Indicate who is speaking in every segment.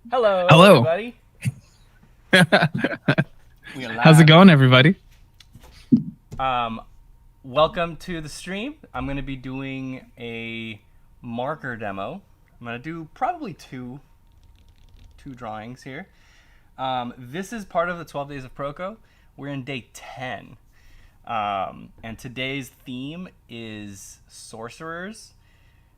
Speaker 1: Hello,
Speaker 2: Hello.
Speaker 1: everybody. We are
Speaker 2: How's it
Speaker 1: live.
Speaker 2: going, everybody?
Speaker 1: Um, Welcome to the stream. I'm going to be doing a marker demo. I'm going to do probably two drawings here. This is part of the 12 days of Proko. We're in day 10. And today's theme is sorcerers.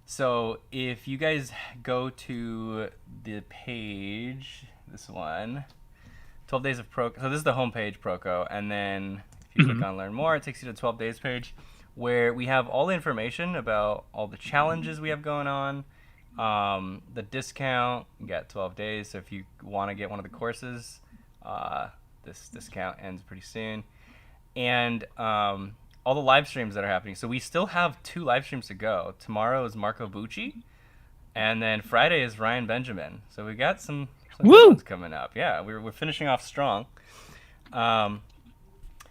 Speaker 1: So if you guys go to the page, this one, 12 days of Proko. So this is the homepage, Proko, and then if you click on Learn More, it takes you to the 12 days page, where we have all the information about all the challenges we have going on, the discount. You got 12 days, so if you want to get one of the courses, this discount ends pretty soon, and all the live streams that are happening. So we still have 2 live streams to go. Tomorrow is Marco Bucci, and then Friday is Ryan Benjamin. So we got some good ones coming up. Yeah, we're finishing off strong.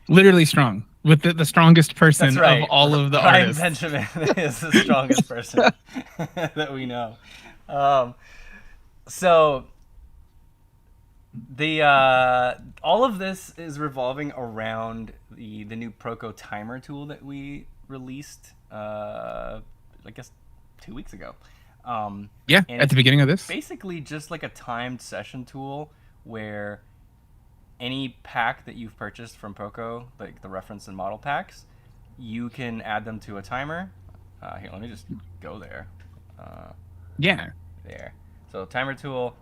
Speaker 2: Literally strong. With the strongest person
Speaker 1: That's right.
Speaker 2: of all of the
Speaker 1: Ryan
Speaker 2: artists.
Speaker 1: Benjamin is the strongest person that we know. So the all of this is revolving around the new Proko timer tool that we released, I guess 2 weeks ago.
Speaker 2: Yeah,
Speaker 1: And
Speaker 2: at the beginning of this.
Speaker 1: basically just like a timed session tool where any pack that you've purchased from Proko, like the reference and model packs, you can add them to a timer. Here, let me just go there.
Speaker 2: Yeah.
Speaker 1: There. So timer tool.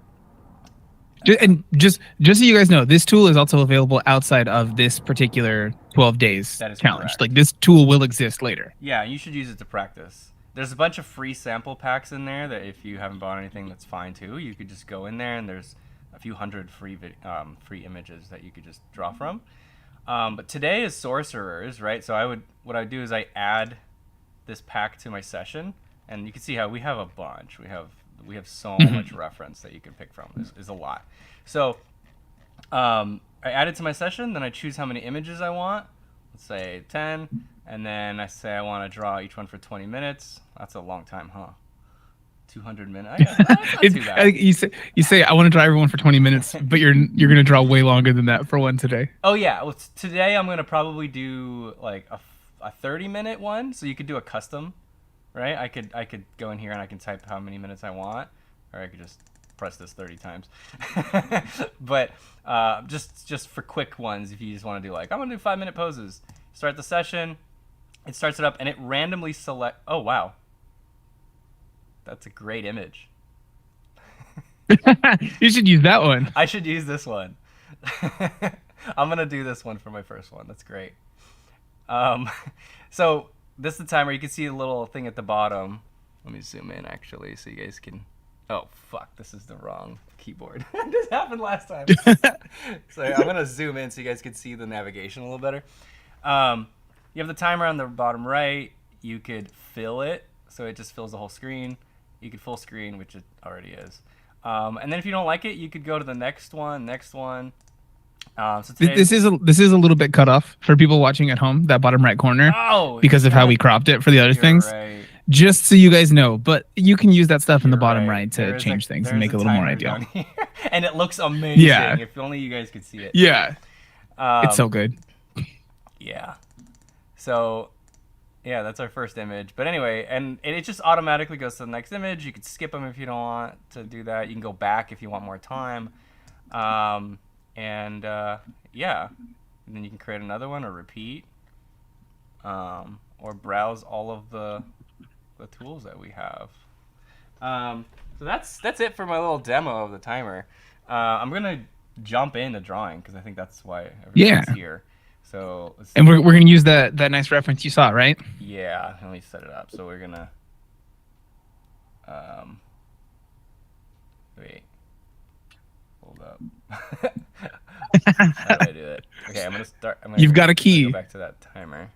Speaker 2: Just so you guys know, this tool is also available outside of this particular 12 days
Speaker 1: That is
Speaker 2: challenge.
Speaker 1: correct.
Speaker 2: Like, this tool will exist later.
Speaker 1: Yeah, you should use it to practice. There's a bunch of free sample packs in there that if you haven't bought anything, that's fine too. You could just go in there and there's a few hundred free images that you could just draw from. But today is sorcerers, right? So what I would do is I add this pack to my session, and you can see how we have a bunch. We have so much reference that you can pick from. Is a lot. So I add it to my session, then I choose how many images I want. Let's say 10, and then I say I want to draw each one for 20 minutes. That's a long time, huh? 200 minutes. That's not too bad.
Speaker 2: You say I want to draw everyone for 20 minutes, but you're gonna draw way longer than that for one today.
Speaker 1: Oh yeah, well, today I'm gonna probably do like a 30-minute one, so you could do a custom, right? I could go in here and I can type how many minutes I want, or I could just press this 30 times. But just for quick ones, if you just want to do like, I'm gonna do 5-minute poses, start the session, it starts it up and it randomly select. Oh wow, that's a great image.
Speaker 2: You should use that one.
Speaker 1: I should use this one. I'm gonna do this one for my first one. That's great. So this is the timer. You can see a little thing at the bottom. Let me zoom in actually, so you guys can. Oh fuck! This is the wrong keyboard. This happened last time. So I'm gonna zoom in so you guys can see the navigation a little better. You have the timer on the bottom right. You could fill it, so it just fills the whole screen. You could full screen, which it already is. And then if you don't like it, you could go to the next one. So
Speaker 2: This is a little bit cut off for people watching at home, that bottom right corner, because of how we cropped it for the other things.
Speaker 1: Right.
Speaker 2: Just so you guys know, but you can use that stuff in the bottom right to
Speaker 1: There's
Speaker 2: change things and make it a little more ideal.
Speaker 1: And it looks amazing.
Speaker 2: Yeah.
Speaker 1: If only you guys could see it.
Speaker 2: Yeah, it's so good.
Speaker 1: Yeah. So, yeah, that's our first image. But anyway, and it just automatically goes to the next image. You could skip them if you don't want to do that. You can go back if you want more time. Yeah. And then you can create another one or repeat. Or browse all of the tools that we have. So that's it for my little demo of the timer. I'm gonna jump into drawing because I think that's why everyone's here. So
Speaker 2: and we're gonna use that nice reference you saw, right?
Speaker 1: Yeah, let me set it up. So we're gonna wait. Hold up. How do I do it? Okay, I'm gonna start.
Speaker 2: You've got a key.
Speaker 1: Go back to that timer.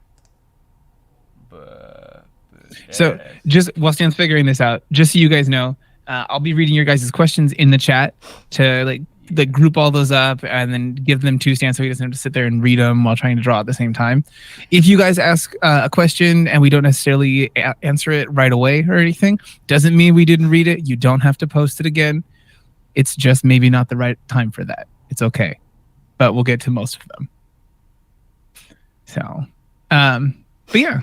Speaker 2: So just while Stan's figuring this out, just so you guys know, I'll be reading your guys' questions in the chat to like group all those up and then give them to Stan so he doesn't have to sit there and read them while trying to draw at the same time. If you guys ask a question and we don't necessarily answer it right away or anything, doesn't mean we didn't read it. You don't have to post it again. It's just maybe not the right time for that. It's okay, but we'll get to most of them. So, but yeah,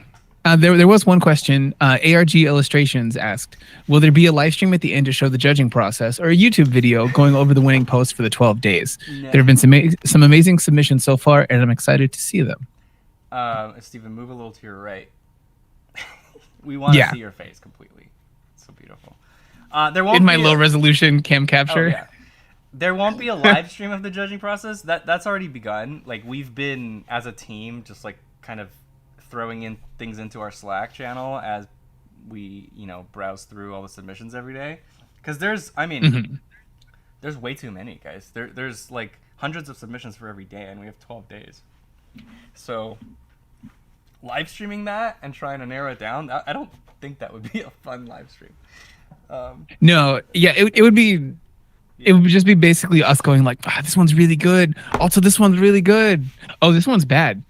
Speaker 2: there was one question. ARG Illustrations asked, will there be a live stream at the end to show the judging process, or a YouTube video going over the winning post for the 12 days?
Speaker 1: No.
Speaker 2: There have been some amazing submissions so far, and I'm excited to see them.
Speaker 1: Stephen, move a little to your right. We want to see your face completely. It's so beautiful. There won't
Speaker 2: in my
Speaker 1: be
Speaker 2: low resolution cam capture.
Speaker 1: Oh, yeah. There won't be a live stream of the judging process. That's already begun. Like, we've been, as a team, just like kind of throwing in things into our Slack channel as we, browse through all the submissions every day. Because there's way too many, guys. There's like hundreds of submissions for every day, and we have 12 days. So live streaming that and trying to narrow it down, I don't think that would be a fun live stream.
Speaker 2: No, yeah, it would be. It would just be basically us going like, this one's really good. Also, this one's really good. Oh, this one's bad.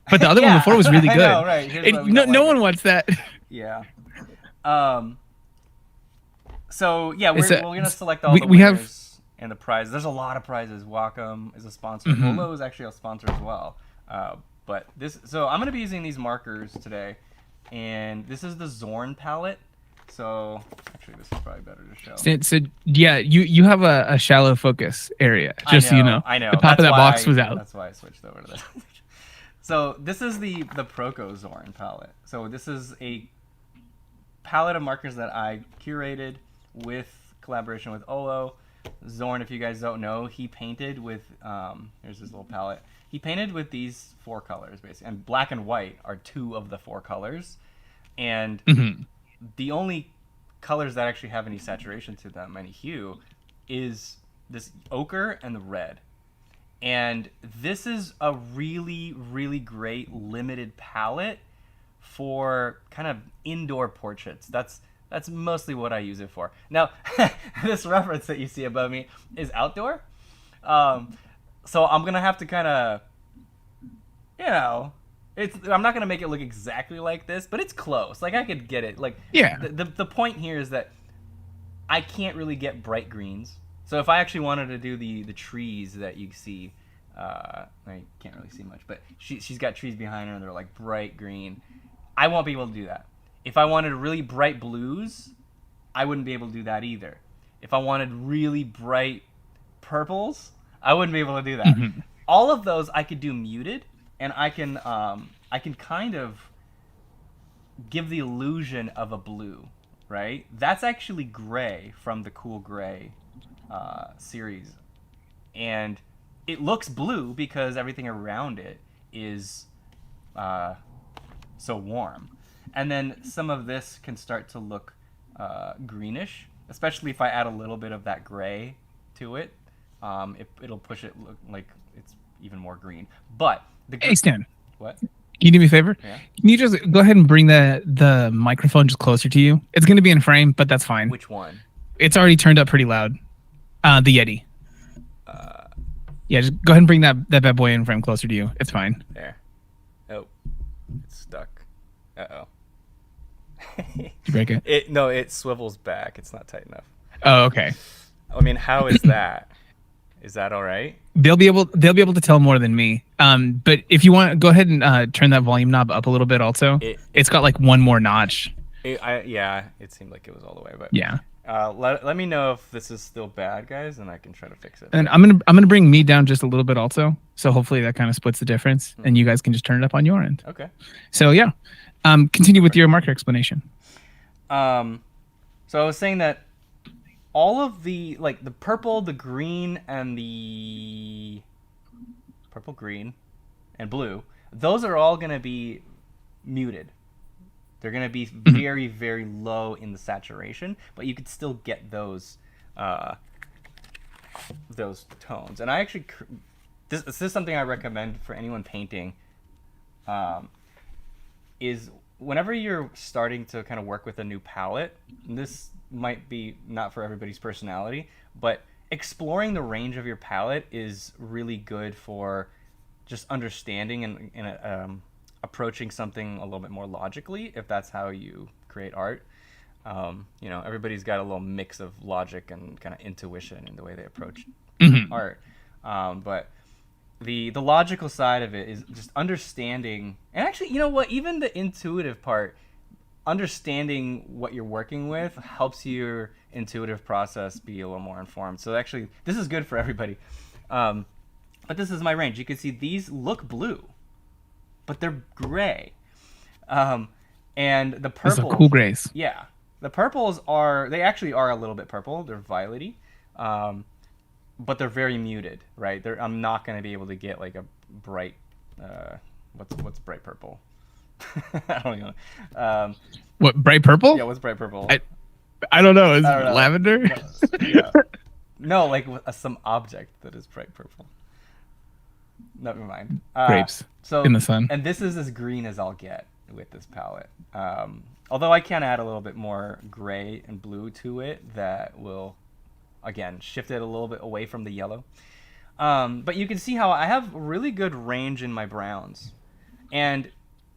Speaker 2: But the other one before was really good.
Speaker 1: I know, right?
Speaker 2: No one wants that.
Speaker 1: Yeah. So yeah, we're gonna select all the winners
Speaker 2: have
Speaker 1: and the prizes. There's a lot of prizes. Wacom is a sponsor. OLO is actually a sponsor as well. So I'm gonna be using these markers today, and this is the Zorn palette. So actually, this is probably better to show.
Speaker 2: So yeah, you have a shallow focus area, just so you know.
Speaker 1: I know.
Speaker 2: The top of that box was out.
Speaker 1: That's why I switched over to that. So this is the Proko Zorn palette. So this is a palette of markers that I curated with collaboration with OLO. Zorn, if you guys don't know, he painted with here's his little palette. He painted with these 4 colors basically, and black and white are 2 of the 4 colors, and the only colors that actually have any saturation to them, any hue, is this ochre and the red. And this is a really, really great limited palette for kind of indoor portraits. That's mostly what I use it for. Now, this reference that you see above me is outdoor. So I'm going to have to kind of, I'm not going to make it look exactly like this, but it's close. Like, I could get it. Like,
Speaker 2: yeah.
Speaker 1: The point here is that I can't really get bright greens. So if I actually wanted to do the trees that you see, I can't really see much, but she's got trees behind her and they're like bright green. I won't be able to do that. If I wanted really bright blues, I wouldn't be able to do that either. If I wanted really bright purples, I wouldn't be able to do that. All of those I could do muted, and I can kind of give the illusion of a blue, right? That's actually gray from the Cool Gray series, and it looks blue because everything around it is so warm. And then some of this can start to look greenish, especially if I add a little bit of that gray to it. It'll push it look like it's even more green. But
Speaker 2: hey, Stan.
Speaker 1: What?
Speaker 2: Can you do me a favor?
Speaker 1: Yeah.
Speaker 2: Can you just go ahead and bring the microphone just closer to you? It's going to be in frame, but that's fine.
Speaker 1: Which one?
Speaker 2: It's already turned up pretty loud. The Yeti. Yeah, just go ahead and bring that bad boy in frame closer to you. It's fine.
Speaker 1: There. Oh, it's stuck. Uh-oh.
Speaker 2: Did you break it?
Speaker 1: No, it swivels back. It's not tight enough.
Speaker 2: Oh, okay.
Speaker 1: I mean, how is that? Is that all right?
Speaker 2: They'll be able to tell more than me. But if you want, go ahead and turn that volume knob up a little bit. Also, it's got like one more notch.
Speaker 1: Yeah, it seemed like it was all the way, but
Speaker 2: yeah.
Speaker 1: Let me know if this is still bad, guys, and I can try to fix it.
Speaker 2: And I'm gonna bring me down just a little bit also. So hopefully that kind of splits the difference, and you guys can just turn it up on your end.
Speaker 1: Okay.
Speaker 2: So yeah, continue with your marker explanation.
Speaker 1: So I was saying that all of the the purple, the green, and the purple, green, and blue, those are all gonna be muted. They're going to be very, very low in the saturation, but you could still get those tones. And I actually, this is something I recommend for anyone painting, is whenever you're starting to kind of work with a new palette, and this might be not for everybody's personality, but exploring the range of your palette is really good for just understanding and approaching something a little bit more logically, if that's how you create art. You know, everybody's got a little mix of logic and kind of intuition in the way they approach art. But the logical side of it is just understanding, and actually, you know what, even the intuitive part, understanding what you're working with helps your intuitive process be a little more informed. So actually, this is good for everybody. But this is my range. You can see these look blue, but they're gray. And the purples,
Speaker 2: Those are cool grays.
Speaker 1: yeah, the purples they actually are a little bit purple. They're violety, but they're very muted, right? I'm not going to be able to get like a bright, what's bright purple? I don't even know.
Speaker 2: What, bright purple?
Speaker 1: Yeah, what's bright purple?
Speaker 2: I don't know. Is
Speaker 1: I don't know.
Speaker 2: lavender?
Speaker 1: Yeah. No, like some object that is bright purple. Never mind.
Speaker 2: Grapes in the sun.
Speaker 1: And this is as green as I'll get with this palette. Although I can add a little bit more gray and blue to it that will, again, shift it a little bit away from the yellow. But you can see how I have really good range in my browns. And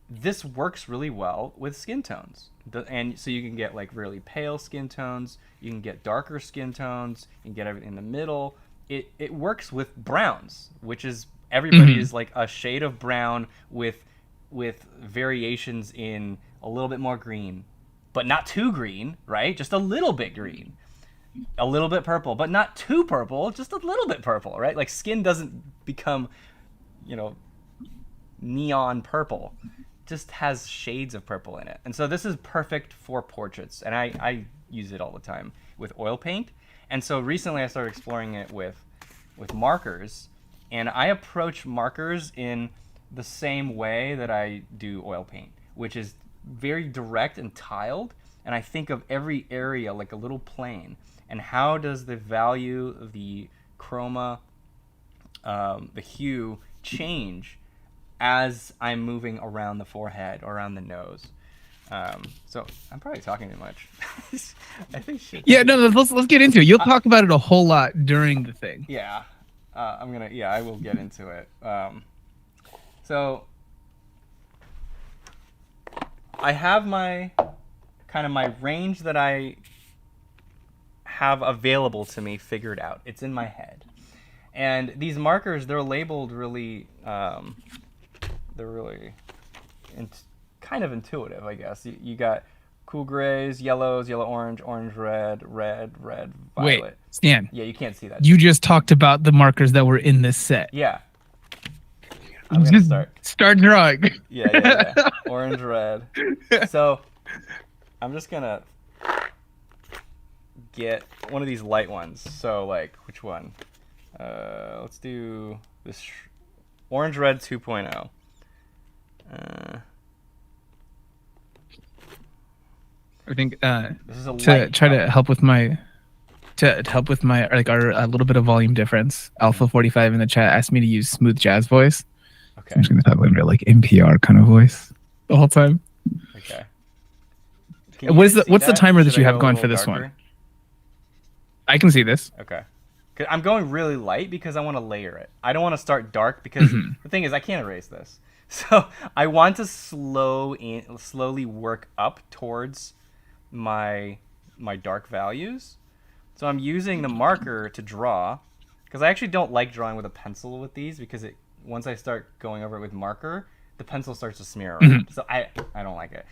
Speaker 1: this works really well with skin tones. And so you can get like really pale skin tones, you can get darker skin tones, you can get everything in the middle. It works with browns, which is everybody is like a shade of brown with variations in a little bit more green, but not too green, right? Just a little bit green. A little bit purple, but not too purple, just a little bit purple, right? Like skin doesn't become, you know, neon purple. Just has shades of purple in it. And so this is perfect for portraits, and I use it all the time with oil paint. And so recently I started exploring it with markers, and I approach markers in the same way that I do oil paint, which is very direct and tiled, and I think of every area like a little plane, and how does the value of the chroma, the hue, change as I'm moving around the forehead or around the nose. So I'm probably talking too much. I think shit.
Speaker 2: Yeah, no, let's get into it. You'll talk about it a whole lot during the thing.
Speaker 1: Yeah, I will get into it. So I have my range that I have available to me figured out. It's in my head. And these markers, they're labeled really, they're really kind of intuitive, I guess. You got cool grays, yellows, yellow, orange, orange, red, red, red, violet.
Speaker 2: Wait, Stan.
Speaker 1: Yeah, you can't see that.
Speaker 2: You just talked about the markers that were in this set.
Speaker 1: Yeah. I'm going to
Speaker 2: start drawing.
Speaker 1: Yeah. Orange, red. So I'm just going to get one of these light ones. So, like, which one? Let's do this orange, red 2.0.
Speaker 2: I think
Speaker 1: This is
Speaker 2: to try to help with my like our a little bit of volume difference. Alpha 45 in the chat asked me to use smooth jazz voice.
Speaker 1: Okay.
Speaker 2: I'm just gonna talk a little bit like NPR kind of voice the whole time.
Speaker 1: Okay.
Speaker 2: What's the timer that you have going for this one? I can see this.
Speaker 1: Okay. I'm going really light because I want to layer it. I don't want to start dark because the thing is I can't erase this. So I want to slowly work up towards my dark values. So I'm using the marker to draw, because I actually don't like drawing with a pencil with these, because once I start going over it with marker, the pencil starts to smear around. So I don't like it.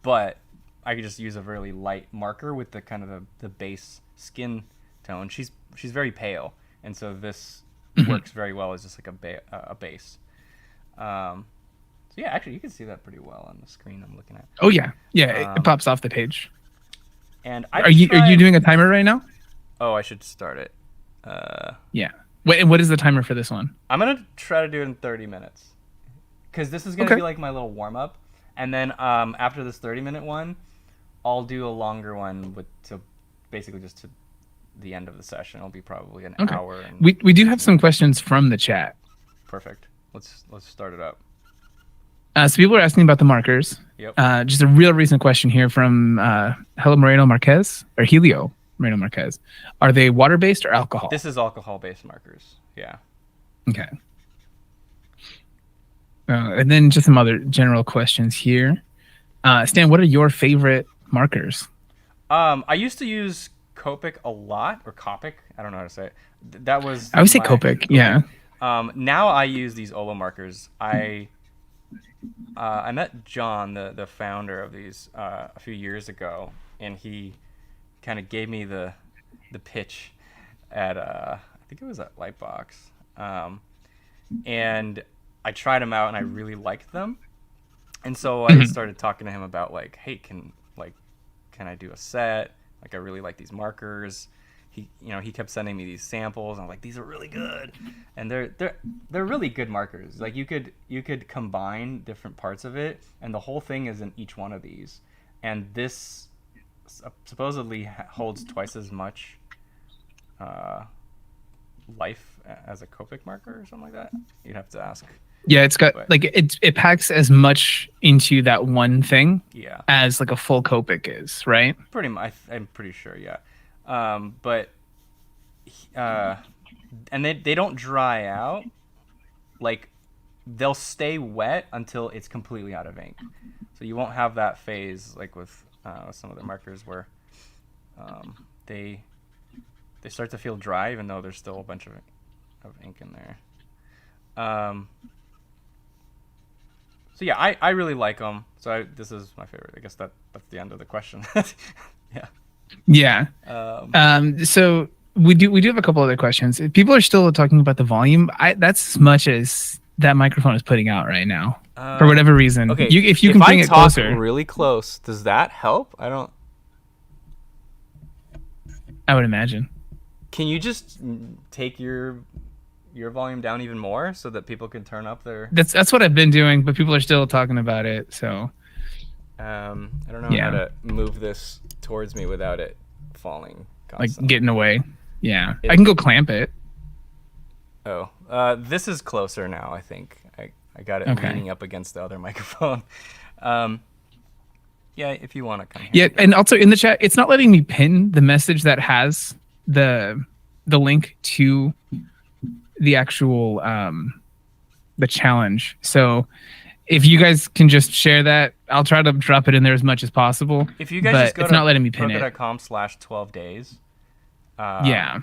Speaker 1: But I could just use a really light marker with the kind of the base skin tone. She's very pale, and so this works very well as just like a base. So yeah, actually you can see that pretty well on the screen I'm looking at.
Speaker 2: Oh yeah, it pops off the page.
Speaker 1: And
Speaker 2: are you doing a timer right now?
Speaker 1: Oh, I should start it.
Speaker 2: Yeah. Wait, and what is the timer for this one?
Speaker 1: I'm gonna try to do it in 30 minutes, because this is gonna be like my little warm up, and then after this 30-minute one, I'll do a longer one basically just to the end of the session. It'll be probably an hour. And
Speaker 2: we do have some questions from the chat.
Speaker 1: Perfect. Let's start it up.
Speaker 2: So people are asking about the markers.
Speaker 1: Yep.
Speaker 2: Just a real recent question here from Helio Moreno Marquez. Are they water-based or alcohol?
Speaker 1: This is alcohol-based markers. Yeah.
Speaker 2: Okay. And then just some other general questions here. Stan, what are your favorite markers?
Speaker 1: I used to use Copic a lot, or Copic. I don't know how to say it. That was
Speaker 2: I would say
Speaker 1: my
Speaker 2: Copic.
Speaker 1: okay.
Speaker 2: Yeah.
Speaker 1: Now I use these OLO markers. I met John, the founder of these, a few years ago, and he kind of gave me the pitch at I think it was at Lightbox, and I tried them out and I really liked them, and so I
Speaker 2: Mhm.
Speaker 1: started talking to him about like, hey, can I do a set? Like I really like these markers. He kept sending me these samples. And I'm like, these are really good, and they're really good markers. Like you could combine different parts of it, and the whole thing is in each one of these. And this supposedly holds twice as much uh, life as a Copic marker or something like that. You'd have to ask,
Speaker 2: Yeah, it's got
Speaker 1: but
Speaker 2: like it packs as much into that one thing
Speaker 1: yeah,
Speaker 2: as like a full Copic is, right?
Speaker 1: pretty much. I'm pretty sure, yeah. But uh, and they don't dry out. Like they'll stay wet until it's completely out of ink. So you won't have that phase like with some of the markers where um, they they start to feel dry even though there's still a bunch of ink in there. So yeah, I really like them. So this is my favorite. I guess that's the end of the question. Yeah.
Speaker 2: Yeah.
Speaker 1: Um,
Speaker 2: So we do have a couple other questions. People are still talking about the volume. That's as much as that microphone is putting out right now. For whatever reason.
Speaker 1: okay.
Speaker 2: If you can bring
Speaker 1: I
Speaker 2: it
Speaker 1: talk
Speaker 2: closer,
Speaker 1: really close, does that help? I don't.
Speaker 2: I would imagine.
Speaker 1: Can you just take your volume down even more so that people can turn up their?
Speaker 2: That's what I've been doing, but people are still talking about it. So
Speaker 1: I don't know how
Speaker 2: yeah,
Speaker 1: to move this towards me without it falling
Speaker 2: like
Speaker 1: constantly.
Speaker 2: getting away. Yeah, I can go clamp it.
Speaker 1: Oh, this is closer now. I think I got it
Speaker 2: Okay.
Speaker 1: leaning up against the other microphone. Yeah, if you want to come here.
Speaker 2: Yeah, and also in the chat, it's not letting me pin the message that has the link to the actual the challenge. So if you guys can just share that, I'll try to drop it in there as much as possible.
Speaker 1: If you guys
Speaker 2: but
Speaker 1: just go
Speaker 2: it's
Speaker 1: to
Speaker 2: not letting me pin it.
Speaker 1: proko.com/12 days.
Speaker 2: Yeah.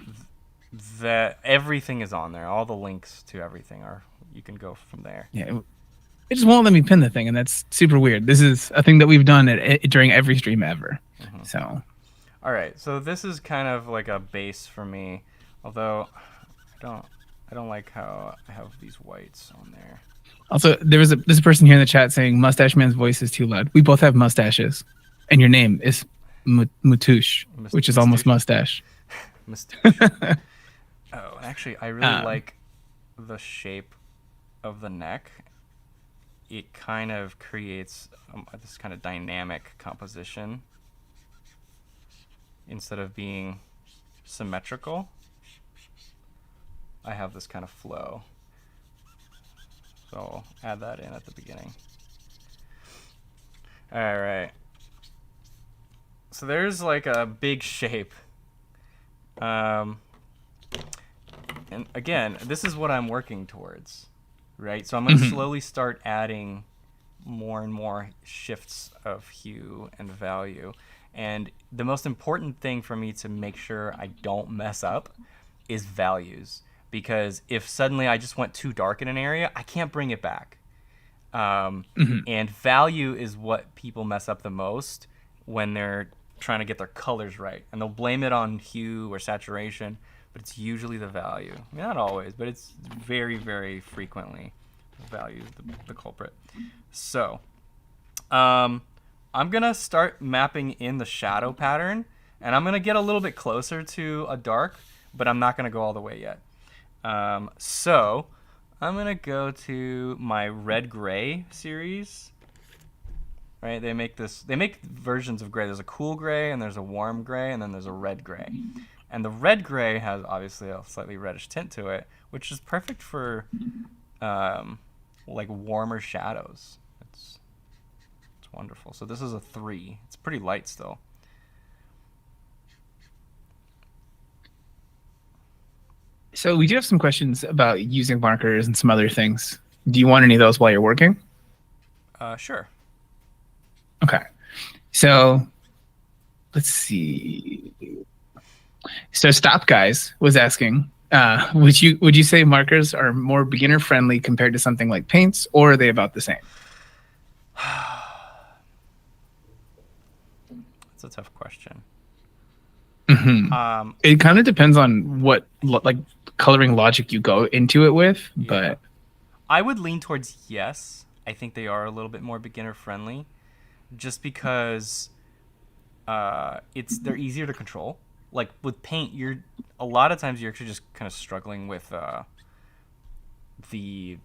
Speaker 1: That everything is on there. All the links to everything are. You can go from there.
Speaker 2: Yeah. It just won't let me pin the thing, and that's super weird. This is a thing that we've done during every stream ever.
Speaker 1: Mm-hmm.
Speaker 2: So.
Speaker 1: All right. So this is kind of like a base for me, although I don't like how I have these whites on there.
Speaker 2: Also, there's a person here in the chat saying Mustache Man's voice is too loud. We both have mustaches, and your name is Mutush, which is almost mustache.
Speaker 1: Mustache. Oh, actually, I really like the shape of the neck. It kind of creates this kind of dynamic composition instead of being symmetrical. I have this kind of flow. So I'll add that in at the beginning. All right. So there's like a big shape. And again, this is what I'm working towards, right? So I'm going to slowly start adding more and more shifts of hue and value. And the most important thing for me to make sure I don't mess up is values. Because if suddenly I just went too dark in an area, I can't bring it back. And value is what people mess up the most when they're trying to get their colors right. And they'll blame it on hue or saturation, but it's usually the value. I mean, not always, but it's very, very frequently the value is the culprit. So I'm going to start mapping in the shadow pattern, and I'm going to get a little bit closer to a dark, but I'm not going to go all the way yet. So I'm going to go to my red-gray series. Right? They make versions of gray. There's a cool gray, and there's a warm gray, and then there's a red gray. And the red gray has obviously a slightly reddish tint to it, which is perfect for like warmer shadows. It's wonderful. So this is a 3. It's pretty light still.
Speaker 2: So we do have some questions about using markers and some other things. Do you want any of those while you're working?
Speaker 1: Sure.
Speaker 2: Okay. So let's see. So Stop Guys was asking, would you say markers are more beginner friendly compared to something like paints, or are they about the same?
Speaker 1: That's a tough question.
Speaker 2: Mm-hmm. It kind of depends on what like coloring logic you go into it with,
Speaker 1: Yeah.
Speaker 2: but
Speaker 1: I would lean towards yes. I think they are a little bit more beginner friendly, just because they're easier to control. Like with paint, a lot of times you're actually just kind of struggling with the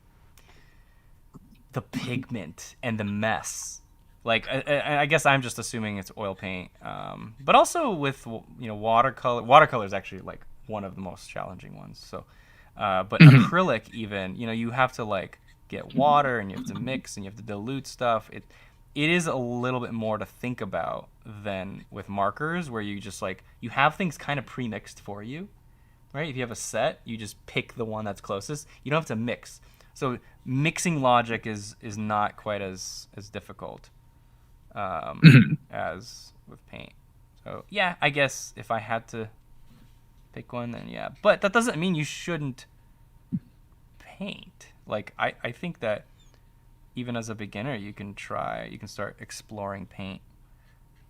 Speaker 1: pigment and the mess. Like I guess I'm just assuming it's oil paint, but also with watercolor. Watercolor is actually like one of the most challenging ones. So, but acrylic even, you have to like get water and you have to mix and you have to dilute stuff. It is a little bit more to think about than with markers, where you just like you have things kind of pre-mixed for you, right? If you have a set, you just pick the one that's closest. You don't have to mix. So mixing logic is not quite as difficult as with paint. So yeah, I guess if I had to pick one, then yeah. But that doesn't mean you shouldn't paint. Like I think that even as a beginner, you can start exploring paint.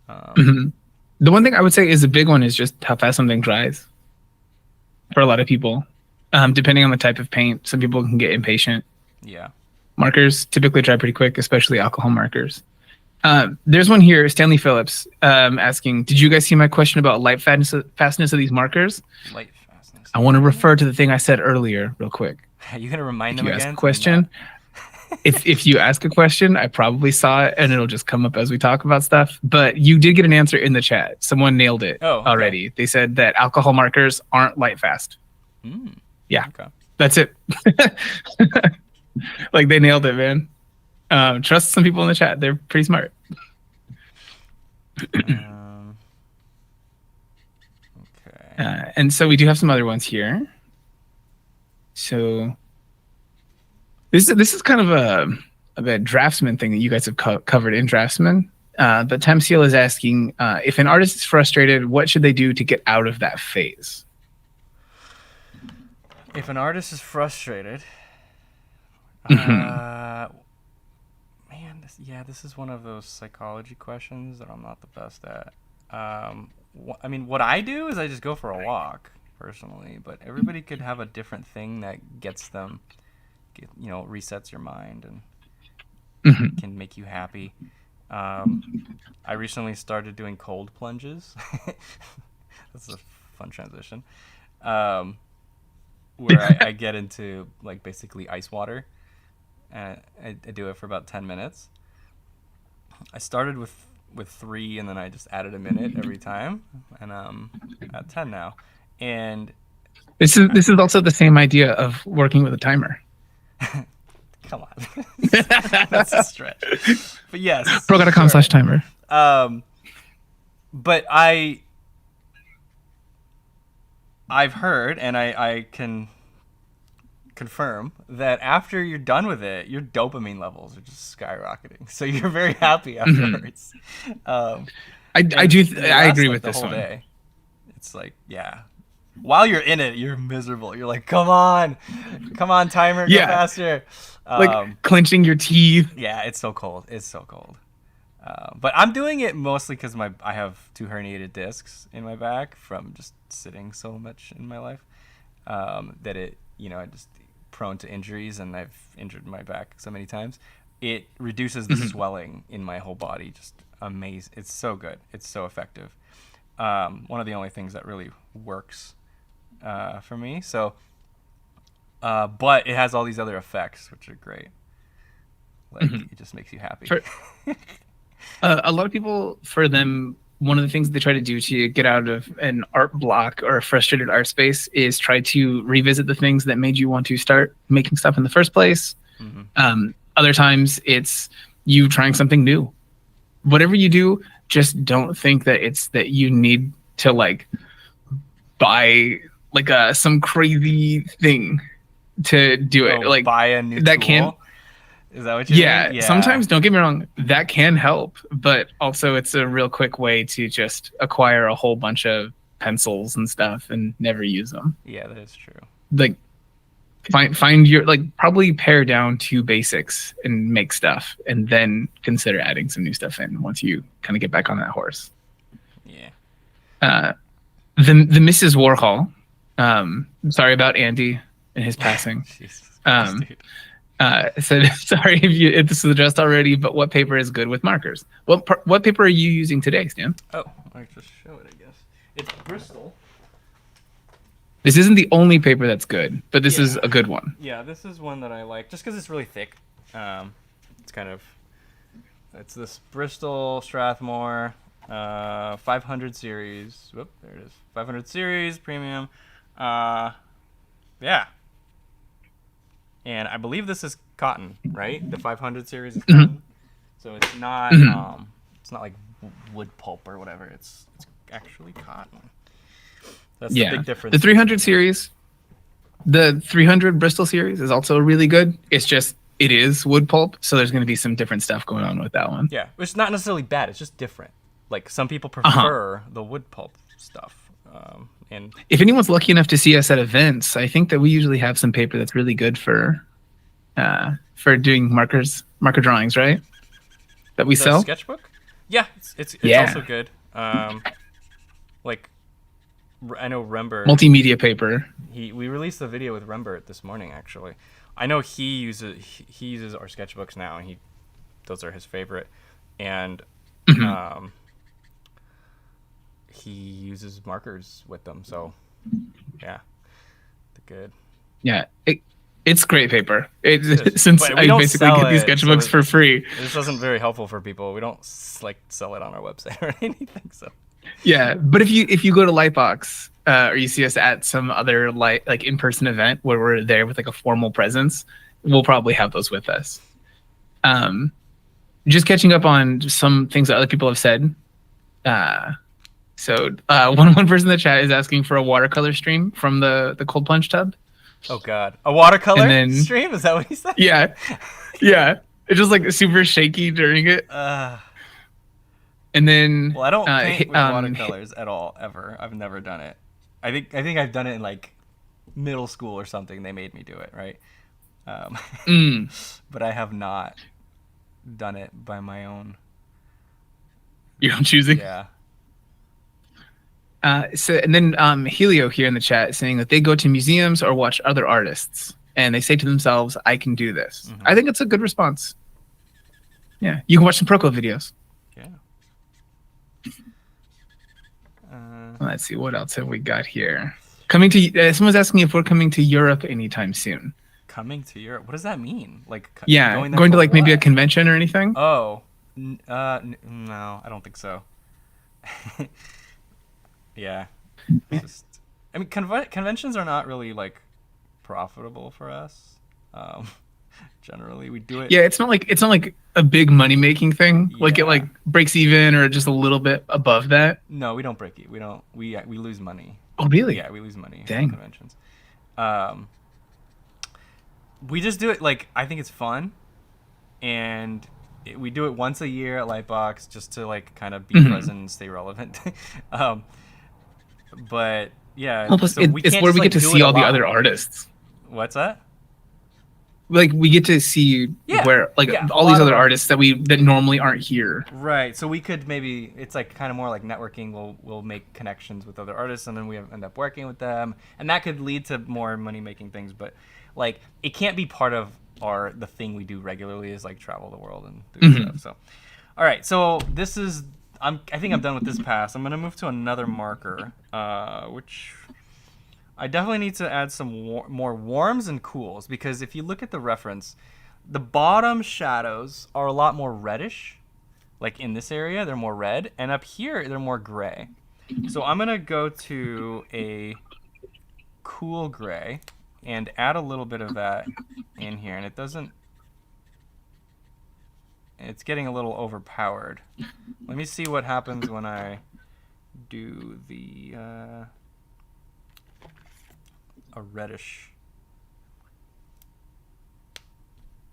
Speaker 2: The one thing I would say is a big one is just how fast something dries. For a lot of people, depending on the type of paint, some people can get impatient.
Speaker 1: Yeah.
Speaker 2: Markers typically dry pretty quick, especially alcohol markers. There's one here, Stanley Phillips, asking, did you guys see my question about light fastness of these markers?
Speaker 1: Light fastness.
Speaker 2: I want to refer to the thing I said earlier real quick.
Speaker 1: Are you going to remind them
Speaker 2: If you
Speaker 1: again?
Speaker 2: ask a question, if you ask a question, I probably saw it and it'll just come up as we talk about stuff. But you did get an answer in the chat. Someone nailed it already. They said that alcohol markers aren't light fast. Yeah, that's it. Like they nailed it, man. Trust some people in the chat. They're pretty smart.
Speaker 1: Okay.
Speaker 2: And so we do have some other ones here. So this is kind of a draftsman thing that you guys have covered in draftsman. But Tamsil is asking, if an artist is frustrated, what should they do to get out of that phase?
Speaker 1: If an artist is frustrated, this is one of those psychology questions that I'm not the best at. I mean, what I do is I just go for a walk personally, but everybody could have a different thing that gets them, resets your mind and can make you happy. I recently started doing cold plunges. That's a fun transition. Where I get into like basically ice water, and I do it for about 10 minutes. I started with 3, and then I just added a minute every time, and I'm at 10 now. And
Speaker 2: this is also the same idea of working with a timer.
Speaker 1: Come on, that's a stretch. But yes,
Speaker 2: Proko.com/timer.
Speaker 1: But I've heard, and I can confirm that after you're done with it, your dopamine levels are just skyrocketing. So you're very happy afterwards.
Speaker 2: I agree with this one.
Speaker 1: Day. It's like, yeah. While you're in it, you're miserable. You're like, come on, timer, go faster.
Speaker 2: Like clenching your teeth.
Speaker 1: Yeah, it's so cold. It's so cold. But I'm doing it mostly because I have 2 herniated discs in my back from just sitting so much in my life, that I'm just prone to injuries, and I've injured my back so many times. It reduces the swelling in my whole body. Just amazing. It's so good. It's so effective. One of the only things that really works for me. So, but it has all these other effects, which are great. Like it just makes you happy.
Speaker 2: A lot of people, for them, one of the things they try to do to get out of an art block or a frustrated art space is try to revisit the things that made you want to start making stuff in the first place. Other times it's you trying something new. Whatever you do, just don't think that it's that you need to like buy like some crazy thing to do it. Like
Speaker 1: buy a new
Speaker 2: that
Speaker 1: tool.
Speaker 2: can't.
Speaker 1: Is that what you mean? Yeah.
Speaker 2: Sometimes, don't get me wrong, that can help, but also it's a real quick way to just acquire a whole bunch of pencils and stuff and never use them.
Speaker 1: Yeah, that is true.
Speaker 2: Like, find your, like, probably pare down to basics and make stuff, and then consider adding some new stuff in once you kind of get back on that horse.
Speaker 1: Yeah.
Speaker 2: The Mrs. Warhol. Sorry about Andy and his passing.
Speaker 1: Jesus Christ, dude.
Speaker 2: Said sorry if this is addressed already, but what paper is good with markers? What paper are you using today, Stan?
Speaker 1: Oh, I just show it, I guess. It's Bristol.
Speaker 2: This isn't the only paper that's good, but this is a good one.
Speaker 1: Yeah, this is one that I like just because it's really thick. It's this Bristol Strathmore 500 series. Whoop, there it is. 500 series premium. Yeah. And I believe this is cotton, right? The 500 series is cotton. So it's not it's not like wood pulp or whatever. It's actually cotton. That's the big difference.
Speaker 2: The 300 series, the 300 Bristol series is also really good. It's just, it is wood pulp, so there's going to be some different stuff going on with that one.
Speaker 1: Yeah, it's not necessarily bad. It's just different. Like, some people prefer the wood pulp stuff. And
Speaker 2: if anyone's lucky enough to see us at events, I think that we usually have some paper that's really good for doing marker drawings, right? That we sell.
Speaker 1: Sketchbook? Yeah, it's also good. Like, I know Rembert.
Speaker 2: Multimedia paper.
Speaker 1: We released a video with Rembert this morning, actually. I know he uses our sketchbooks now, and those are his favorite. And he uses markers with them, so yeah, they're good.
Speaker 2: Yeah, it's great paper. Since I basically get these sketchbooks for free.
Speaker 1: This isn't very helpful for people. We don't like sell it on our website or anything. So
Speaker 2: yeah, but if you go to Lightbox or you see us at some other like in-person event where we're there with like a formal presence, we'll probably have those with us. Just catching up on some things that other people have said. So one person in the chat is asking for a watercolor stream from the cold plunge tub.
Speaker 1: Oh God, a watercolor stream? Is that what he said?
Speaker 2: Yeah, yeah. It's just like super shaky during it. And then,
Speaker 1: well, I don't paint with watercolors at all, ever. I've never done it. I think I've done it in like middle school or something. They made me do it, right? But I have not done it by my own.
Speaker 2: Your own choosing.
Speaker 1: Yeah.
Speaker 2: So and then Helio here in the chat is saying that they go to museums or watch other artists and they say to themselves, "I can do this." I think it's a good response. Yeah, you can watch some Proko videos.
Speaker 1: Yeah.
Speaker 2: Let's see, what else have we got here? Coming to someone's asking if we're coming to Europe anytime soon.
Speaker 1: Coming to Europe? What does that mean? Like,
Speaker 2: yeah, going to like maybe a convention or anything?
Speaker 1: Oh, no, I don't think so. Yeah, I mean, conventions are not really like profitable for us. Generally, we do it.
Speaker 2: Yeah, it's not like a big money making thing. Yeah. Like it like breaks even or just a little bit above that.
Speaker 1: No, we don't break it. We lose money.
Speaker 2: Oh, really?
Speaker 1: Yeah, we lose money.
Speaker 2: Dang.
Speaker 1: On conventions. We just do it like, I think it's fun, and we do it once a year at Lightbox just to like kind of be present and stay relevant. But yeah,
Speaker 2: well, so it's where we get to see all the other artists.
Speaker 1: What's that?
Speaker 2: Like we get to see where all these other artists that normally aren't here.
Speaker 1: Right. So we could maybe, it's like kind of more like networking. We'll make connections with other artists, and then we end up working with them, and that could lead to more money making things. But like it can't be part of the thing we do regularly is like travel the world and do stuff. So all right. So this is. I think I'm done with this pass. I'm gonna move to another marker, which I definitely need to add some more warms and cools, because if you look at the reference, the bottom shadows are a lot more reddish. Like in this area, they're more red, and up here they're more gray. So I'm gonna go to a cool gray and add a little bit of that in here, and it's getting a little overpowered. Let me see what happens when I do the a reddish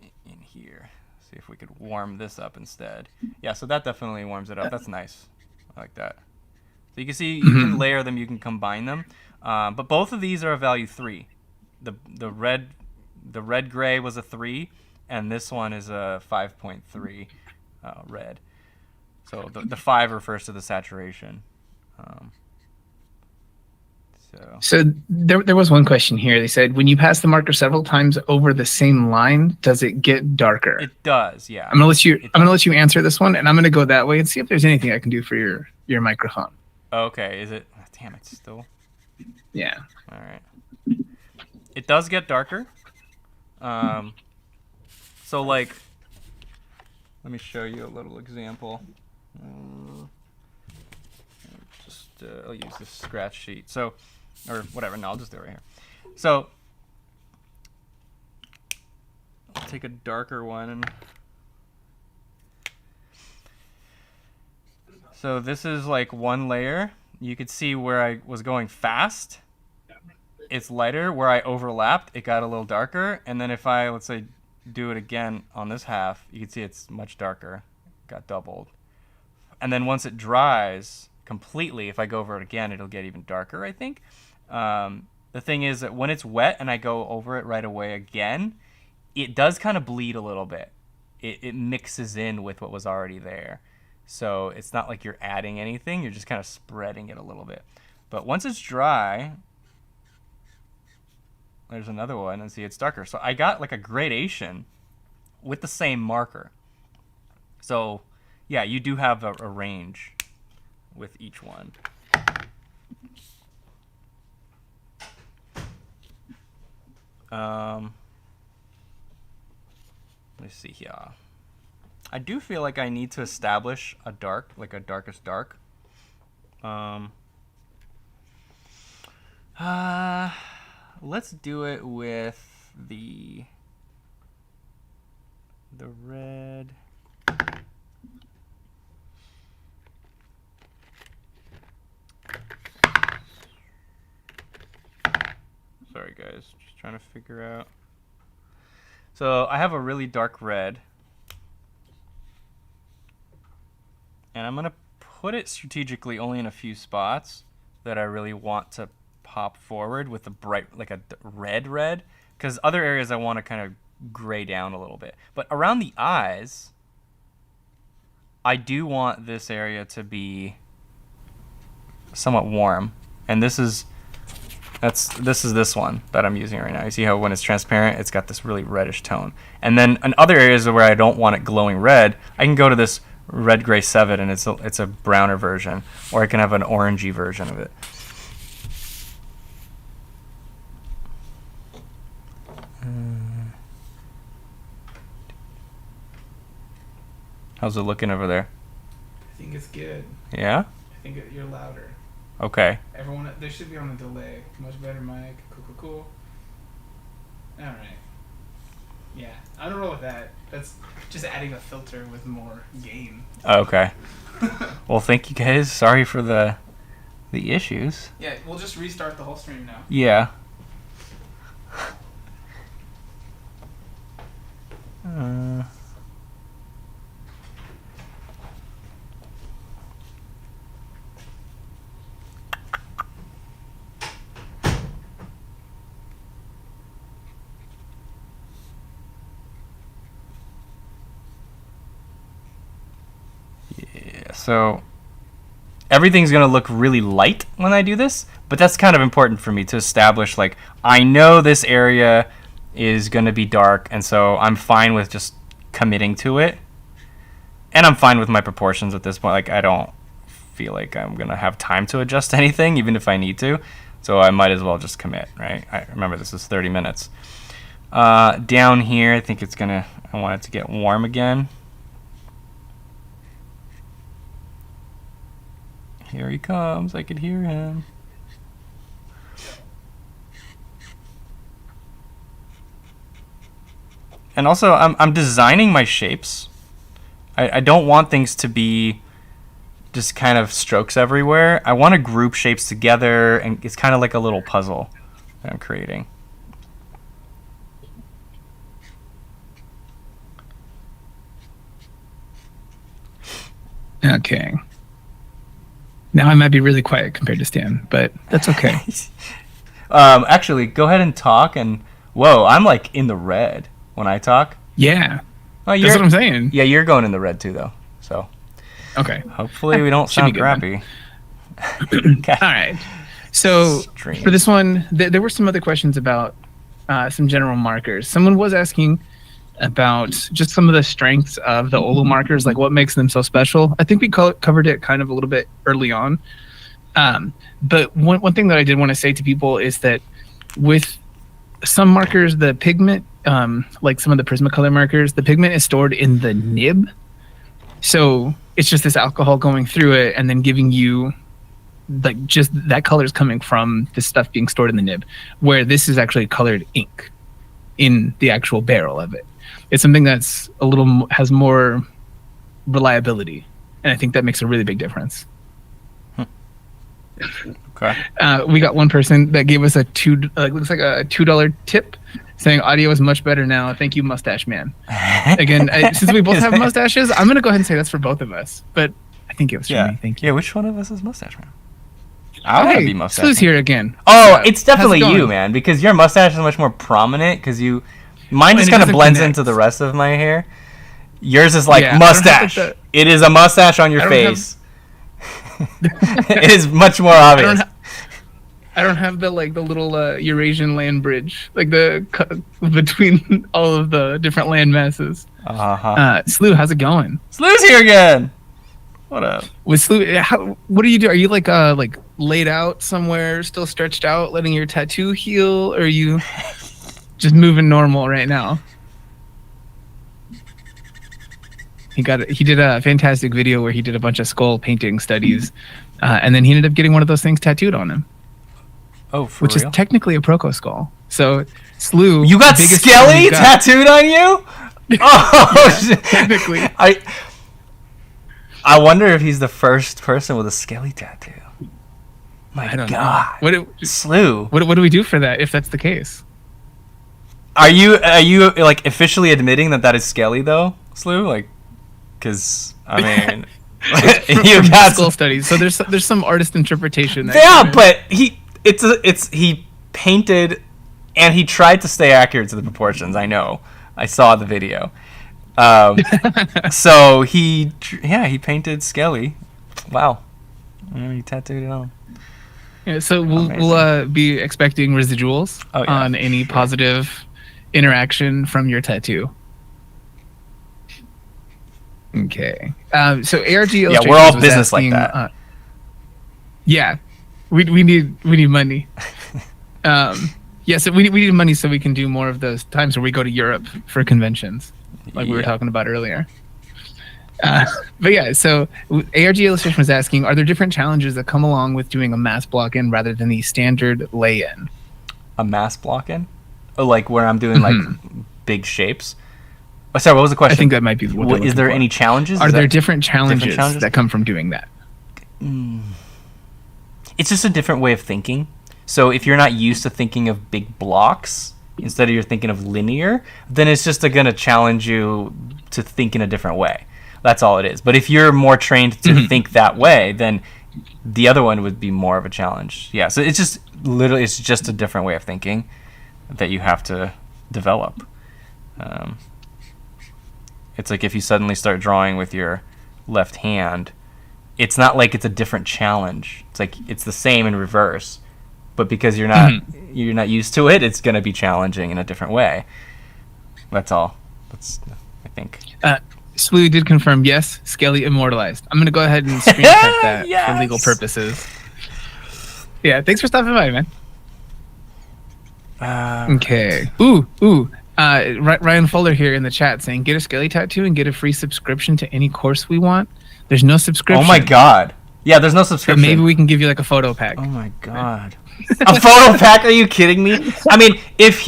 Speaker 1: in here. See if we could warm this up instead. Yeah, so that definitely warms it up. That's nice. I like that. So you can see you can layer them, you can combine them. But both of these are a value 3. The red gray was a 3, and this one is a 5.3 red. So the 5 refers to the saturation.
Speaker 2: So there was one question here. They said, when you pass the marker several times over the same line, does it get darker?
Speaker 1: It does, yeah.
Speaker 2: I'm gonna let you answer this one, and I'm gonna go that way and see if there's anything I can do for your microphone.
Speaker 1: Okay, is it? Damn, it's still.
Speaker 2: Yeah.
Speaker 1: All right. It does get darker. So like, let me show you a little example. I'll use this scratch sheet. So, or whatever. No, I'll just do it right here. So, I'll take a darker one. And so this is like one layer. You could see where I was going fast. It's lighter. Where I overlapped, it got a little darker. And then if I, let's say, do it again on this half, you can see it's much darker. It got doubled. And then once it dries completely, if I go over it again, it'll get even darker, I think. The thing is that when it's wet and I go over it right away again, it does kind of bleed a little bit. It mixes in with what was already there. So it's not like you're adding anything, you're just kind of spreading it a little bit. But once it's dry, there's another one, and see it's darker. So I got like a gradation with the same marker. So yeah, you do have a range with each one. Let me see here. I do feel like I need to establish a dark, like a darkest dark. Let's do it with the red. Sorry guys, just trying to figure out. So I have a really dark red, and I'm gonna put it strategically only in a few spots that I really want to pop forward with a bright, like a red, because other areas I want to kind of gray down a little bit. But around the eyes, I do want this area to be somewhat warm, and this is this one that I'm using right now. You see how when it's transparent, it's got this really reddish tone. And then in other areas where I don't want it glowing red, I can go to this red gray 7, and it's a browner version, or I can have an orangey version of it. How's it looking over there?
Speaker 2: I think it's good.
Speaker 1: Yeah?
Speaker 2: I think you're louder.
Speaker 1: Okay.
Speaker 2: Everyone, they should be on a delay. Much better mic. Cool. All right. Yeah, I don't roll with that. That's just adding a filter with more gain.
Speaker 1: Okay. Well, thank you guys. Sorry for the issues.
Speaker 2: Yeah, we'll just restart the whole stream now.
Speaker 1: Yeah. So everything's going to look really light when I do this, but that's kind of important for me to establish, like, I know this area is going to be dark, and so I'm fine with just committing to it. And I'm fine with my proportions at this point. Like, I don't feel like I'm going to have time to adjust anything, even if I need to. So I might as well just commit, right? I remember this is 30 minutes. Down here, I think I want it to get warm again. Here he comes. I could hear him. And also, I'm designing my shapes. I don't want things to be just kind of strokes everywhere. I want to group shapes together, and it's kind of like a little puzzle that I'm creating.
Speaker 2: Okay. Now I might be really quiet compared to Stan, but that's okay.
Speaker 1: Actually, go ahead and talk. And whoa, I'm like in the red when I talk.
Speaker 2: Yeah.
Speaker 1: Oh,
Speaker 2: That's what I'm saying.
Speaker 1: Yeah, you're going in the red too, though. So
Speaker 2: Okay.
Speaker 1: hopefully we don't
Speaker 2: Should be
Speaker 1: sound
Speaker 2: good
Speaker 1: crappy. Okay.
Speaker 2: All right. So
Speaker 1: Stream.
Speaker 2: for this one, there were some other questions about some general markers. Someone was asking about just some of the strengths of the OLO markers, like what makes them so special. I think we covered it kind of a little bit early on. But one thing that I did want to say to people is that with some markers, the pigment, like some of the Prismacolor markers, the pigment is stored in the nib. So it's just this alcohol going through it and then giving you like just that color is coming from this stuff being stored in the nib, where this is actually colored ink in the actual barrel of it. It's something that's a little has more reliability, and I think that makes a really big difference.
Speaker 1: Okay.
Speaker 2: We got one person that gave us a looks like a $2 tip, saying audio is much better now. Thank you, Mustache Man. Again, since we both have mustaches, I'm gonna go ahead and say that's for both of us. But I think it was for me. Thank you.
Speaker 1: Yeah, which one of us is Mustache Man? I want to be Mustache
Speaker 2: Slu's
Speaker 1: Man.
Speaker 2: here again.
Speaker 1: Oh, it's definitely
Speaker 2: How's it
Speaker 1: you,
Speaker 2: going?
Speaker 1: man, because your mustache is much more prominent. Because mine just
Speaker 2: it
Speaker 1: kind of
Speaker 2: doesn't
Speaker 1: blends
Speaker 2: connect.
Speaker 1: into the rest of my hair. Yours is like
Speaker 2: Yeah, I don't have, like,
Speaker 1: mustache. It is a mustache on your
Speaker 2: I don't have-
Speaker 1: face. It is much more obvious.
Speaker 2: I don't have the little Eurasian land bridge, like between all of the different land masses. Slu, how's it going?
Speaker 1: Slu's here again. What up?
Speaker 2: With Slu, what do you do? Are you like laid out somewhere, still stretched out, letting your tattoo heal, or are you just moving normal right now? He did a fantastic video where he did a bunch of skull painting studies, and then he ended up getting one of those things tattooed on him.
Speaker 1: Oh, for
Speaker 2: which
Speaker 1: real?
Speaker 2: is technically a Proko skull. So, Slu,
Speaker 1: You got
Speaker 2: the biggest
Speaker 1: Skelly
Speaker 2: fan you got.
Speaker 1: tattooed on you? Oh, shit.
Speaker 2: Technically.
Speaker 1: I wonder if he's the first person with a Skelly tattoo. My
Speaker 2: I don't
Speaker 1: God.
Speaker 2: know.
Speaker 1: Slew.
Speaker 2: What do we do for that if that's the case?
Speaker 1: Are you like officially admitting that is Skelly though, Slew? Like, because I mean, you
Speaker 2: From
Speaker 1: got
Speaker 2: skull studies. So there's some artist interpretation. that
Speaker 1: yeah,
Speaker 2: goes in.
Speaker 1: but he painted and he tried to stay accurate to the proportions. I know. I saw the video. So he painted Skelly. Wow. He tattooed it on.
Speaker 2: Yeah, so we'll be expecting residuals on any positive interaction from your tattoo. Okay. So ARG Illustrations
Speaker 1: Yeah, we're all
Speaker 2: was
Speaker 1: business
Speaker 2: asking,
Speaker 1: like that.
Speaker 2: Yeah, we need money. So we need money so we can do more of those times where we go to Europe for conventions, like we were talking about earlier. But yeah, so ARG Illustration was asking, are there different challenges that come along with doing a mass block-in rather than the standard lay-in?
Speaker 1: A mass block-in? Oh, like where I'm doing like big shapes? Oh, sorry, what was the question?
Speaker 2: I think that might be what they're
Speaker 1: Is there
Speaker 2: looking for.
Speaker 1: any challenges?
Speaker 2: Are there different challenges
Speaker 1: challenges
Speaker 2: that come from doing that?
Speaker 1: It's just a different way of thinking. So if you're not used to thinking of big blocks, instead of you're thinking of linear, then it's just going to challenge you to think in a different way. That's all it is. But if you're more trained to think that way, then the other one would be more of a challenge. Yeah, so it's just a different way of thinking that you have to develop. It's like if you suddenly start drawing with your left hand, it's not like it's a different challenge. It's like it's the same in reverse, but because you're not used to it, it's going to be challenging in a different way. That's all. I think.
Speaker 2: Slu did confirm, yes, Skelly immortalized. I'm going to go ahead and screen cap that
Speaker 1: Yes!
Speaker 2: for legal purposes. Yeah, thanks for stopping by, man. Okay. Ryan Fuller here in the chat saying, get a Skelly tattoo and get a free subscription to any course we want. There's no subscription.
Speaker 1: Oh my God. Yeah, there's no
Speaker 2: But
Speaker 1: subscription.
Speaker 2: maybe we can give you like a photo pack.
Speaker 1: Oh my God. A photo pack? Are you kidding me? I mean, if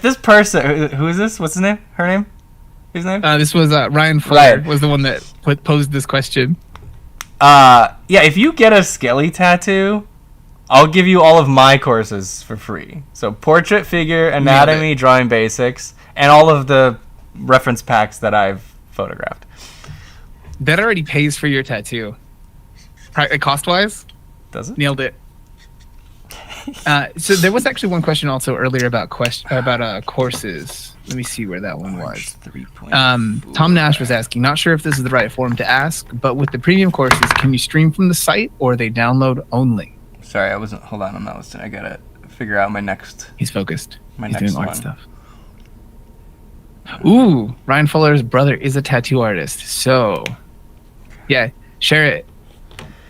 Speaker 1: this person, who is this? What's his name? Her name? His name?
Speaker 2: This was Ryan Fuller
Speaker 1: Right.
Speaker 2: was the one that posed this question.
Speaker 1: If you get a Skelly tattoo, I'll give you all of my courses for free. So portrait, figure, anatomy, drawing basics, and all of the reference packs that I've photographed.
Speaker 2: That already pays for your tattoo. Cost-wise,
Speaker 1: Does it?
Speaker 2: nailed it. So there was actually one question also earlier about courses. Let me see where that one was.
Speaker 1: 3.4.
Speaker 2: Tom Nash was asking, not sure if this is the right forum to ask, but with the premium courses, can you stream from the site or are they download only?
Speaker 1: Sorry, I wasn't. Hold on, I'm not listening. I gotta figure out my next.
Speaker 2: He's focused.
Speaker 1: My
Speaker 2: He's
Speaker 1: next
Speaker 2: doing art
Speaker 1: one.
Speaker 2: stuff. Ooh, Ryan Fuller's brother is a tattoo artist. So, yeah, share it.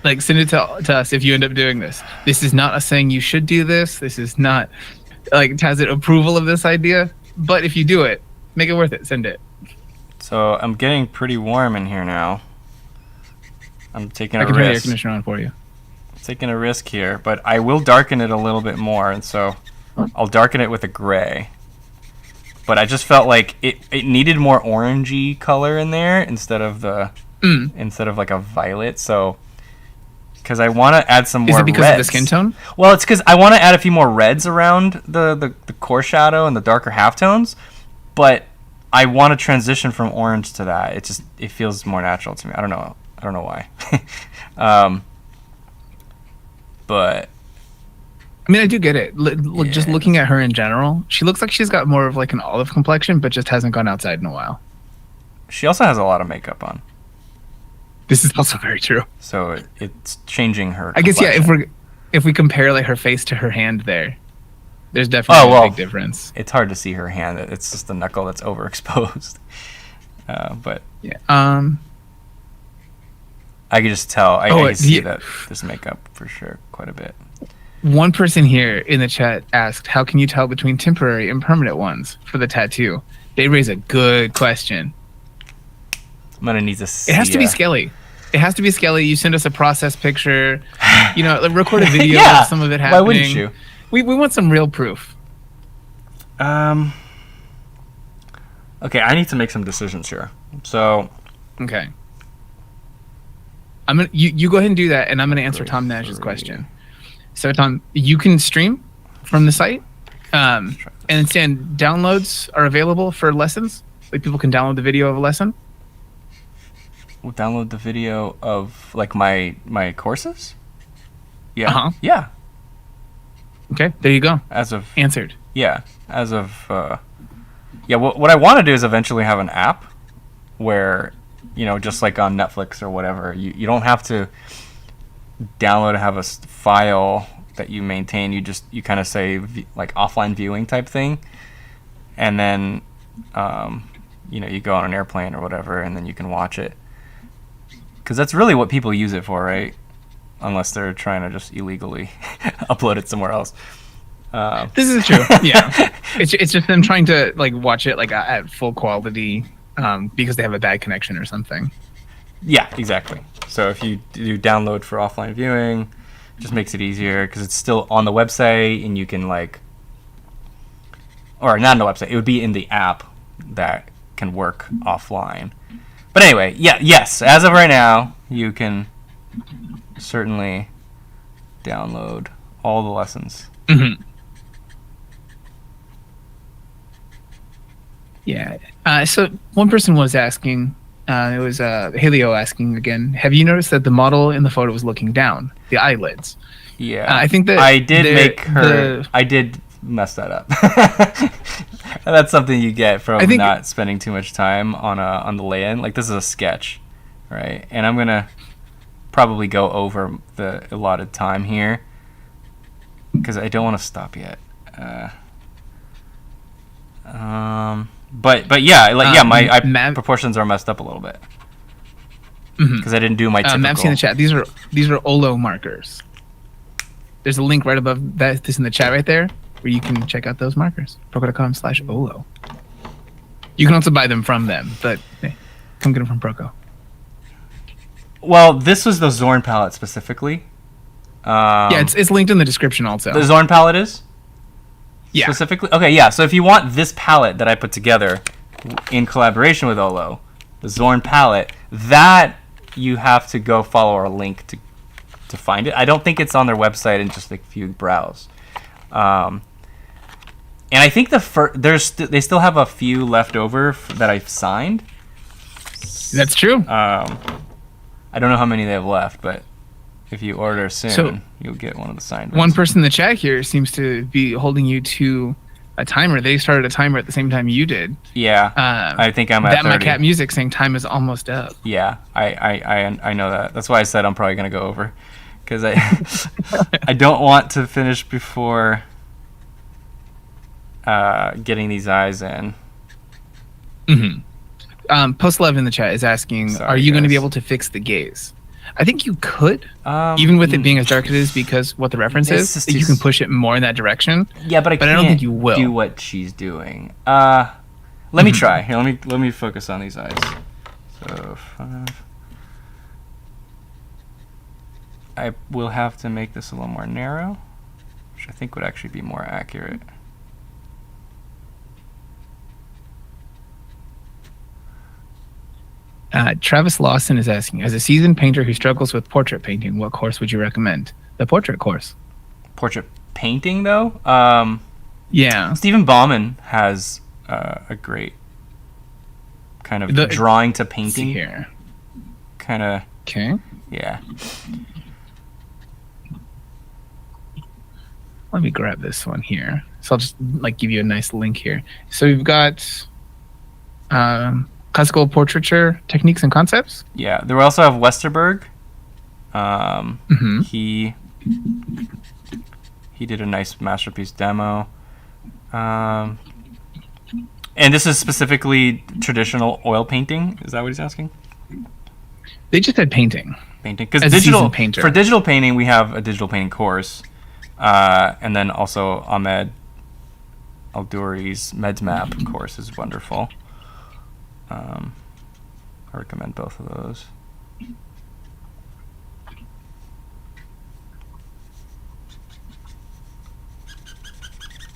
Speaker 2: Like, send it to us if you end up doing this. This is not us saying you should do this. This is not, like, tacit approval of this idea. But if you do it, make it worth it. Send it.
Speaker 1: So I'm getting pretty warm in here now. I'm taking a
Speaker 2: I can turn the air
Speaker 1: risk.
Speaker 2: conditioner on for you.
Speaker 1: Taking a risk here, but I will darken it a little bit more, and so I'll darken it with a gray. But I just felt like it needed more orangey color in there instead of like a violet. So because I want to add some more.
Speaker 2: Is it because
Speaker 1: reds.
Speaker 2: of the skin tone?
Speaker 1: Well, it's because I want to add a few more reds around the core shadow and the darker halftones, but I want to transition from orange to that. It feels more natural to me. I don't know why. But
Speaker 2: I mean, I do get it. Just
Speaker 1: Yeah.
Speaker 2: looking at her in general, she looks like she's got more of like an olive complexion, but just hasn't gone outside in a while.
Speaker 1: she also has a lot of makeup on,
Speaker 2: This is also very true.
Speaker 1: so it's changing her.
Speaker 2: I guess, yeah,
Speaker 1: complexion.
Speaker 2: if we compare like her face to her hand there's definitely a big difference.
Speaker 1: It's hard to see her hand. It's just the knuckle that's overexposed. But
Speaker 2: Yeah.
Speaker 1: I can just tell. I
Speaker 2: Oh,
Speaker 1: can see
Speaker 2: yeah.
Speaker 1: that this makeup for sure quite a bit.
Speaker 2: One person here in the chat asked, how can you tell between temporary and permanent ones for the tattoo? They raise a good question.
Speaker 1: I'm gonna need to see.
Speaker 2: It has to be skelly. It has to be skelly. You send us a process picture, like record a video
Speaker 1: Yeah.
Speaker 2: of some of it
Speaker 1: Why
Speaker 2: happening.
Speaker 1: wouldn't you?
Speaker 2: We want some real proof.
Speaker 1: Okay, I need to make some decisions here. So
Speaker 2: Okay. I'm gonna you go ahead and do that, and I'm gonna answer Tom Nash's question. So Tom, you can stream from the site, and instead downloads are available for lessons. Like people can download the video of a lesson.
Speaker 1: we'll download the video of like my courses. Yeah.
Speaker 2: Uh-huh.
Speaker 1: Yeah.
Speaker 2: Okay, there you go.
Speaker 1: As of
Speaker 2: Answered.
Speaker 1: yeah, as of yeah. What I want to do is eventually have an app where, just like on Netflix or whatever, you don't have to download and have a file that you maintain. You kind of say like offline viewing type thing, and then you go on an airplane or whatever, and then you can watch it. Because that's really what people use it for, right? Unless they're trying to just illegally upload it somewhere else.
Speaker 2: This is true. Yeah, it's just them trying to like watch it like at full quality because they have a bad connection or something.
Speaker 1: Yeah, exactly. So if you do download for offline viewing, it just makes it easier because it's still on the website and you can or not on the website. It would be in the app that can work offline. But anyway, yes. As of right now, you can certainly download all the lessons.
Speaker 2: Mm-hmm. Yeah. So one person was asking, it was Haleo asking again, have you noticed that the model in the photo was looking down, the eyelids?
Speaker 1: Yeah.
Speaker 2: I think that
Speaker 1: I did I did mess that up. That's something you get from not spending too much time on the lay-in. Like, this is a sketch, right? And I'm gonna probably go over the allotted time here because I don't want to stop yet. But yeah, my proportions are messed up a little bit because I didn't do my typical.
Speaker 2: Mav's in the chat. These are OLO markers. There's a link right above this in the chat right there where you can check out those markers. Proko.com/OLO. You can also buy them from them, but come get them from Proko.
Speaker 1: Well, this was the Zorn palette specifically.
Speaker 2: Yeah, it's linked in the description also.
Speaker 1: The Zorn palette is?
Speaker 2: Yeah.
Speaker 1: Specifically? Okay, yeah. So if you want this palette that I put together in collaboration with OLO, the Zorn palette, that you have to go follow our link to find it. I don't think it's on their website, and just if you browse. And I think they still have a few left over that I've signed.
Speaker 2: That's true.
Speaker 1: I don't know how many they have left, but if you order soon,
Speaker 2: So-
Speaker 1: you'll get one of the signed
Speaker 2: One
Speaker 1: ones.
Speaker 2: person in the chat here seems to be holding you to a timer. They started a timer at the same time you did.
Speaker 1: Yeah, I think I'm at
Speaker 2: That
Speaker 1: 30.
Speaker 2: my cat music saying time is almost up.
Speaker 1: Yeah, I know that. That's why I said I'm probably gonna go over, because I I don't want to finish before getting these eyes in.
Speaker 2: Post Love in the chat is asking,
Speaker 1: Sorry,
Speaker 2: are you going to be
Speaker 1: guys.
Speaker 2: able to fix the gaze? I think you could,
Speaker 1: Um,
Speaker 2: even with it being as dark as it is, because what the reference
Speaker 1: It's
Speaker 2: is,
Speaker 1: just
Speaker 2: you
Speaker 1: too
Speaker 2: can
Speaker 1: s-
Speaker 2: push it more in that direction.
Speaker 1: Yeah, but I
Speaker 2: But I
Speaker 1: can't
Speaker 2: don't think you will.
Speaker 1: do what she's doing. Let me try. Here, let me focus on these eyes. So 5. I will have to make this a little more narrow, which I think would actually be more accurate.
Speaker 2: Travis Lawson is asking, as a seasoned painter who struggles with portrait painting, what course would you recommend? The portrait course.
Speaker 1: Portrait painting, though,
Speaker 2: Yeah.
Speaker 1: Stephen Bauman has a great kind of
Speaker 2: The-
Speaker 1: drawing to
Speaker 2: Let's see
Speaker 1: painting
Speaker 2: here.
Speaker 1: kind of.
Speaker 2: Okay.
Speaker 1: Yeah.
Speaker 2: Let me grab this one here. So I'll just like give you a nice link here. So we've got classical portraiture techniques and concepts.
Speaker 1: Yeah, there we also have Westerberg.
Speaker 2: Mhm.
Speaker 1: He did a nice masterpiece demo. And this is specifically traditional oil painting. Is that what he's asking?
Speaker 2: They just said painting.
Speaker 1: Painting, because
Speaker 2: As a
Speaker 1: digital
Speaker 2: seasoned painter.
Speaker 1: for digital painting, we have a digital painting course, and then also Ahmed Alduri's Meds Map course is wonderful. I recommend both of those.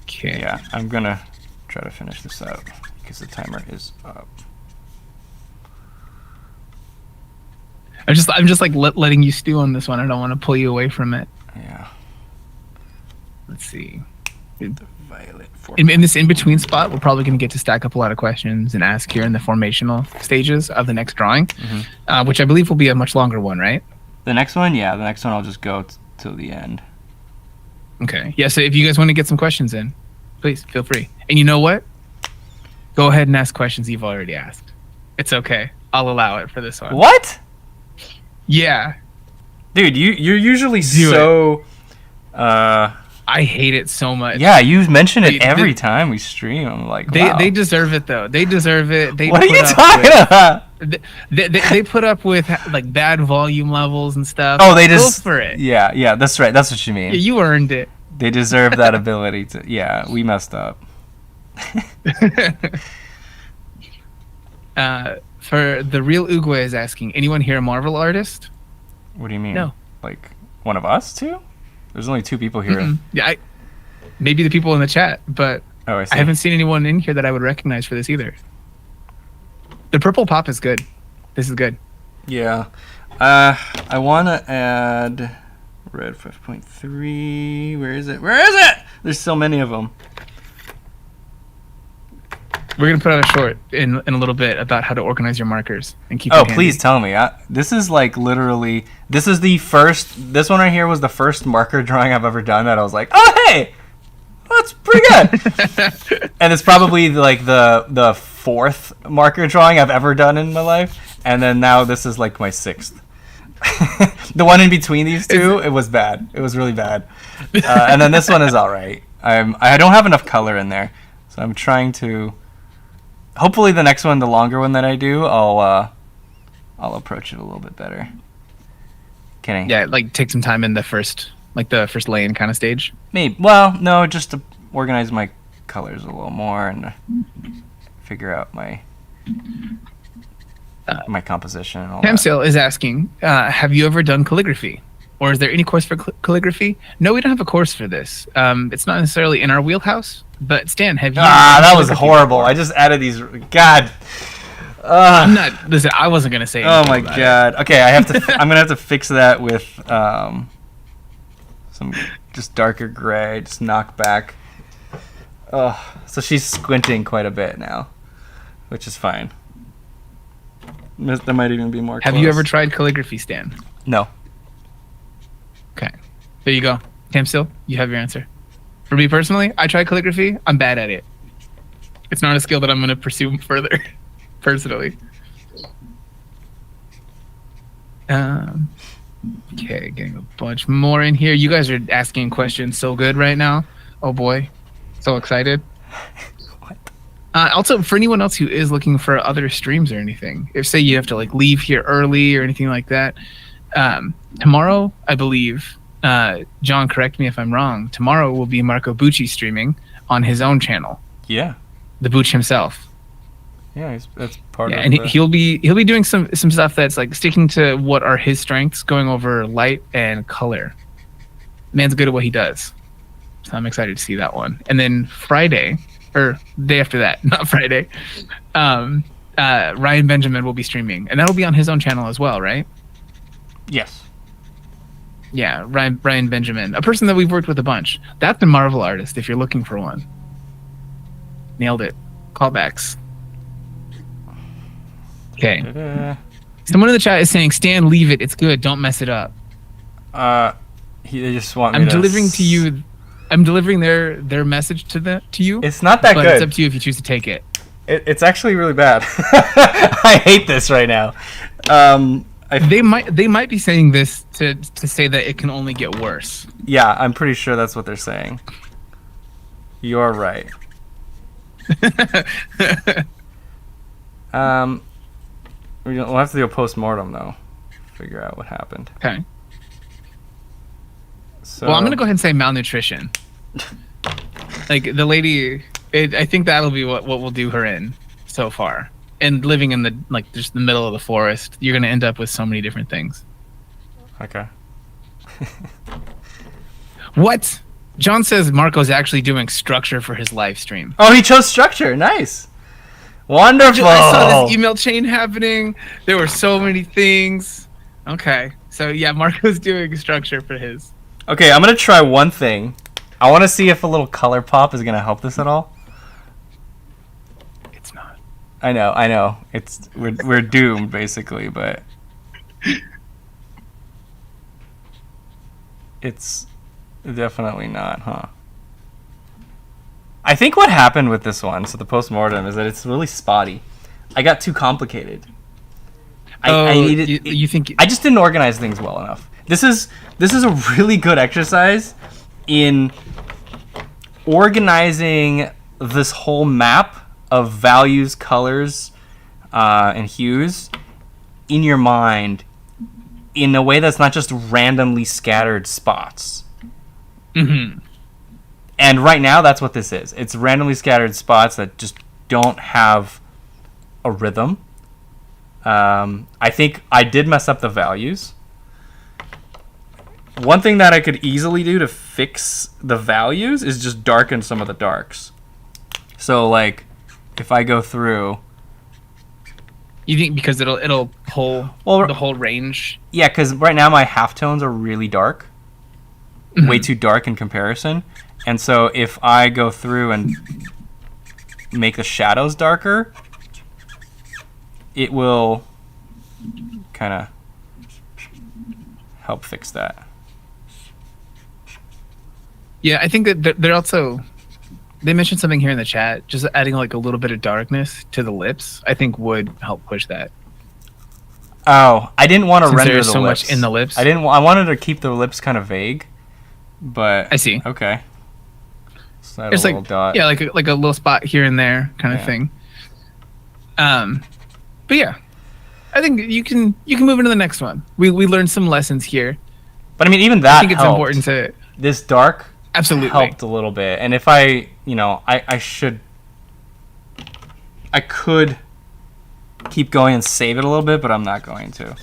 Speaker 2: Okay.
Speaker 1: Yeah, I'm gonna try to finish this out because the timer is up.
Speaker 2: I'm just like letting you stew on this one. I don't want to pull you away from it.
Speaker 1: Yeah.
Speaker 2: Let's see.
Speaker 1: Violet
Speaker 2: In this in between spot, we're probably going to get to stack up a lot of questions and ask here in the formational stages of the next drawing, which I believe will be a much longer one, right?
Speaker 1: The next one, yeah, the next one I'll just go till the end.
Speaker 2: Okay. Yeah. So if you guys want to get some questions in, please feel free. And you know what? Go ahead and ask questions you've already asked. It's okay. I'll allow it for this one.
Speaker 1: What?
Speaker 2: Yeah.
Speaker 1: Dude, you're usually
Speaker 2: Do
Speaker 1: so
Speaker 2: I hate it so much.
Speaker 1: yeah, you mention it
Speaker 2: They-
Speaker 1: every
Speaker 2: they-
Speaker 1: time we stream. I'm like,
Speaker 2: They
Speaker 1: wow.
Speaker 2: they deserve it though. They deserve it. They
Speaker 1: What are
Speaker 2: put
Speaker 1: you
Speaker 2: up
Speaker 1: talking
Speaker 2: with-
Speaker 1: about?
Speaker 2: They put up with like bad volume levels and stuff.
Speaker 1: Oh, they
Speaker 2: Go
Speaker 1: just
Speaker 2: for it.
Speaker 1: Yeah, that's right. That's what you mean.
Speaker 2: Yeah, you earned it.
Speaker 1: They deserve that ability to. Yeah, we messed up.
Speaker 2: For the real Uguay is asking, anyone here a Marvel artist?
Speaker 1: What do you mean?
Speaker 2: No.
Speaker 1: Like one of us two? There's only 2 people here.
Speaker 2: Mm-mm. Yeah, maybe the people in the chat, but
Speaker 1: Oh, I see.
Speaker 2: I haven't seen anyone in here that I would recognize for this either. The purple pop is good. This is good.
Speaker 1: Yeah. I want to add red 5.3. Where is it? Where is it? There's so many of them.
Speaker 2: We're gonna put out a short in a little bit about how to organize your markers and keep.
Speaker 1: Oh,
Speaker 2: it handy.
Speaker 1: please tell me. This is like literally. This is the first. This one right here was the first marker drawing I've ever done that I was like, oh hey, that's pretty good. And it's probably like the 4th marker drawing I've ever done in my life, and then now this is like my 6th. The one in between these two, it was bad. It was really bad. And then this one is all right. I don't have enough color in there, so I'm trying to. Hopefully, the next one, the longer one that I do, I'll approach it a little bit better. Kidding.
Speaker 2: Yeah, like take some time in the first lane kind of stage.
Speaker 1: Maybe. Well, no, just to organize my colors a little more and figure out my composition and all
Speaker 2: Pam
Speaker 1: that.
Speaker 2: Sale is asking, have you ever done calligraphy? Or is there any course for calligraphy? No, we don't have a course for this. It's not necessarily in our wheelhouse. But Stan, have you?
Speaker 1: That was horrible. I just added these. God.
Speaker 2: I'm not. Listen, I wasn't gonna say.
Speaker 1: Oh
Speaker 2: anything
Speaker 1: my
Speaker 2: about
Speaker 1: god. Okay, I have to. I'm gonna have to fix that with some just darker gray. Just knock back. Oh, so she's squinting quite a bit now, which is fine. That might even be more
Speaker 2: Have
Speaker 1: close.
Speaker 2: you ever tried calligraphy, Stan?
Speaker 1: No.
Speaker 2: Okay. There you go. Tamsil, you have your answer. For me personally, I tried calligraphy. I'm bad at it. It's not a skill that I'm going to pursue further, personally. Okay, getting a bunch more in here. You guys are asking questions so good right now. Oh boy, so excited.
Speaker 1: What?
Speaker 2: Also, for anyone else who is looking for other streams or anything, if say you have to like leave here early or anything like that, tomorrow I believe, John, correct me if I'm wrong. Tomorrow will be Marco Bucci streaming on his own channel.
Speaker 1: Yeah.
Speaker 2: The Booch himself.
Speaker 1: Yeah, that's part of
Speaker 2: And
Speaker 1: the...
Speaker 2: he'll be doing some stuff that's like sticking to what are his strengths, going over light and color. Man's good at what he does, so I'm excited to see that one. And then Friday, or day after that, not Friday, Ryan Benjamin will be streaming, and that'll be on his own channel as well, right?
Speaker 1: Yes.
Speaker 2: Yeah, Ryan Benjamin, a person that we've worked with a bunch. That's a Marvel artist if you're looking for one. Nailed it. Callbacks. Okay.
Speaker 1: Da-da.
Speaker 2: Someone in the chat is saying, "Stan, leave it. It's good. Don't mess it up."
Speaker 1: They just want me
Speaker 2: I'm
Speaker 1: to...
Speaker 2: delivering to you. I'm delivering their message to you.
Speaker 1: It's not that
Speaker 2: but
Speaker 1: good.
Speaker 2: It's up to you if you choose to take it.
Speaker 1: It's actually really bad. I hate this right now.
Speaker 2: They might be saying this to say that it can only get worse.
Speaker 1: Yeah, I'm pretty sure that's what they're saying. You're right. We'll have to do a post-mortem, though. Figure out what happened.
Speaker 2: Okay.
Speaker 1: So,
Speaker 2: Well, I'm gonna go ahead and say malnutrition. Like the lady, I think that'll be what we'll do her in so far. And living in just the middle of the forest, you're gonna end up with so many different things.
Speaker 1: Okay.
Speaker 2: What? John says Marco's actually doing structure for his live stream.
Speaker 1: Oh, he chose structure. Nice. Wonderful.
Speaker 2: I saw this email chain happening. There were so many things. Okay. So yeah, Marco's doing structure for his.
Speaker 1: Okay, I'm going to try one thing. I want to see if a little color pop is going to help this at all.
Speaker 2: It's not.
Speaker 1: I know. We're doomed basically, but it's definitely not, huh? I think what happened with this one, so the post-mortem, is that it's really spotty. I got too complicated. I needed.
Speaker 2: You think?
Speaker 1: I just didn't organize things well enough. This is a really good exercise in organizing this whole map of values, colors, and hues in your mind in a way that's not just randomly scattered spots.
Speaker 2: Mm-hmm.
Speaker 1: And right now, that's what this is. It's randomly scattered spots that just don't have a rhythm. I think I did mess up the values. One thing that I could easily do to fix the values is just darken some of the darks. So, like, if I go through...
Speaker 2: You think because it'll pull the whole range?
Speaker 1: Yeah, because right now my halftones are really dark. Mm-hmm. Way too dark in comparison. And so if I go through and make the shadows darker, it will kind of help fix that.
Speaker 2: Yeah, I think that they're also... They mentioned something here in the chat, just adding like a little bit of darkness to the lips, I think would help push that.
Speaker 1: Oh, I didn't want to render the
Speaker 2: there's
Speaker 1: lips.
Speaker 2: so much in the lips.
Speaker 1: I wanted to keep the lips kind of vague, but
Speaker 2: I see.
Speaker 1: Okay. So
Speaker 2: There's like
Speaker 1: dot.
Speaker 2: Yeah, like a little spot here and there kind of thing. But yeah, I think you can move into the next one. We learned some lessons here.
Speaker 1: But I mean, even that
Speaker 2: I think it's
Speaker 1: helped.
Speaker 2: important to
Speaker 1: This dark
Speaker 2: absolutely
Speaker 1: helped a little bit, and if I could keep going and save it a little bit, but I'm not going to.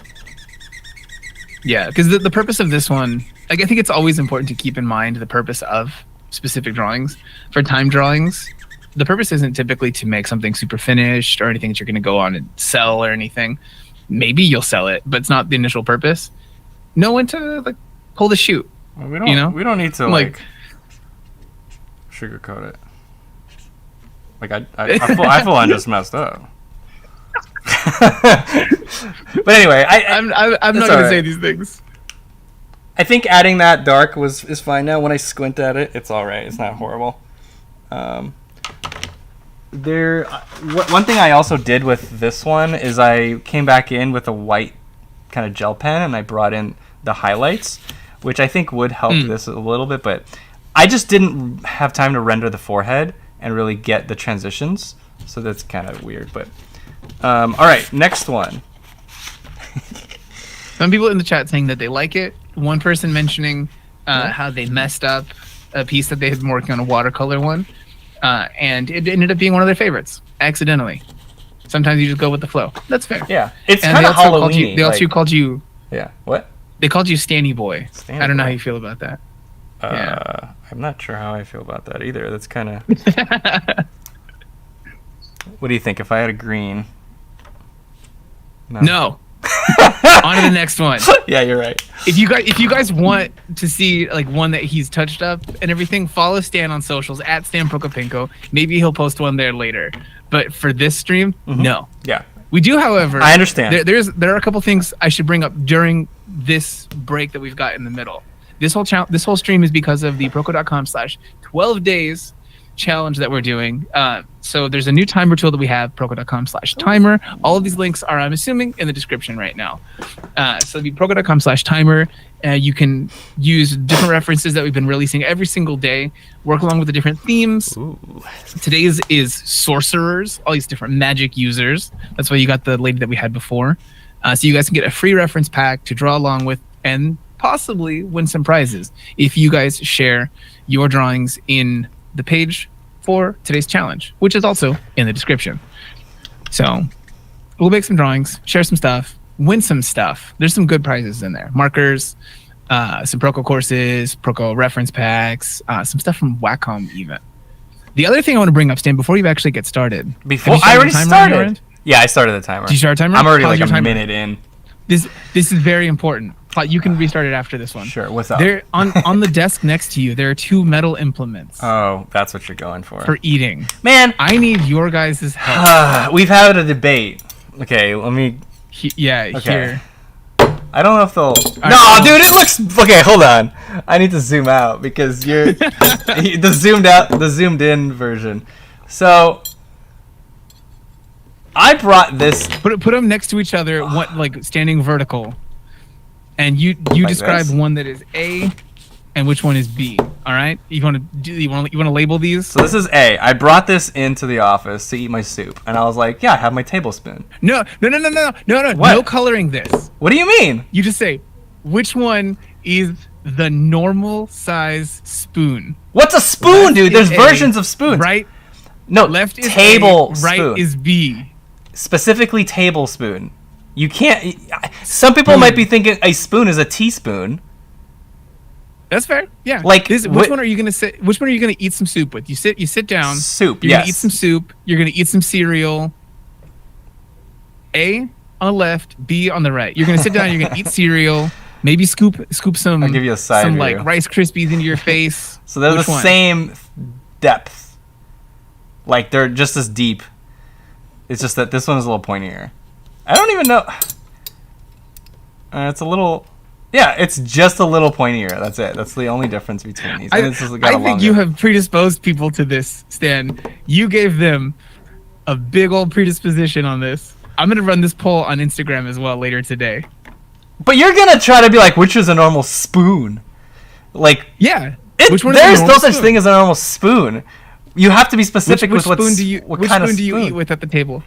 Speaker 2: Yeah, because the purpose of this one, like, I think it's always important to keep in mind the purpose of specific drawings. For time drawings, the purpose isn't typically to make something super finished or anything that you're going to go on and sell or anything. Maybe you'll sell it, but it's not the initial purpose. Know when to like pull the shoot.
Speaker 1: Well, we don't. We don't need to like sugarcoat it. Like I full on just messed up. But anyway,
Speaker 2: I'm not going to say these things.
Speaker 1: I think adding that dark is fine now. When I squint at it, it's all right. It's not horrible. One thing I also did with this one is I came back in with a white kind of gel pen and I brought in the highlights, which I think would help this a little bit, but I just didn't have time to render the forehead and really get the transitions, so that's kind of weird. But all right, next one.
Speaker 2: Some people in the chat saying that they like it. One person mentioning how they messed up a piece that they had been working on, a watercolor one, and it ended up being one of their favorites accidentally. Sometimes you just go with the flow. That's fair.
Speaker 1: Yeah, it's kind of Halloween.
Speaker 2: They also called you.
Speaker 1: Yeah. What?
Speaker 2: They called you Stanny Boy.
Speaker 1: Stanny
Speaker 2: I don't know
Speaker 1: Boy.
Speaker 2: how you feel about that. Yeah.
Speaker 1: I'm not sure how I feel about that either. That's kind of. What do you think? If I had a green.
Speaker 2: No. On to the next one.
Speaker 1: Yeah, you're right.
Speaker 2: If you guys want to see like one that he's touched up and everything, follow Stan on socials at Stan Prokopенko. Maybe he'll post one there later. But for this stream, no.
Speaker 1: Yeah.
Speaker 2: We do, however.
Speaker 1: I understand.
Speaker 2: There are a couple things I should bring up during this break that we've got in the middle. This whole stream is because of the Proko.com/12 days challenge that we're doing. So there's a new timer tool that we have, Proko.com/timer. All of these links are, I'm assuming, in the description right now. So it'll be Proko.com/timer. You can use different references that we've been releasing every single day, work along with the different themes.
Speaker 1: Ooh.
Speaker 2: Today's is sorcerers, all these different magic users. That's why you got the lady that we had before. So you guys can get a free reference pack to draw along with and possibly win some prizes if you guys share your drawings in the page for today's challenge, which is also in the description. So we'll make some drawings, share some stuff, win some stuff. There's some good prizes in there. Markers, some Proko courses, Proko reference packs, some stuff from Wacom even. The other thing I want to bring up, Stan, before you actually get started.
Speaker 1: I already started. Yeah, I started the timer.
Speaker 2: Did you start a timer?
Speaker 1: I'm already like a minute in.
Speaker 2: This is very important. You can restart it after this one.
Speaker 1: Sure. What's up?
Speaker 2: There on the desk next to you, there are 2 metal implements.
Speaker 1: Oh, that's what you're going for.
Speaker 2: For eating.
Speaker 1: Man,
Speaker 2: I need your guys' help.
Speaker 1: We've had a debate. Okay, let me.
Speaker 2: Here.
Speaker 1: I don't know if they'll.
Speaker 2: Right,
Speaker 1: no, dude, it looks. Okay, hold on. I need to zoom out because you're the zoomed in version. So I brought this.
Speaker 2: Put them next to each other, like standing vertical, and you like describe one that is A, and which one is B. All right, you want to label these?
Speaker 1: So this is A. I brought this into the office to eat my soup, and I was like, yeah, I have my tablespoon.
Speaker 2: No.
Speaker 1: What?
Speaker 2: No coloring this.
Speaker 1: What do you mean?
Speaker 2: You just say which one is the normal size spoon.
Speaker 1: What's a spoon, dude? There's versions of spoons.
Speaker 2: Right?
Speaker 1: No,
Speaker 2: left is
Speaker 1: tablespoon.
Speaker 2: Right is B.
Speaker 1: Specifically tablespoon. You can't. Some people might be thinking a spoon is a teaspoon.
Speaker 2: That's fair. Yeah.
Speaker 1: Like
Speaker 2: which one are you gonna sit? Which one are you gonna eat some soup with? You sit down.
Speaker 1: Soup.
Speaker 2: You're gonna eat some soup. You're gonna eat some cereal. A on the left, B on the right. You're gonna sit down. You're gonna eat cereal. Maybe scoop some.
Speaker 1: I'll give you a side
Speaker 2: some
Speaker 1: view.
Speaker 2: like Rice Krispies into your face.
Speaker 1: So they're the same depth. Like they're just as deep. It's just that this one is a little pointier. I don't even know. It's a little. Yeah, it's just a little pointier. That's it. That's the only difference between these.
Speaker 2: I think you have predisposed people to this, Stan. You gave them a big old predisposition on this. I'm going to run this poll on Instagram as well later today.
Speaker 1: But you're going to try to be like, which is a normal spoon? Like,
Speaker 2: yeah.
Speaker 1: Which one there's no such thing as a normal spoon. You have to be specific with what kind of spoon.
Speaker 2: Which spoon do you eat with at the table?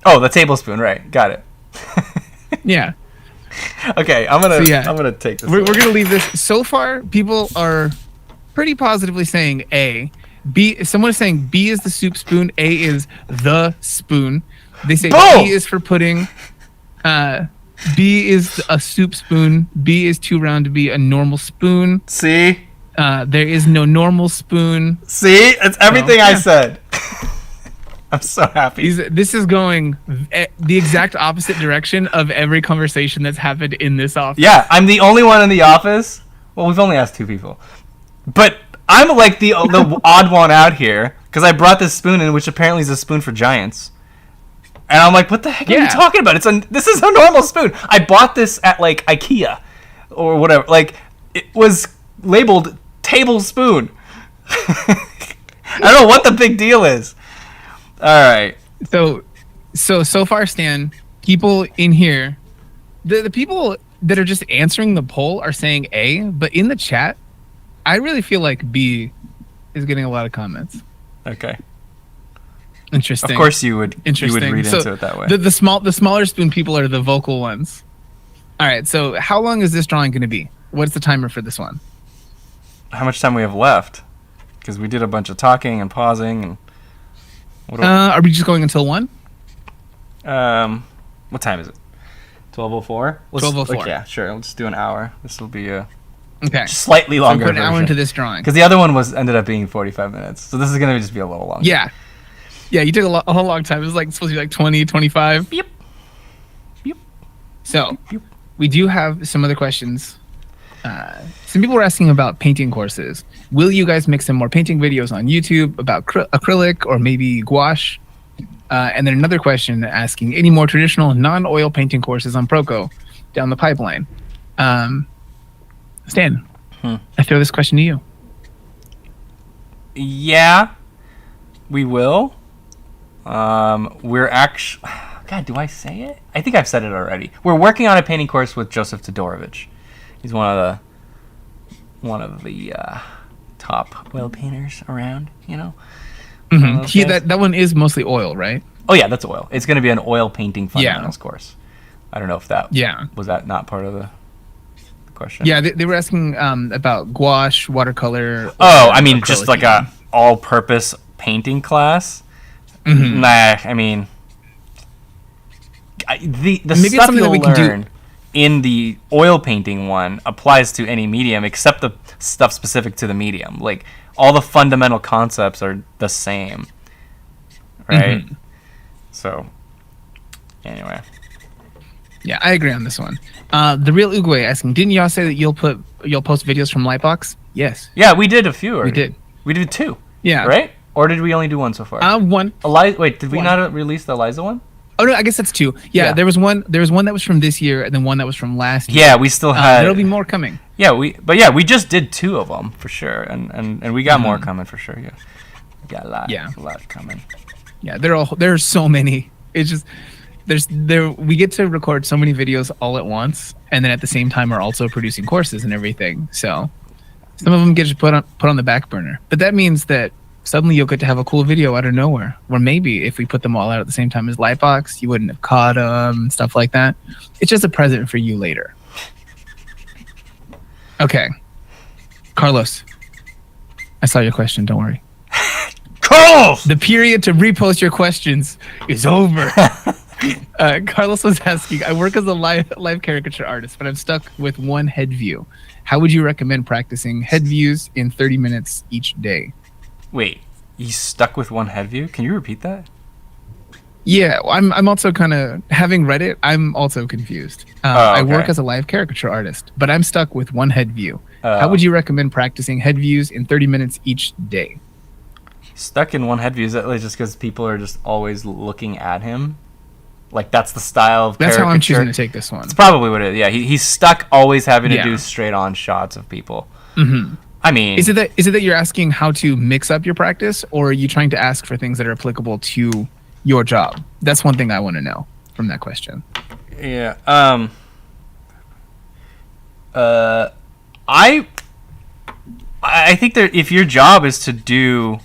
Speaker 1: Oh, the tablespoon, right. Got it.
Speaker 2: Yeah.
Speaker 1: Okay, I'm gonna take this.
Speaker 2: We're gonna leave this. So far, people are pretty positively saying A. B. Someone is saying B is the soup spoon. A is the spoon. They say
Speaker 1: Boom!
Speaker 2: B is for pudding. B is a soup spoon. B is too round to be a normal spoon.
Speaker 1: See?
Speaker 2: There is no normal spoon.
Speaker 1: See? It's everything I said. I'm so happy.
Speaker 2: This is going the exact opposite direction of every conversation that's happened in this office.
Speaker 1: Yeah, I'm the only one in the office. Well, we've only asked 2 people. But I'm like the odd one out here because I brought this spoon in, which apparently is a spoon for giants. And I'm like, what the heck are you talking about? This is a normal spoon. I bought this at like IKEA or whatever. Like, it was labeled tablespoon. I don't know what the big deal is. All right.
Speaker 2: So far, Stan, people in here, the people that are just answering the poll are saying A, but in the chat, I really feel like B is getting a lot of comments.
Speaker 1: Okay.
Speaker 2: Interesting.
Speaker 1: Of course you would read into it that way.
Speaker 2: The smaller spoon people are the vocal ones. All right, so how long is this drawing going to be? What's the timer for this one?
Speaker 1: How much time we have left? Because we did a bunch of talking and pausing and
Speaker 2: are we just going until 1?
Speaker 1: what time is it? 12:04.
Speaker 2: 12:04.
Speaker 1: Yeah, sure. Let's do an hour. This will be a
Speaker 2: okay
Speaker 1: slightly longer.
Speaker 2: So put an hour into this drawing
Speaker 1: because the other one ended up being 45 minutes. So this is gonna just be a little longer.
Speaker 2: Yeah, you took a whole long time. It was like supposed to be like 20, 25.
Speaker 1: Yep.
Speaker 2: So we do have some other questions. Some people were asking about painting courses. Will you guys make some more painting videos on YouTube about acrylic or maybe gouache? And then another question asking any more traditional non-oil painting courses on Proko down the pipeline. Stan, I throw this question to you.
Speaker 1: Yeah, we will. We're actually... God, do I say it? I think I've said it already. We're working on a painting course with Joseph Todorovich. He's one of the top oil painters around, you know?
Speaker 2: Mm-hmm. That one is mostly oil, right?
Speaker 1: Oh, yeah, that's oil. It's going to be an oil painting fundamentals course. I don't know if that... Was that not part of the question?
Speaker 2: Yeah, they were asking about gouache, watercolor...
Speaker 1: Oh, I mean, just like a all-purpose painting class?
Speaker 2: Mm-hmm.
Speaker 1: Nah, I mean... The
Speaker 2: maybe
Speaker 1: stuff
Speaker 2: you'll
Speaker 1: learn in the oil painting one applies to any medium except the stuff specific to the medium. Like, all the fundamental concepts are the same, right?
Speaker 2: Mm-hmm.
Speaker 1: So, anyway.
Speaker 2: Yeah, I agree on this one. The real Uguay asking, didn't y'all say that you'll post videos from Lightbox? Yes.
Speaker 1: Yeah, we did a few already.
Speaker 2: We did.
Speaker 1: We did 2.
Speaker 2: Yeah.
Speaker 1: Right? Or did we only do 1 so far?
Speaker 2: 1.
Speaker 1: Wait, did we not release the Eliza one?
Speaker 2: Oh no, I guess that's 2. Yeah, there was one that was from this year and then one that was from last year.
Speaker 1: Yeah, we still had...
Speaker 2: there'll be more coming.
Speaker 1: Yeah, we just did 2 of them for sure, and we got more coming for sure. Yeah, we got a lot coming.
Speaker 2: Yeah, there's so many. It's just we get to record so many videos all at once, and then at the same time are also producing courses and everything. So some of them get put on the back burner, but that means that suddenly you'll get to have a cool video out of nowhere. Or maybe if we put them all out at the same time as Lightbox, you wouldn't have caught them and stuff like that. It's just a present for you later. Okay. Carlos, I saw your question. Don't worry.
Speaker 1: Carlos!
Speaker 2: The period to repost your questions is over. Carlos was asking, I work as a live caricature artist, but I'm stuck with one head view. How would you recommend practicing head views in 30 minutes each day?
Speaker 1: Wait, you stuck with one head view? Can you repeat that?
Speaker 2: Yeah, I'm also kind of, having read it, I'm also confused. I work as a live caricature artist, but I'm stuck with one head view. How would you recommend practicing head views in 30 minutes each day?
Speaker 1: Stuck in one head view? Is that like just because people are just always looking at him? Like, that's the style of
Speaker 2: That's
Speaker 1: caricature?
Speaker 2: How I'm choosing to take this one.
Speaker 1: It's probably what it is. Yeah, he's stuck always having to do straight-on shots of people.
Speaker 2: Mm-hmm.
Speaker 1: I mean...
Speaker 2: Is it that you're asking how to mix up your practice, or are you trying to ask for things that are applicable to your job? That's one thing I want to know from that question.
Speaker 1: Yeah. I think that if your job is to do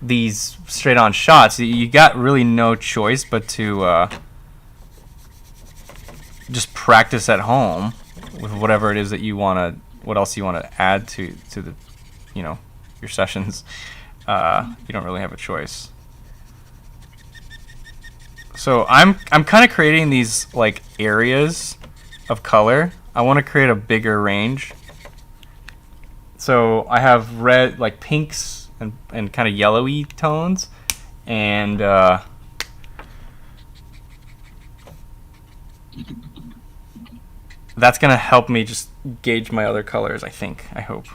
Speaker 1: these straight-on shots, you got really no choice but to just practice at home with whatever it is that you want to, what else you want to add to the, your sessions. You don't really have a choice. So I'm kind of creating these like areas of color. I want to create a bigger range. So I have red, like pinks and kind of yellowy tones, and that's gonna help me just gauge my other colors. I hope.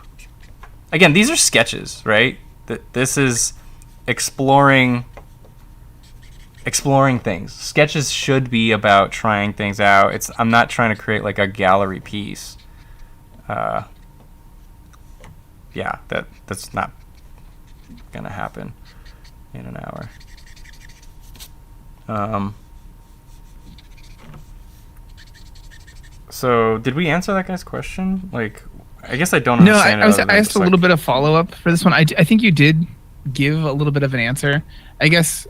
Speaker 1: Again, these are sketches, right? This is exploring exploring things. Sketches should be about trying things out. I'm not trying to create like a gallery piece. Yeah, that's not gonna happen in an hour. So did we answer that guy's question? Like, I guess I don't understand.
Speaker 2: I asked a little bit of follow up for this one. I think you did give a little bit of an answer. I guess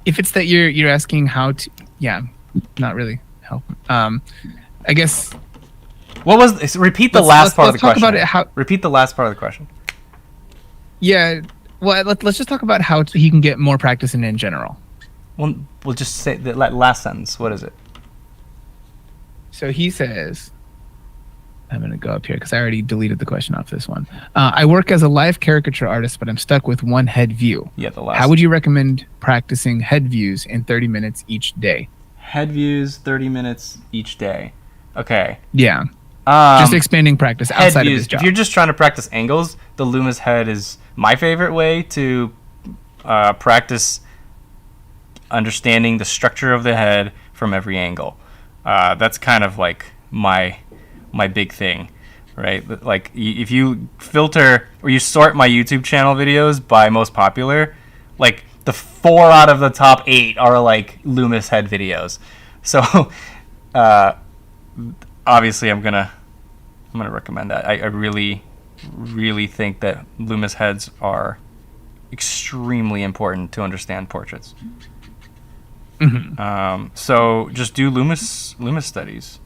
Speaker 2: if it's that you're asking how to, yeah, not really help. I guess.
Speaker 1: What was? Repeat the last part of the question.
Speaker 2: Talk about it.
Speaker 1: Repeat the last part of the question.
Speaker 2: Yeah. Well, let's just talk about how he can get more practice in general.
Speaker 1: Well, we'll just say the last sentence. What is it?
Speaker 2: So he says, I'm going to go up here because I already deleted the question off this one. I work as a live caricature artist, but I'm stuck with one head view.
Speaker 1: Yeah, the last.
Speaker 2: How would you recommend practicing head views in 30 minutes each day?
Speaker 1: Head views, 30 minutes each day. Okay.
Speaker 2: Yeah. Just expanding practice outside of his job.
Speaker 1: If you're just trying to practice angles, the Loomis head is my favorite way to practice understanding the structure of the head from every angle. That's kind of like my big thing, right? Like if you filter or you sort my YouTube channel videos by most popular, like the 4 out of the top 8 are like Loomis head videos. So obviously I'm gonna recommend that. I really think that Loomis heads are extremely important to understand portraits.
Speaker 2: Mm-hmm.
Speaker 1: So just do Loomis studies.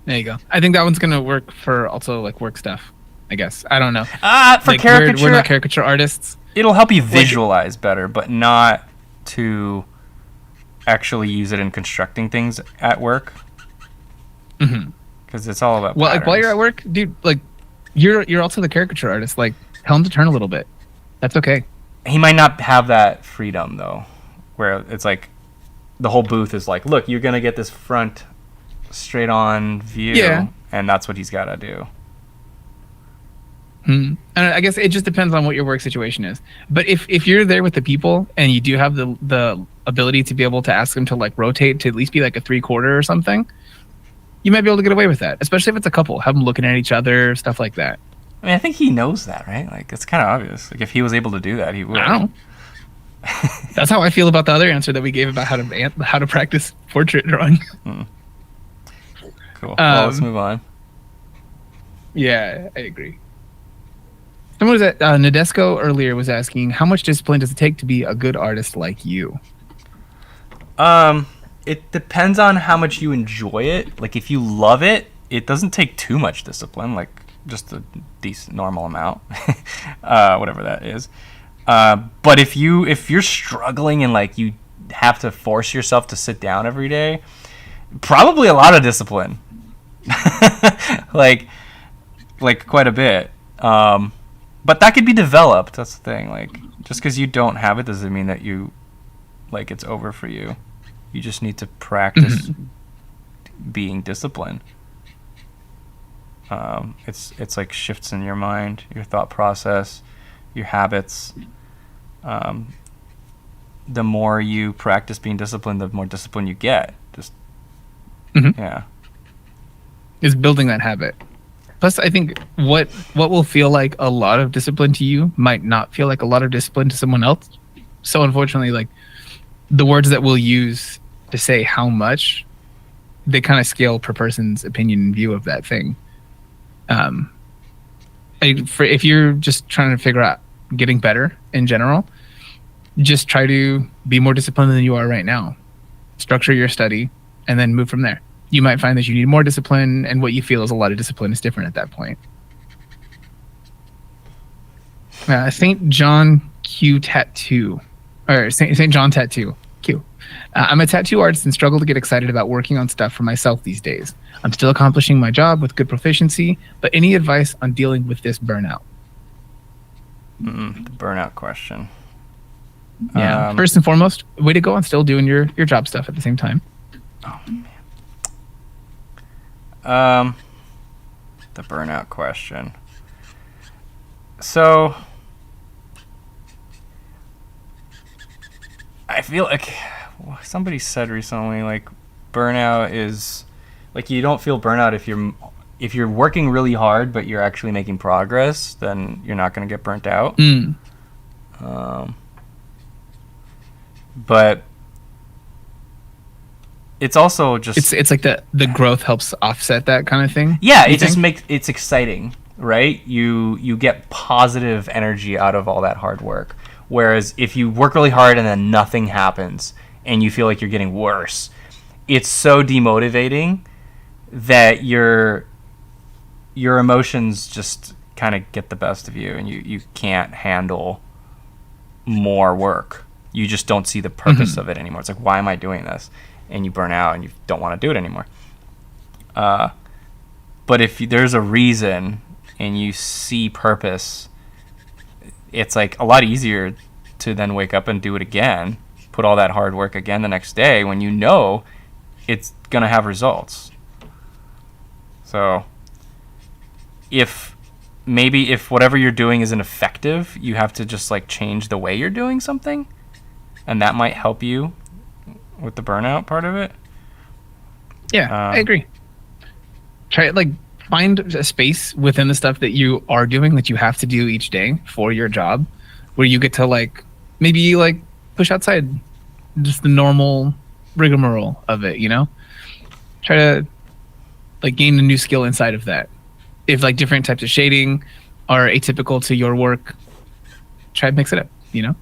Speaker 2: There you go. I think that one's gonna work for also like work stuff. I guess I don't know.
Speaker 1: For
Speaker 2: like,
Speaker 1: caricature,
Speaker 2: we're not caricature artists.
Speaker 1: It'll help you visualize better, but not to actually use it in constructing things at work. Because it's all about patterns.
Speaker 2: Like while you're at work, dude, like you're also the caricature artist. Like tell him to turn a little bit. That's okay.
Speaker 1: He might not have that freedom though, where it's like the whole booth is like, look, you're gonna get this front straight on view, and that's what he's got to do.
Speaker 2: And I guess it just depends on what your work situation is. But if you're there with the people and you do have the ability to be able to ask them to like rotate to at least be like a 3/4 or something, you might be able to get away with that. Especially if it's a couple, have them looking at each other, stuff like that.
Speaker 1: I mean, I think he knows that, right? Like, it's kind of obvious. Like, if he was able to do that, he would.
Speaker 2: I don't know. That's how I feel about the other answer that we gave about how to practice portrait drawing.
Speaker 1: Cool. Well, let's move on.
Speaker 2: Yeah, I agree. Someone was at Nadesco earlier was asking, how much discipline does it take to be a good artist like you?
Speaker 1: It depends on how much you enjoy it. Like, if you love it, it doesn't take too much discipline. Like, just a decent normal amount, whatever that is. But if you're struggling and like you have to force yourself to sit down every day, probably a lot of discipline, like quite a bit. But that could be developed. That's the thing. Like, just because you don't have it doesn't mean that you like it's over for you. You just need to practice being disciplined. It's like shifts in your mind, your thought process, your habits. The more you practice being disciplined, the more discipline you get. Just yeah,
Speaker 2: is building that habit. Plus, I think what will feel like a lot of discipline to you might not feel like a lot of discipline to someone else. So unfortunately, like the words that we'll use to say how much, they kind of scale per person's opinion and view of that thing. If you're just trying to figure out getting better in general, just try to be more disciplined than you are right now. Structure your study and then move from there. You might find that you need more discipline, and what you feel is a lot of discipline is different at that point. St. John Q Tattoo, or St. John Tattoo Q. I'm a tattoo artist and struggle to get excited about working on stuff for myself these days. I'm still accomplishing my job with good proficiency, but any advice on dealing with this burnout?
Speaker 1: The burnout question.
Speaker 2: Yeah. First and foremost, way to go on still doing your job stuff at the same time.
Speaker 1: Oh man. The burnout question. So I feel like somebody said recently, like, burnout is like, you don't feel burnout if you're working really hard but you're actually making progress, then you're not going to get burnt out. But it's also just
Speaker 2: It's like the growth helps offset that kind of thing.
Speaker 1: yeah, it just makes it's exciting, right? You get positive energy out of all that hard work. Whereas if you work really hard and then nothing happens and you feel like you're getting worse, it's so demotivating that your emotions just kind of get the best of you, and you can't handle more work. You just don't see the purpose of it anymore. It's like, why am I doing this? And you burn out and you don't want to do it anymore. But if there's a reason and you see purpose, it's like a lot easier to then wake up and do it again, put all that hard work again the next day when you know it's going to have results. So if whatever you're doing isn't effective, you have to just like change the way you're doing something, and that might help you with the burnout part of it.
Speaker 2: Yeah, I agree. Try like find a space within the stuff that you are doing that you have to do each day for your job, where you get to like maybe like push outside just the normal rigmarole of it, you know? Try to like gain a new skill inside of that. If like different types of shading are atypical to your work, try to mix it up, you know?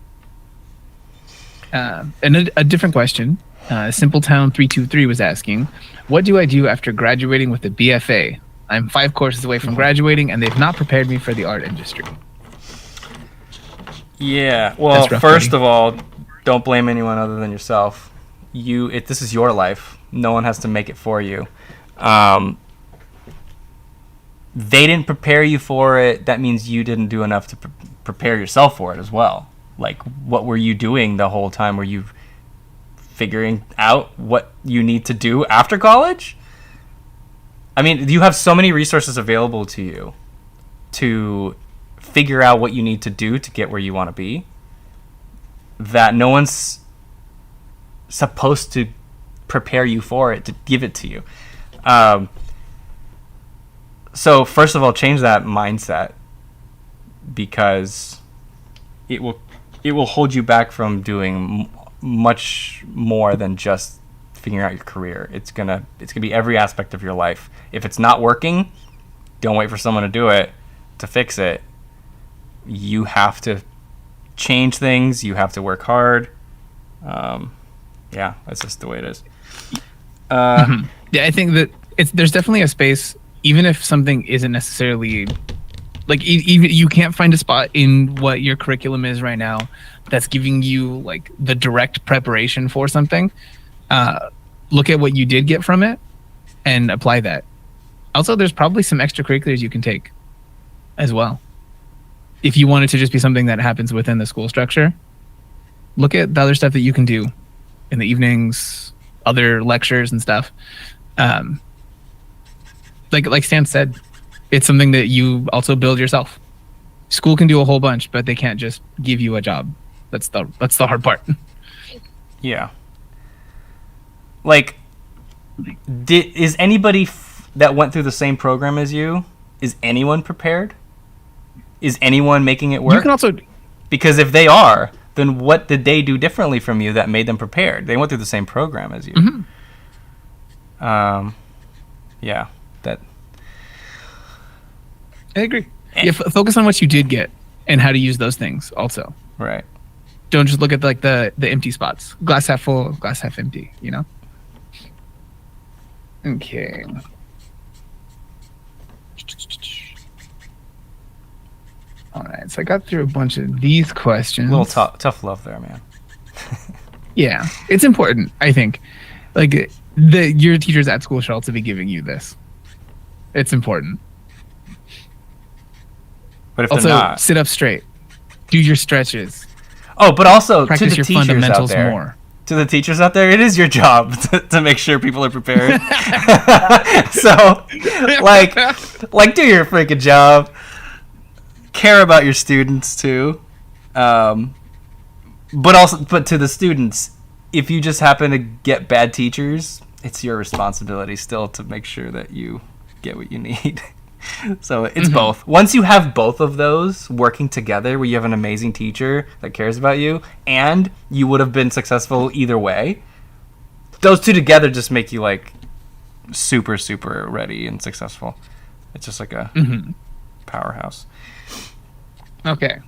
Speaker 2: And a different question, Simpletown323 was asking, what do I do after graduating with a BFA? I'm 5 courses away from graduating, and they've not prepared me for the art industry.
Speaker 1: Yeah, well, first of all, don't blame anyone other than yourself. This is your life. No one has to make it for you. They didn't prepare you for it. That means you didn't do enough to prepare yourself for it as well. Like, what were you doing the whole time? Were you figuring out what you need to do after college? I mean, you have so many resources available to you to figure out what you need to do to get where you want to be, that no one's supposed to prepare you for it, to give it to you. So first of all, change that mindset, because it will hold you back from doing much more than just figuring out your career. It's gonna be every aspect of your life. If it's not working, don't wait for someone to do it to fix it. You have to change things. You have to work hard. Yeah, that's just the way it is.
Speaker 2: Yeah, I think that there's definitely a space, even if something isn't necessarily like even you can't find a spot in what your curriculum is right now that's giving you like the direct preparation for something. Look at what you did get from it and apply that. Also, there's probably some extracurriculars you can take as well. If you want it to just be something that happens within the school structure, look at the other stuff that you can do in the evenings, other lectures and stuff. Like Stan said, it's something that you also build yourself. School can do a whole bunch, but they can't just give you a job. That's the hard part.
Speaker 1: Yeah. Like, is anybody that went through the same program as you, is anyone prepared? Is anyone making it work?
Speaker 2: You can also,
Speaker 1: because if they are, then what did they do differently from you that made them prepared? They went through the same program as you.
Speaker 2: Mm-hmm.
Speaker 1: Yeah, that.
Speaker 2: I agree. Yeah, focus on what you did get and how to use those things also.
Speaker 1: Right.
Speaker 2: Don't just look at like the empty spots. Glass half full, glass half empty, you know? Okay. All right, so I got through a bunch of these questions.
Speaker 1: A little tough love there, man.
Speaker 2: Yeah, it's important, I think. Like, your teachers at school should also be giving you this. It's important.
Speaker 1: But if
Speaker 2: also,
Speaker 1: they're not,
Speaker 2: sit up straight. Do your stretches.
Speaker 1: Oh, but also
Speaker 2: Practice
Speaker 1: to the
Speaker 2: your
Speaker 1: teachers
Speaker 2: fundamentals
Speaker 1: out there,
Speaker 2: more.
Speaker 1: To the teachers out there, it is your job to make sure people are prepared. So, like do your freaking job. Care about your students too. but to the students, if you just happen to get bad teachers, it's your responsibility still to make sure that you get what you need. So it's both. Once you have both of those working together, where you have an amazing teacher that cares about you, and you would have been successful either way, those two together just make you like super, super ready and successful. It's just like a powerhouse.
Speaker 2: Okay.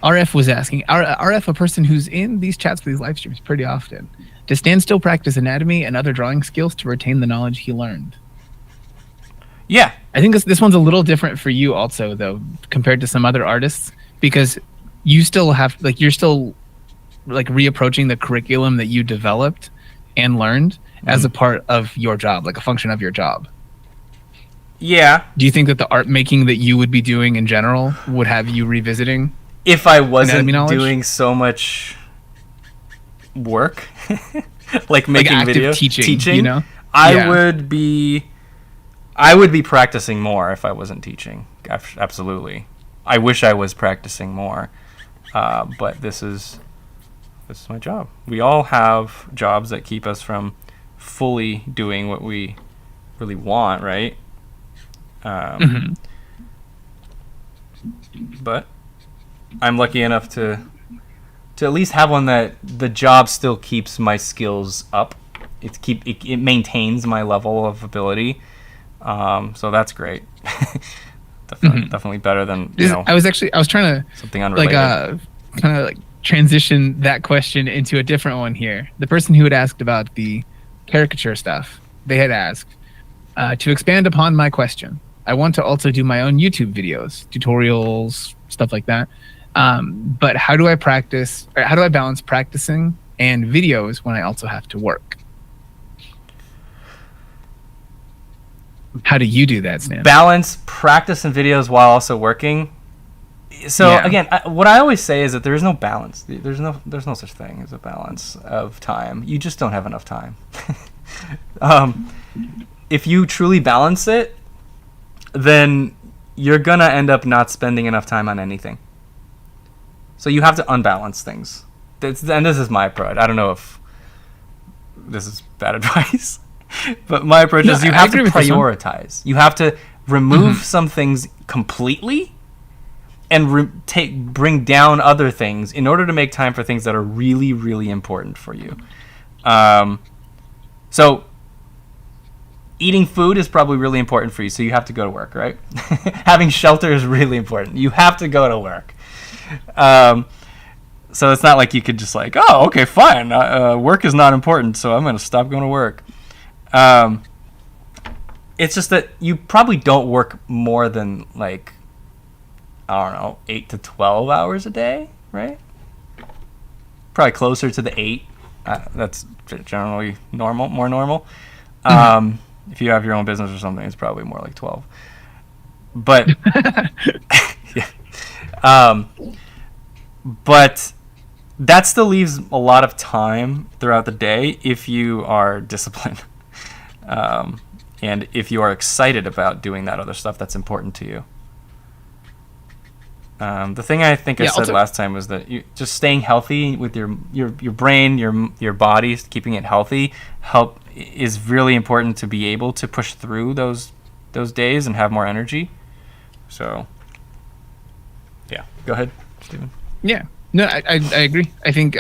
Speaker 2: RF was asking, RF, a person who's in these chats for these live streams pretty often, to stand still practice anatomy and other drawing skills to retain the knowledge he learned.
Speaker 1: Yeah.
Speaker 2: I think this one's a little different for you also, though, compared to some other artists, because you still have, like, you're still, like, reapproaching the curriculum that you developed and learned as a part of your job, like a function of your job.
Speaker 1: Yeah.
Speaker 2: Do you think that the art making that you would be doing in general would have you revisiting?
Speaker 1: If I wasn't doing so much work, like making videos, teaching,
Speaker 2: you know,
Speaker 1: I would be practicing more if I wasn't teaching. Absolutely. I wish I was practicing more, but this is my job. We all have jobs that keep us from fully doing what we really want, right? But I'm lucky enough to at least have one that the job still keeps my skills up. It maintains my level of ability. So that's great. Definitely better than, you know.
Speaker 2: I was trying to
Speaker 1: something unrelated.
Speaker 2: Kind of like transition that question into a different one here. The person who had asked about the caricature stuff, they had asked, to expand upon my question, I want to also do my own YouTube videos, tutorials, stuff like that. But how do I balance practicing and videos when I also have to work? How do you do that, Stan?
Speaker 1: Balance practice and videos while also working. So again, what I always say is that there is no balance. There's no such thing as a balance of time. You just don't have enough time. If you truly balance it, then you're gonna end up not spending enough time on anything. So you have to unbalance things. And this is my approach. I don't know if this is bad advice, but my approach is you have to prioritize. You have to remove some things completely and bring down other things in order to make time for things that are really, really important for you. So eating food is probably really important for you, so you have to go to work, right? Having shelter is really important. You have to go to work. So it's not like you could just like, oh, okay, fine. Work is not important, so I'm going to stop going to work. It's just that you probably don't work more than, like, I don't know, 8 to 12 hours a day, right? Probably closer to the 8. That's generally more normal. If you have your own business or something, it's probably more like 12. But yeah. But that still leaves a lot of time throughout the day if you are disciplined. And if you are excited about doing that other stuff that's important to you. The thing I think I said last time was that you just staying healthy with your brain, your body, keeping it healthy, is really important to be able to push through those days and have more energy. So, yeah, go ahead, Steven.
Speaker 2: Yeah, no, I agree. I think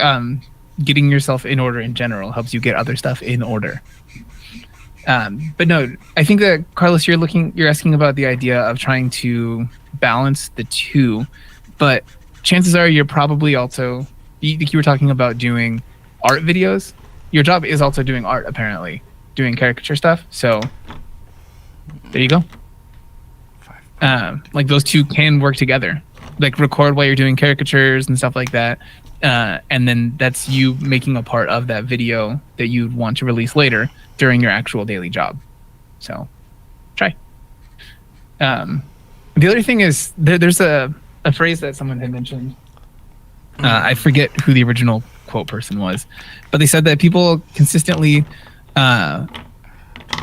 Speaker 2: getting yourself in order in general helps you get other stuff in order. But no, I think that, Carlos, you're asking about the idea of trying to balance the two, but chances are you're probably also, you were talking about doing art videos. Your job is also doing art, apparently, doing caricature stuff. So there you go. Like those two can work together, like record while you're doing caricatures and stuff like that. And then that's you making a part of that video that you want to release later during your actual daily job. So try. The other thing is there's a phrase that someone had mentioned. I forget who the original quote person was, but they said that people consistently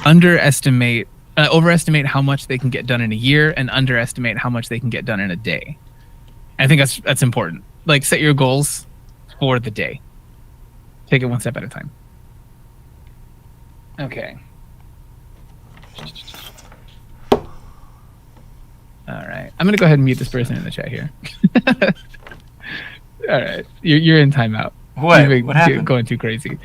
Speaker 2: overestimate how much they can get done in a year and underestimate how much they can get done in a day. I think that's important. set your goals for the day. Take it one step at a time. Okay. All right. I'm gonna go ahead and mute this person in the chat here. All right. You're in timeout.
Speaker 1: What happened?
Speaker 2: Going too crazy.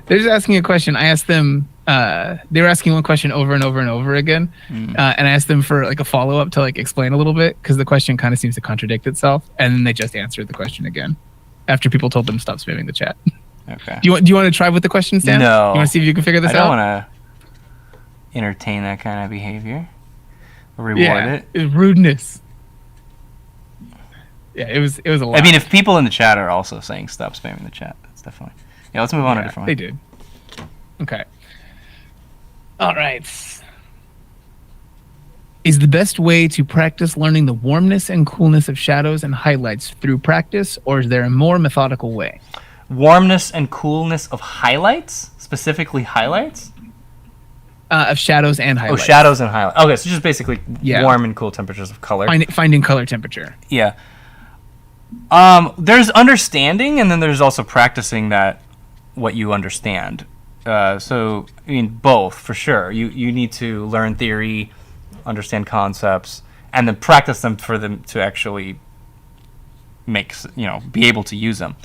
Speaker 2: They're just asking a question. I asked them. They were asking one question over and over and over again, and I asked them for like a follow up to like explain a little bit because the question kind of seems to contradict itself, and then they just answered the question again after people told them to stop spamming the chat.
Speaker 1: Okay.
Speaker 2: Do you want to try with the questions, Dan?
Speaker 1: No.
Speaker 2: You want to see if you can figure this out?
Speaker 1: I don't want to entertain that kind of behavior. Or reward it.
Speaker 2: It's rudeness. Yeah, it was a lot.
Speaker 1: I mean, if people in the chat are also saying stop spamming the chat, that's definitely. Yeah, let's move on to a different one.
Speaker 2: They did. Okay. All right. Is the best way to practice learning the warmness and coolness of shadows and highlights through practice, or is there a more methodical way?
Speaker 1: Warmness and coolness of highlights? Specifically highlights?
Speaker 2: Of shadows and highlights.
Speaker 1: Oh, shadows and highlights. Okay, so just basically warm and cool temperatures of color.
Speaker 2: Finding color temperature.
Speaker 1: Yeah. There's understanding, and then there's also practicing that what you understand. So, I mean, both, for sure. You need to learn theory, understand concepts, and then practice them for them to actually be able to use them.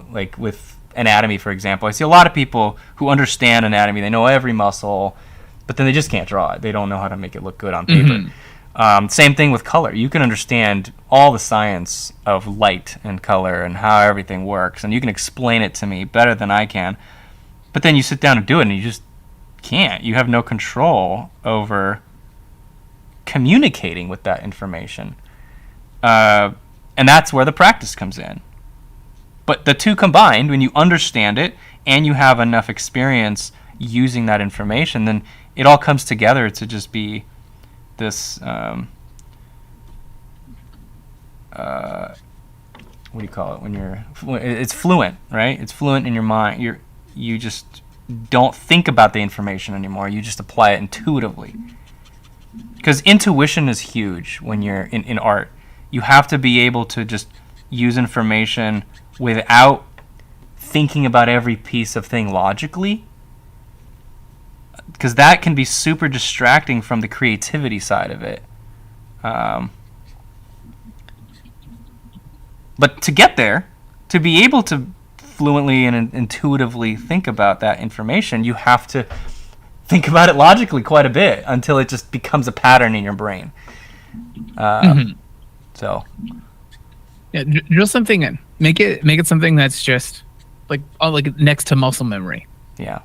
Speaker 1: Like with anatomy, for example. I see a lot of people who understand anatomy. They know every muscle, but then they just can't draw it. They don't know how to make it look good on paper. Same thing with color. You can understand all the science of light and color and how everything works, and you can explain it to me better than I can. But then you sit down and do it, and you just can't. You have no control over communicating with that information. And that's where the practice comes in. But the two combined, when you understand it and you have enough experience using that information, then it all comes together to just be this what do you call it when it's fluent, right? It's fluent in your mind. You just don't think about the information anymore. You just apply it intuitively, because intuition is huge when you're in art. You have to be able to just use information without thinking about every piece of thing logically, because that can be super distracting from the creativity side of it. But to get there, to be able to fluently and intuitively think about that information, you have to think about it logically quite a bit until it just becomes a pattern in your brain. So,
Speaker 2: yeah, drill something in. Make it something that's just like next to muscle memory.
Speaker 1: Yeah.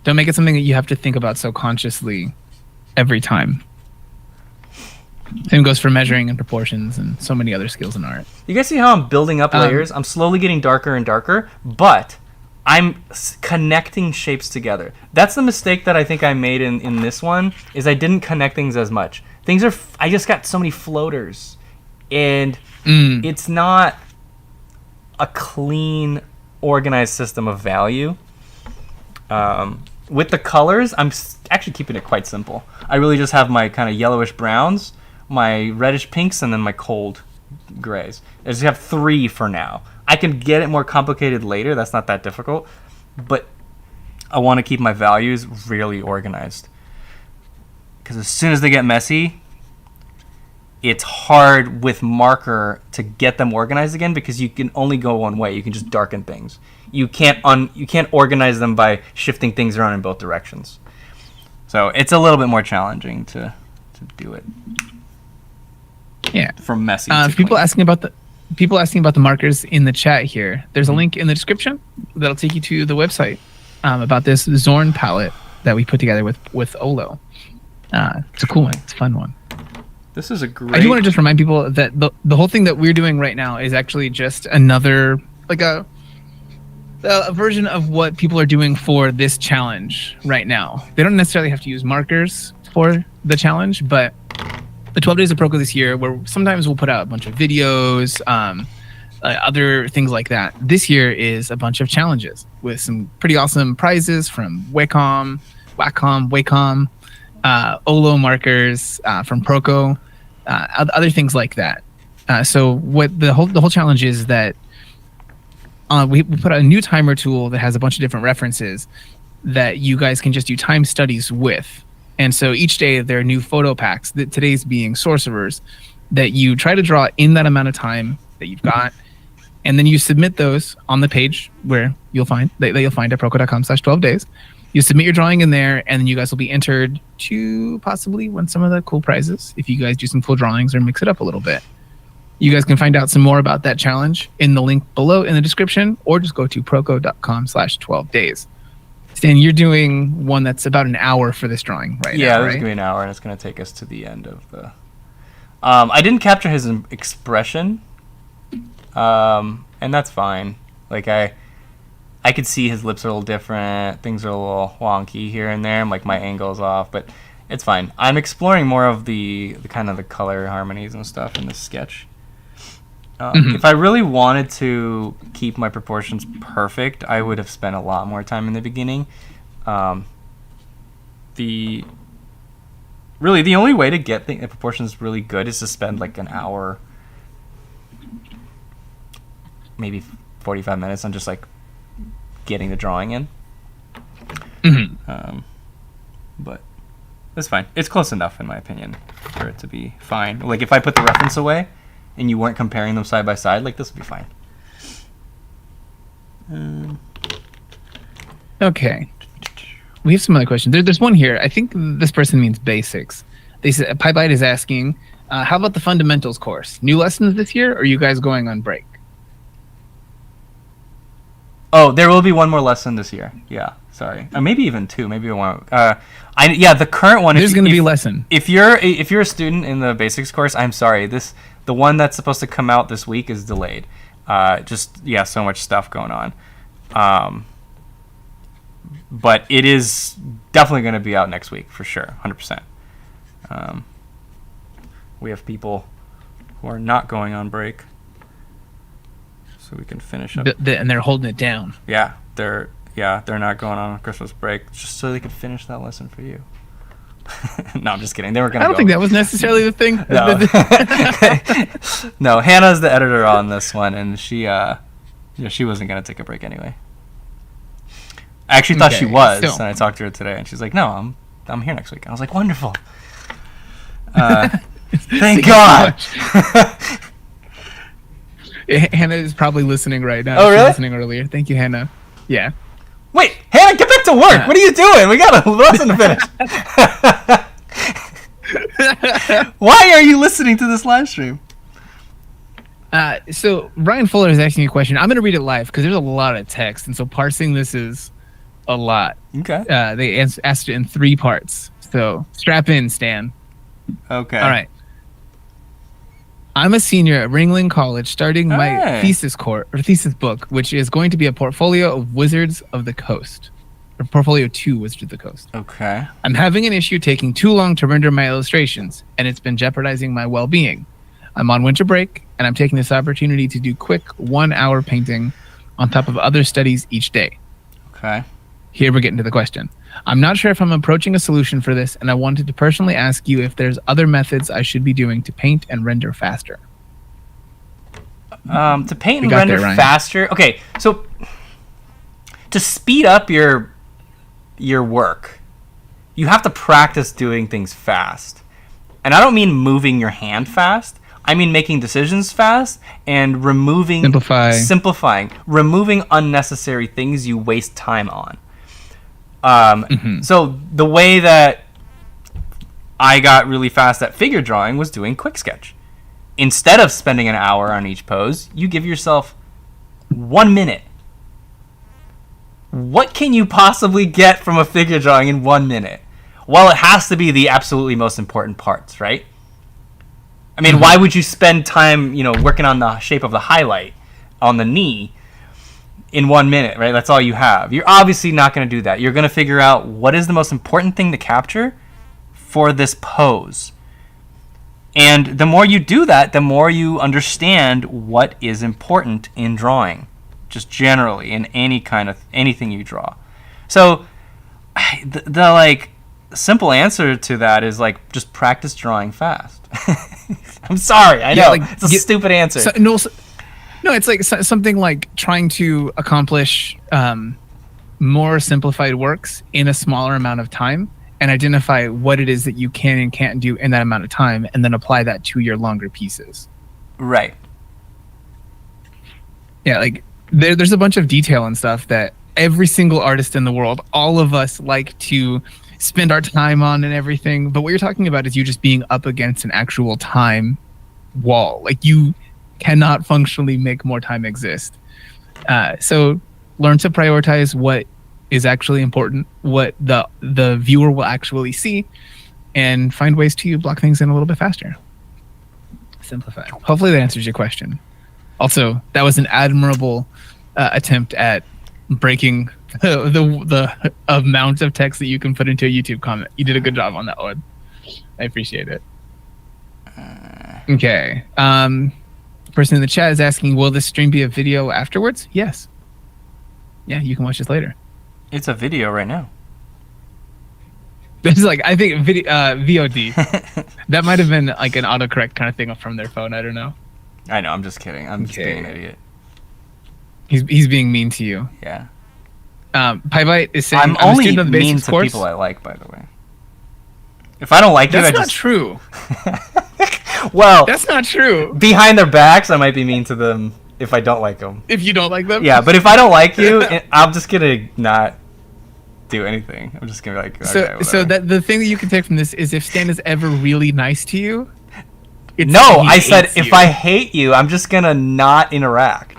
Speaker 2: Don't make it something that you have to think about so consciously every time. Same goes for measuring and proportions and so many other skills in art.
Speaker 1: You guys see how I'm building up layers? I'm slowly getting darker and darker, but I'm connecting shapes together. That's the mistake that I think I made in this one, is I didn't connect things as much. I just got so many floaters, and it's not a clean, organized system of value. With the colors, I'm actually keeping it quite simple. I really just have my kind of yellowish browns, my reddish pinks, and then my cold grays. I just have 3 for now. I can get it more complicated later. That's not that difficult. But I want to keep my values really organized, because as soon as they get messy, it's hard with marker to get them organized again, because you can only go one way. You can just darken things. You can't organize them by shifting things around in both directions. So it's a little bit more challenging to do it.
Speaker 2: Yeah.
Speaker 1: From messy.
Speaker 2: People asking about the markers in the chat here. There's a link in the description that'll take you to the website about this Zorn palette that we put together with OLO. It's a cool one. It's a fun one.
Speaker 1: This is a great.
Speaker 2: I do want to just remind people that the whole thing that we're doing right now is actually just another a version of what people are doing for this challenge right now. They don't necessarily have to use markers for the challenge, but the 12 Days of Proko this year, where sometimes we'll put out a bunch of videos, other things like that. This year is a bunch of challenges with some pretty awesome prizes from Wacom, OLO Markers, from Proko, other things like that. So what the whole challenge is that we put out a new timer tool that has a bunch of different references that you guys can just do time studies with. And so each day there are new photo packs, that today's being sorcerers, that you try to draw in that amount of time that you've got. And then you submit those on the page where you'll find that you'll find at proko.com/12 days. You submit your drawing in there, and then you guys will be entered to possibly win some of the cool prizes if you guys do some cool drawings or mix it up a little bit. You guys can find out some more about that challenge in the link below in the description, or just go to proko.com/12 days. Stan, you're doing one that's about an hour for this drawing right now,
Speaker 1: Yeah,
Speaker 2: right?
Speaker 1: this is going to be an hour, and it's going to take us to the end of the... I didn't capture his expression, and that's fine. Like, I could see his lips are a little different, things are a little wonky here and there, like my angle's off, but it's fine. I'm exploring more of the kind of the color harmonies and stuff in this sketch. If I really wanted to keep my proportions perfect, I would have spent a lot more time in the beginning. The only way to get the proportions really good is to spend like an hour, maybe 45 minutes on just like getting the drawing in. But it's fine. It's close enough in my opinion for it to be fine. Like if I put the reference away and you weren't comparing them side by side, like this would be fine.
Speaker 2: Okay. We have some other questions. There's one here. I think this person means basics. They said Pipeline is asking, how about the fundamentals course? New lessons this year, or are you guys going on break?
Speaker 1: Oh, there will be one more lesson this year. Yeah, sorry. Maybe even two. Maybe one. The current one.
Speaker 2: There's going to be a lesson.
Speaker 1: If you're a student in the basics course, I'm sorry. The one that's supposed to come out this week is delayed. So much stuff going on. But it is definitely going to be out next week for sure, 100%. We have people who are not going on break, so we can finish up.
Speaker 2: And they're holding it down.
Speaker 1: Yeah, they're not going on Christmas break just so they could finish that lesson for you. No, I'm just kidding. They were gonna.
Speaker 2: I don't think that was necessarily the thing.
Speaker 1: No, no. Hannah's the editor on this one, and she wasn't gonna take a break anyway. I actually thought she was, and I talked to her today, and she's like, "No, I'm here next week." I was like, "Wonderful." Thank God.
Speaker 2: Hannah is probably listening right now.
Speaker 1: Oh, really?
Speaker 2: She was listening earlier. Thank you, Hannah. Yeah.
Speaker 1: Wait, Hannah, get back to work. What are you doing? We got a lesson to finish. Why are you listening to this live stream?
Speaker 2: So Ryan Fuller is asking a question. I'm going to read it live because there's a lot of text, and so parsing this is a lot.
Speaker 1: Okay.
Speaker 2: They asked it in 3 parts. So strap in, Stan.
Speaker 1: Okay.
Speaker 2: All right. I'm a senior at Ringling College, starting my thesis book, which is going to be a portfolio of Wizards of the Coast, or portfolio 2 Wizards of the Coast.
Speaker 1: Okay.
Speaker 2: I'm having an issue taking too long to render my illustrations, and it's been jeopardizing my well-being. I'm on winter break, and I'm taking this opportunity to do quick 1-hour painting on top of other studies each day.
Speaker 1: Okay.
Speaker 2: Here we're getting to the question. I'm not sure if I'm approaching a solution for this, and I wanted to personally ask you if there's other methods I should be doing to paint and render faster.
Speaker 1: To paint and render faster. Okay, so to speed up your work, you have to practice doing things fast. And I don't mean moving your hand fast. I mean making decisions fast and simplifying, removing unnecessary things you waste time on. So the way that I got really fast at figure drawing was doing quick sketch. Instead of spending an hour on each pose, you give yourself 1 minute. What can you possibly get from a figure drawing in 1 minute? Well, it has to be the absolutely most important parts, right? I mean, why would you spend time, working on the shape of the highlight on the knee in 1 minute, right? That's all you have. You're obviously not going to do that. You're going to figure out what is the most important thing to capture for this pose. And the more you do that, the more you understand what is important in drawing, just generally in anything you draw. So the simple answer to that is just practice drawing fast. I'm sorry. I
Speaker 2: Yeah,
Speaker 1: know.
Speaker 2: like,
Speaker 1: It's a stupid answer.
Speaker 2: No, it's like something like trying to accomplish more simplified works in a smaller amount of time and identify what it is that you can and can't do in that amount of time and then apply that to your longer pieces.
Speaker 1: Right.
Speaker 2: Yeah, like there's a bunch of detail and stuff that every single artist in the world, all of us like to spend our time on and everything. But what you're talking about is you just being up against an actual time wall. Like you cannot functionally make more time exist. So learn to prioritize what is actually important, what the viewer will actually see, and find ways to block things in a little bit faster. Simplify. Hopefully that answers your question. Also, that was an admirable attempt at breaking the amount of text that you can put into a YouTube comment. You did a good job on that one. I appreciate it. Okay. Person in the chat is asking, will this stream be a video afterwards? Yes. Yeah, you can watch this later.
Speaker 1: It's a video right now.
Speaker 2: This is like, I think video VOD. That might have been like an autocorrect kind of thing from their phone. I don't know.
Speaker 1: I know. I'm just kidding. I'm just being an idiot.
Speaker 2: He's being mean to you.
Speaker 1: Yeah.
Speaker 2: Pybite is saying,
Speaker 1: I'm only mean to people I like, by the way. If I don't like you,
Speaker 2: that's not true.
Speaker 1: Well,
Speaker 2: that's not true.
Speaker 1: Behind their backs, I might be mean to them if I don't like them.
Speaker 2: If you don't like them?
Speaker 1: Yeah, but if I don't like you, I'm just gonna not do anything. I'm just gonna be like, okay,
Speaker 2: so that the thing that you can take from this is if Stan is ever really nice to you.
Speaker 1: No, I said if I hate you, I'm just gonna not interact.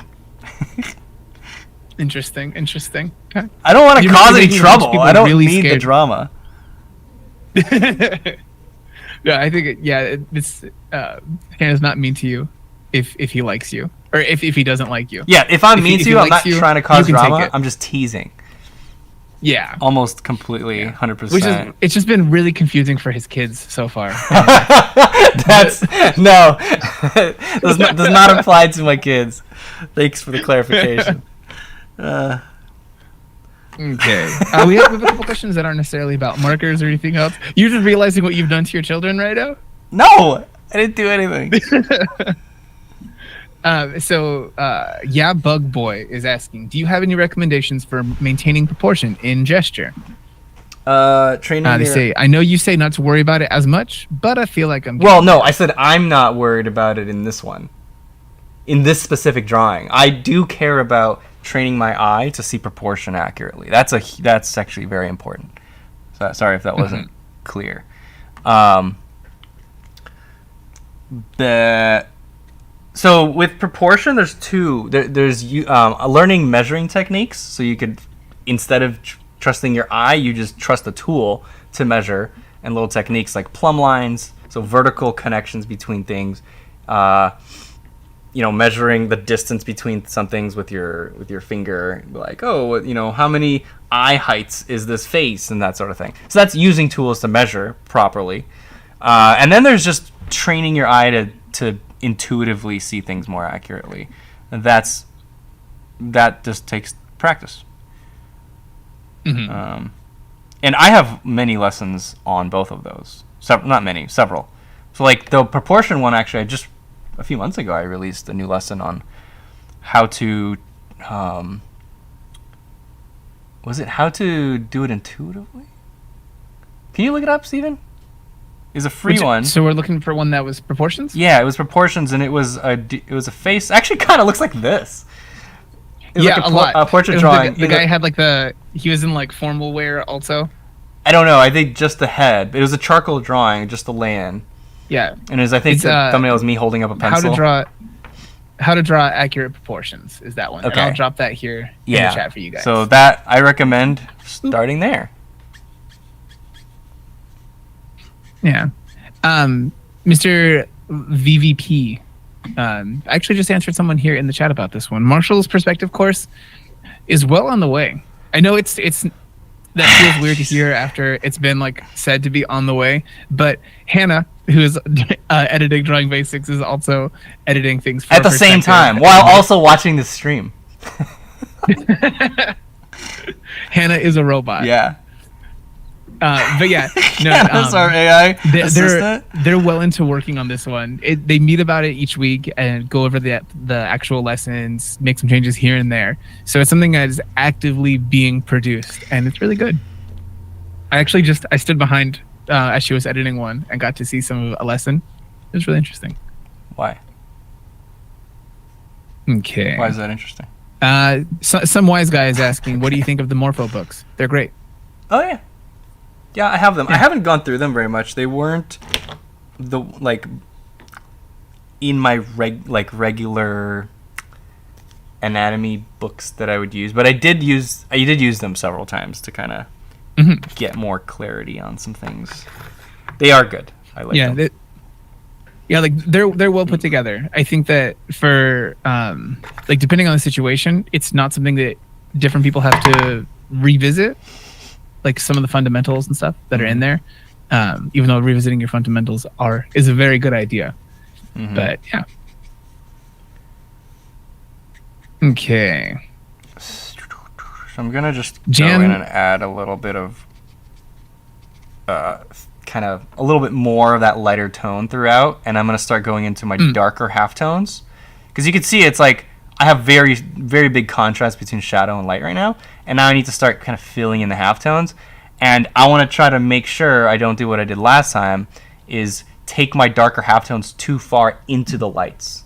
Speaker 2: Interesting. Okay.
Speaker 1: I don't want to cause any trouble. I don't
Speaker 2: really
Speaker 1: need the drama.
Speaker 2: Yeah, I think this Stan is not mean to you if he likes you or if he doesn't like you.
Speaker 1: Yeah, if I'm mean to you, I'm not trying to cause drama. I'm just teasing.
Speaker 2: Yeah.
Speaker 1: Almost completely, 100%.
Speaker 2: It's just been really confusing for his kids so far.
Speaker 1: Does not apply to my kids. Thanks for the clarification.
Speaker 2: Okay. We have a couple questions that aren't necessarily about markers or anything else. You're just realizing what you've done to your children right now?
Speaker 1: No, I didn't do anything.
Speaker 2: Yeah, Bug Boy is asking, do you have any recommendations for maintaining proportion in gesture?
Speaker 1: Training.
Speaker 2: They say, I know you say not to worry about it as much, but I feel like I'm.
Speaker 1: Well, no, I said I'm not worried about it in this one. In this specific drawing, I do care about training my eye to see proportion accurately. That's actually very important. So, sorry if that wasn't clear. So with proportion, there's two. There's learning measuring techniques. So you could, instead of trusting your eye, you just trust the tool to measure, and little techniques like plumb lines, so vertical connections between things. Measuring the distance between some things with your finger, like, how many eye heights is this face, and that sort of thing. So that's using tools to measure properly. And then there's just training your eye to intuitively see things more accurately. And that just takes practice.
Speaker 2: Mm-hmm.
Speaker 1: And I have many lessons on both of those. Not many, several. So like the proportion one, actually, a few months ago, I released a new lesson on how to, how to do it intuitively? Can you look it up, Steven? It's a free one. So
Speaker 2: we're looking for one that was proportions?
Speaker 1: Yeah, it was proportions, and it was a face. Actually, kind of looks like this. It was
Speaker 2: a lot.
Speaker 1: A portrait drawing.
Speaker 2: The guy had he was in like formal wear also.
Speaker 1: I don't know. I think just the head. It was a charcoal drawing, just the land. Yeah. And I think the thumbnail is me holding up a pencil.
Speaker 2: How to draw accurate proportions is that one. Okay. And I'll drop that here in the chat for you guys.
Speaker 1: So that I recommend starting there.
Speaker 2: Yeah. Mr. VVP. I actually just answered someone here in the chat about this one. Marshall's perspective course is well on the way. I know it's that feels weird to hear after it's been said to be on the way, but Hannah, who is editing Drawing Basics, is also editing things for
Speaker 1: at the same time while also watching the stream.
Speaker 2: Hannah is a robot.
Speaker 1: Yeah.
Speaker 2: But yeah, no.
Speaker 1: That's our AI assistant.
Speaker 2: They're well into working on this one. They meet about it each week and go over the actual lessons, make some changes here and there. So it's something that is actively being produced, and it's really good. I stood behind as she was editing one and got to see some of a lesson. It was really interesting.
Speaker 1: Why?
Speaker 2: Okay.
Speaker 1: Why is that interesting?
Speaker 2: Some wise guy is asking, what do you think of the Morpho books? They're great.
Speaker 1: Oh yeah. Yeah, I have them.
Speaker 2: Yeah.
Speaker 1: I haven't gone through them very much. They weren't in my regular anatomy books that I would use, but I did use them several times to kind of get more clarity on some things. They are good. I like them. They're well put together. I think that for depending on the situation, it's not something that different people have to revisit, like some of the fundamentals and stuff that are in there. Even though revisiting your fundamentals is a very good idea. But yeah. Okay. So I'm gonna just go in and add a little bit of kind of a little bit more of that lighter tone throughout, and I'm gonna start going into my darker halftones, because you can see it's like I have very, very big contrast between shadow and light right now, and now I need to start kind of filling in the halftones, and I want to try to make sure I don't do what I did last time, is take my darker halftones too far into the lights.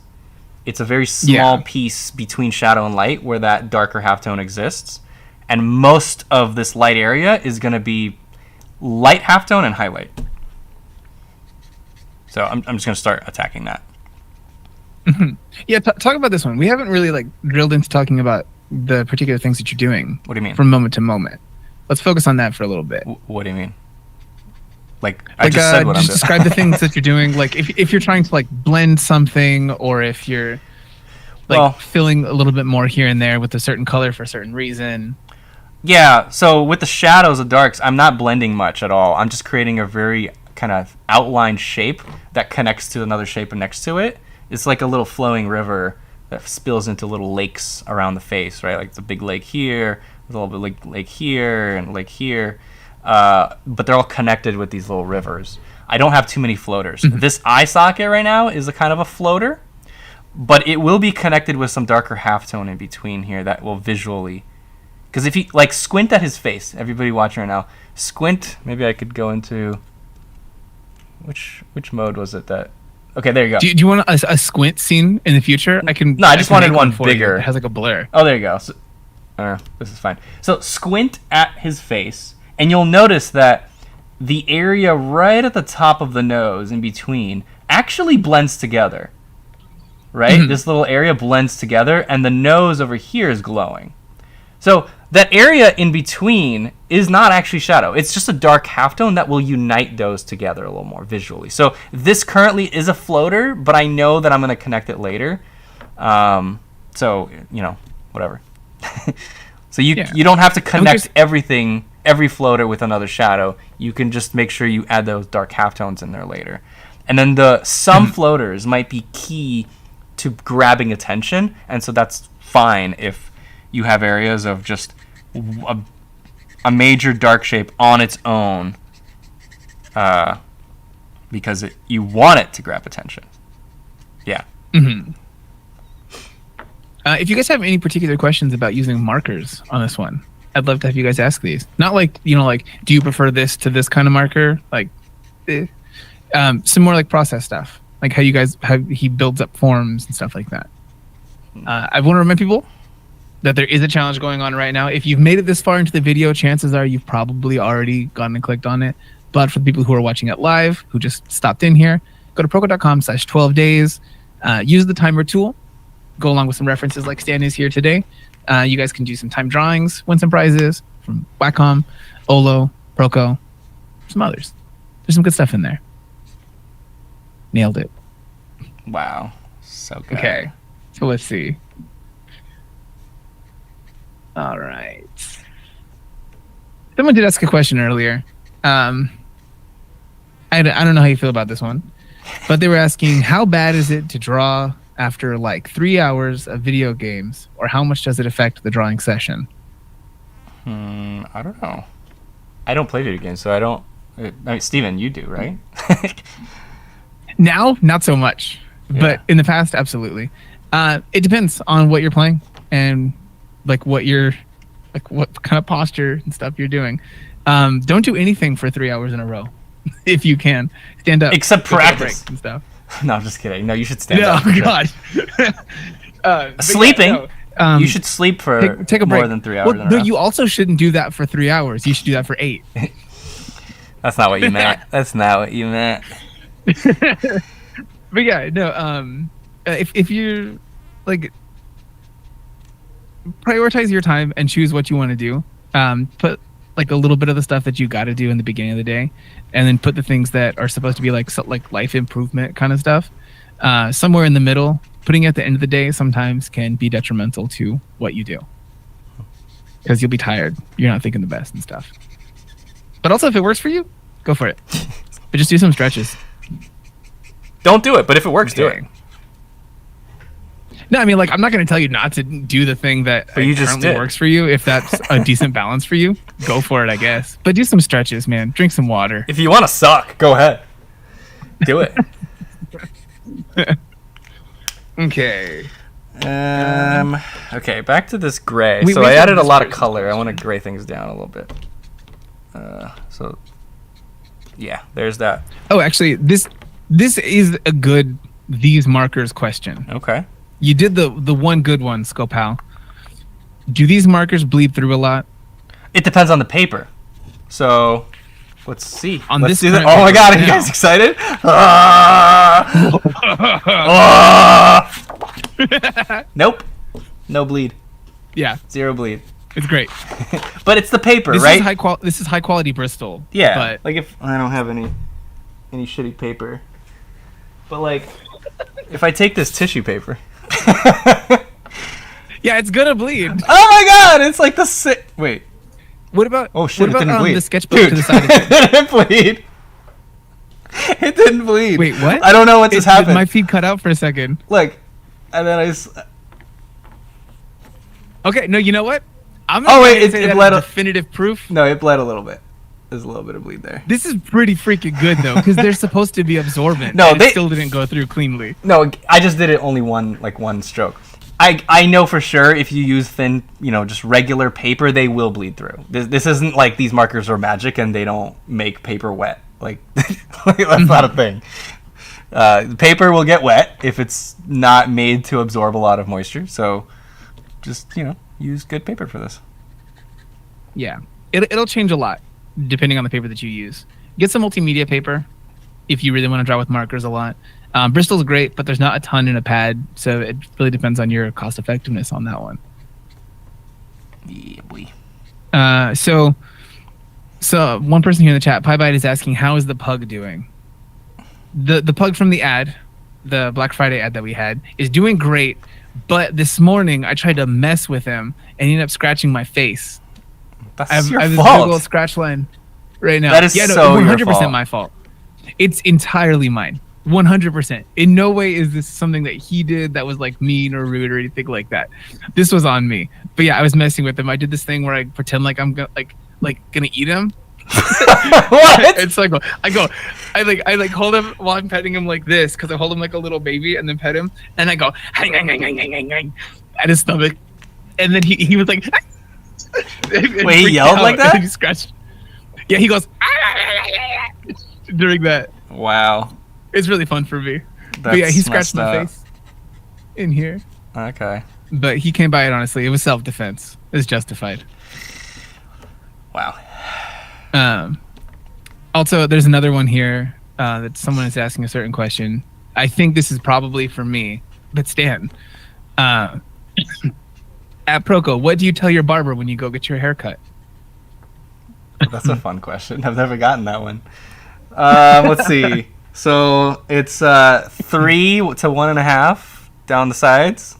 Speaker 1: It's a very small piece between shadow and light where that darker halftone exists, and most of this light area is going to be light halftone and highlight. So I'm just going to start attacking that.
Speaker 2: Yeah, talk about this one. We haven't really drilled into talking about the particular things that you're doing.
Speaker 1: What do you mean?
Speaker 2: From moment to moment. Let's focus on that for a little bit.
Speaker 1: What do you mean? I just said what I'm doing.
Speaker 2: Describe the things that you're doing. Like if you're trying to blend something, or if you're filling a little bit more here and there with a certain color for a certain reason.
Speaker 1: Yeah, so with the shadows and darks, I'm not blending much at all. I'm just creating a very kind of outlined shape that connects to another shape next to it. It's like a little flowing river that spills into little lakes around the face, right? Like it's a big lake here, a little bit lake here, and lake here. But they're all connected with these little rivers. I don't have too many floaters. This eye socket right now is a kind of a floater, but it will be connected with some darker halftone in between here that will visually... Because if you squint at his face, everybody watching right now, squint. Maybe I could go into... Which mode was it that... Okay, there you go.
Speaker 2: Do you want a squint scene in the future? I
Speaker 1: just wanted one bigger.
Speaker 2: It has a blur.
Speaker 1: Oh, there you go. So, this is fine. So squint at his face, and you'll notice that the area right at the top of the nose in between actually blends together. Right? This little area blends together, and the nose over here is glowing. So that area in between is not actually shadow. It's just a dark halftone that will unite those together a little more visually. So this currently is a floater, but I know that I'm going to connect it later. So, whatever. So you don't have to connect every floater with another shadow. You can just make sure you add those dark halftones in there later. And then some floaters might be key to grabbing attention, and so that's fine if you have areas of just a major dark shape on its own, because you want it to grab attention. Yeah.
Speaker 2: If you guys have any particular questions about using markers on this one, I'd love to have you guys ask these. Not do you prefer this to this kind of marker? Some more process stuff, like how he builds up forms and stuff like that. I want to remind people that there is a challenge going on right now. If you've made it this far into the video, chances are you've probably already gone and clicked on it. But for the people who are watching it live, who just stopped in here, go to proko.com/12 days. Use the timer tool. Go along with some references like Stan is here today. You guys can do some time drawings, win some prizes from Wacom, OLO, Proko, some others. There's some good stuff in there. Nailed it.
Speaker 1: Wow. So good.
Speaker 2: Okay. So let's see. All right. Someone did ask a question earlier. I don't know how you feel about this one, but they were asking, how bad is it to draw after 3 hours of video games, or how much does it affect the drawing session?
Speaker 1: I don't know. I don't play video games, so I don't. I mean, Steven, you do, right?
Speaker 2: Now, not so much, but in the past, absolutely. It depends on what you're playing and like what kind of posture and stuff you're doing. Don't do anything for 3 hours in a row if you can. Stand up.
Speaker 1: Except practice
Speaker 2: and stuff.
Speaker 1: No, I'm just kidding. No, you should stand
Speaker 2: No,
Speaker 1: up.
Speaker 2: God.
Speaker 1: Sleeping. You should sleep for
Speaker 2: take a break.
Speaker 1: more than 3 hours in a row.
Speaker 2: No, you also shouldn't do that for 3 hours. You should do that for 8.
Speaker 1: That's not what you meant. That's not what you meant.
Speaker 2: But yeah, no. If you like, prioritize your time and choose what you want to do. Put like a little bit of the stuff that you got to do in the beginning of the day, and then put the things that are supposed to be like life improvement kind of stuff somewhere in the middle. Putting it at the end of the day sometimes can be detrimental to what you do because you'll be tired. You're not thinking the best and stuff. But also, if it works for you, go for it. But just do some stretches.
Speaker 1: Don't do it, but if it works, do it.
Speaker 2: No, I mean, like, I'm not going to tell you not to do the thing that currently works for you. If that's a decent balance for you, go for it, I guess. But do some stretches, man. Drink some water.
Speaker 1: If you want to suck, go ahead. Do it.
Speaker 2: Okay.
Speaker 1: Okay, back to this gray. So I added a lot of color. I want to gray things down a little bit. So, yeah, there's that.
Speaker 2: Oh, actually, this is a good these markers question.
Speaker 1: Okay.
Speaker 2: You did the one good one, Scopal. Do these markers bleed through a lot?
Speaker 1: It depends on the paper. So, let's see.
Speaker 2: Let's
Speaker 1: do that. Oh my god, are you guys excited? Nope. No bleed.
Speaker 2: Yeah.
Speaker 1: 0 bleed.
Speaker 2: It's great.
Speaker 1: But it's the paper,
Speaker 2: this
Speaker 1: right?
Speaker 2: This is high quality Bristol.
Speaker 1: Yeah.
Speaker 2: But
Speaker 1: like if I don't have any shitty paper. But like if I take this tissue paper.
Speaker 2: Yeah, it's gonna bleed.
Speaker 1: Oh my god, it's like the wait.
Speaker 2: What about
Speaker 1: it didn't bleed.
Speaker 2: The sketchbook
Speaker 1: Dude,
Speaker 2: to the side of
Speaker 1: it didn't bleed. It didn't bleed.
Speaker 2: Wait, what?
Speaker 1: I don't know what just happened.
Speaker 2: My feed cut out for a second.
Speaker 1: Like, and then
Speaker 2: Okay, no, you know what? I'm
Speaker 1: it bled
Speaker 2: definitive proof.
Speaker 1: No, it bled a little bit. There's a little bit of bleed there.
Speaker 2: This is pretty freaking good though, because they're supposed to be absorbent.
Speaker 1: No,
Speaker 2: they still didn't go through cleanly.
Speaker 1: No, I just did it only one stroke. I know for sure if you use thin, just regular paper, they will bleed through. This isn't like these markers are magic and they don't make paper wet. Like that's not a thing. The paper will get wet if it's not made to absorb a lot of moisture. So just use good paper for this.
Speaker 2: Yeah, it'll change a lot depending on the paper that you use. Get some multimedia paper if you really want to draw with markers a lot. Bristol's great, but there's not a ton in a pad, so it really depends on your cost effectiveness on that one.
Speaker 1: Yeah, boy.
Speaker 2: So one person here in the chat, PieBite, is asking, how is the pug doing? The pug from the ad, the Black Friday ad that we had, is doing great, but this morning I tried to mess with him and he ended up scratching my face.
Speaker 1: That's your
Speaker 2: I have
Speaker 1: fault.
Speaker 2: this big old scratch line right now.
Speaker 1: That is so
Speaker 2: 100%
Speaker 1: your fault.
Speaker 2: my fault. It's entirely mine. 100%. In no way is this something that he did that was like mean or rude or anything like that. This was on me. But yeah, I was messing with him. I did this thing where I pretend like I'm gonna eat him.
Speaker 1: What?
Speaker 2: It's like I hold him while I'm petting him like this, because I hold him like a little baby and then pet him, and I go at his stomach, and then he was like
Speaker 1: wait, he yelled like that?
Speaker 2: And he scratched. Yeah, he goes during that.
Speaker 1: Wow.
Speaker 2: It's really fun for me. But yeah, he scratched my face in here.
Speaker 1: Okay.
Speaker 2: But he came by it honestly. It was self-defense. It was justified.
Speaker 1: Wow.
Speaker 2: Also, there's another one here that someone is asking a certain question. I think this is probably for me, but Stan. At Proko, what do you tell your barber when you go get your haircut?
Speaker 1: That's a fun question. I've never gotten that one. Let's see. So it's 3 to 1.5 down the sides.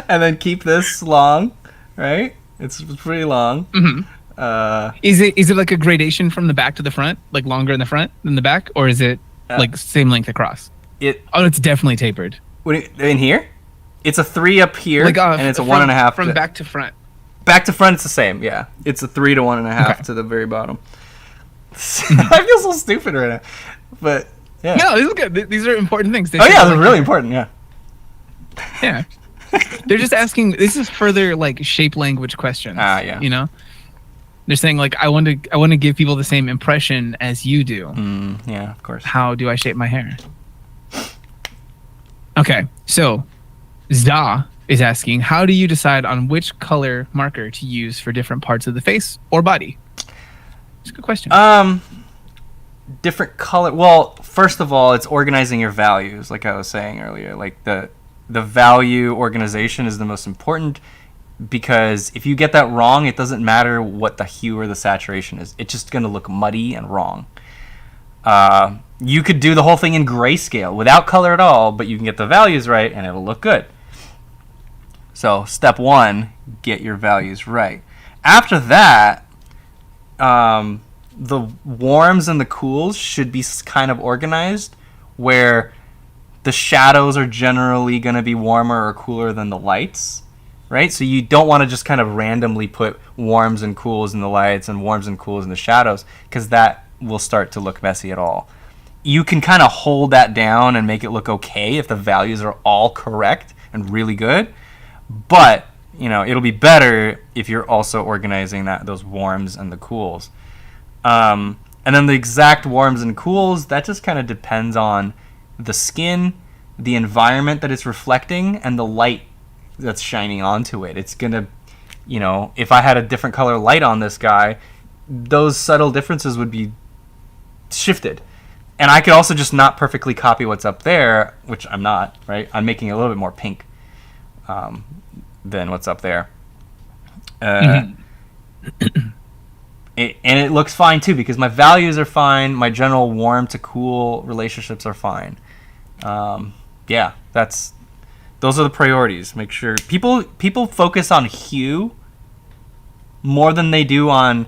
Speaker 1: And then keep this long, right? It's pretty long.
Speaker 2: Mm-hmm. Is it like a gradation from the back to the front, like longer in the front than the back, or is it like same length across? It's definitely tapered.
Speaker 1: In here, it's a 3 up here, and it's a 1.5
Speaker 2: from back to front.
Speaker 1: Back to front, it's the same. Yeah, it's a 3 to 1.5 to the very bottom. I feel so stupid right now, but yeah.
Speaker 2: No, this is good. These are important things.
Speaker 1: Oh yeah, they're really important. Yeah.
Speaker 2: Yeah. They're just asking. This is further like shape language questions.
Speaker 1: Yeah.
Speaker 2: You know, they're saying like I want to give people the same impression as you do.
Speaker 1: Yeah, of course.
Speaker 2: How do I shape my hair? Okay, so Za is asking, how do you decide on which color marker to use for different parts of the face or body? It's a good question.
Speaker 1: Different color. Well, first of all, it's organizing your values, like I was saying earlier. Like the value organization is the most important, because if you get that wrong, it doesn't matter what the hue or the saturation is. It's just going to look muddy and wrong. You could do the whole thing in grayscale without color at all, but you can get the values right and it'll look good. So step 1, get your values right. After that, the warms and the cools should be kind of organized, where the shadows are generally going to be warmer or cooler than the lights, right? So you don't want to just kind of randomly put warms and cools in the lights and warms and cools in the shadows, because that will start to look messy at all. You can kind of hold that down and make it look okay if the values are all correct and really good, but it'll be better if you're also organizing those warms and the cools. And then the exact warms and cools, that just kind of depends on the skin, the environment that it's reflecting, and the light that's shining onto it. It's gonna, if I had a different color light on this guy, those subtle differences would be shifted. And I could also just not perfectly copy what's up there, which I'm not, right? I'm making it a little bit more pink than what's up there. And it looks fine too, because my values are fine. My general warm to cool relationships are fine. Yeah, those are the priorities. Make sure people focus on hue more than they do on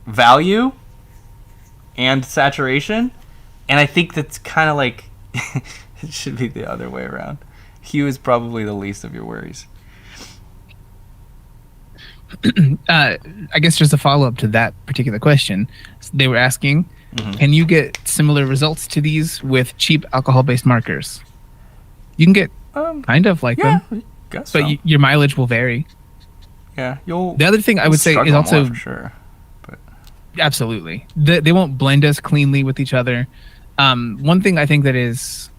Speaker 1: value and saturation, and I think that's kind of like it should be the other way around. Hue is probably the least of your worries.
Speaker 2: I guess just a follow-up to that particular question. They were asking, can you get similar results to these with cheap alcohol-based markers? You can get kind of like them,
Speaker 1: guess
Speaker 2: but
Speaker 1: so.
Speaker 2: Your mileage will vary.
Speaker 1: Yeah,
Speaker 2: the other thing I would say is also
Speaker 1: for sure. But
Speaker 2: absolutely they won't blend as cleanly with each other. One thing I think that is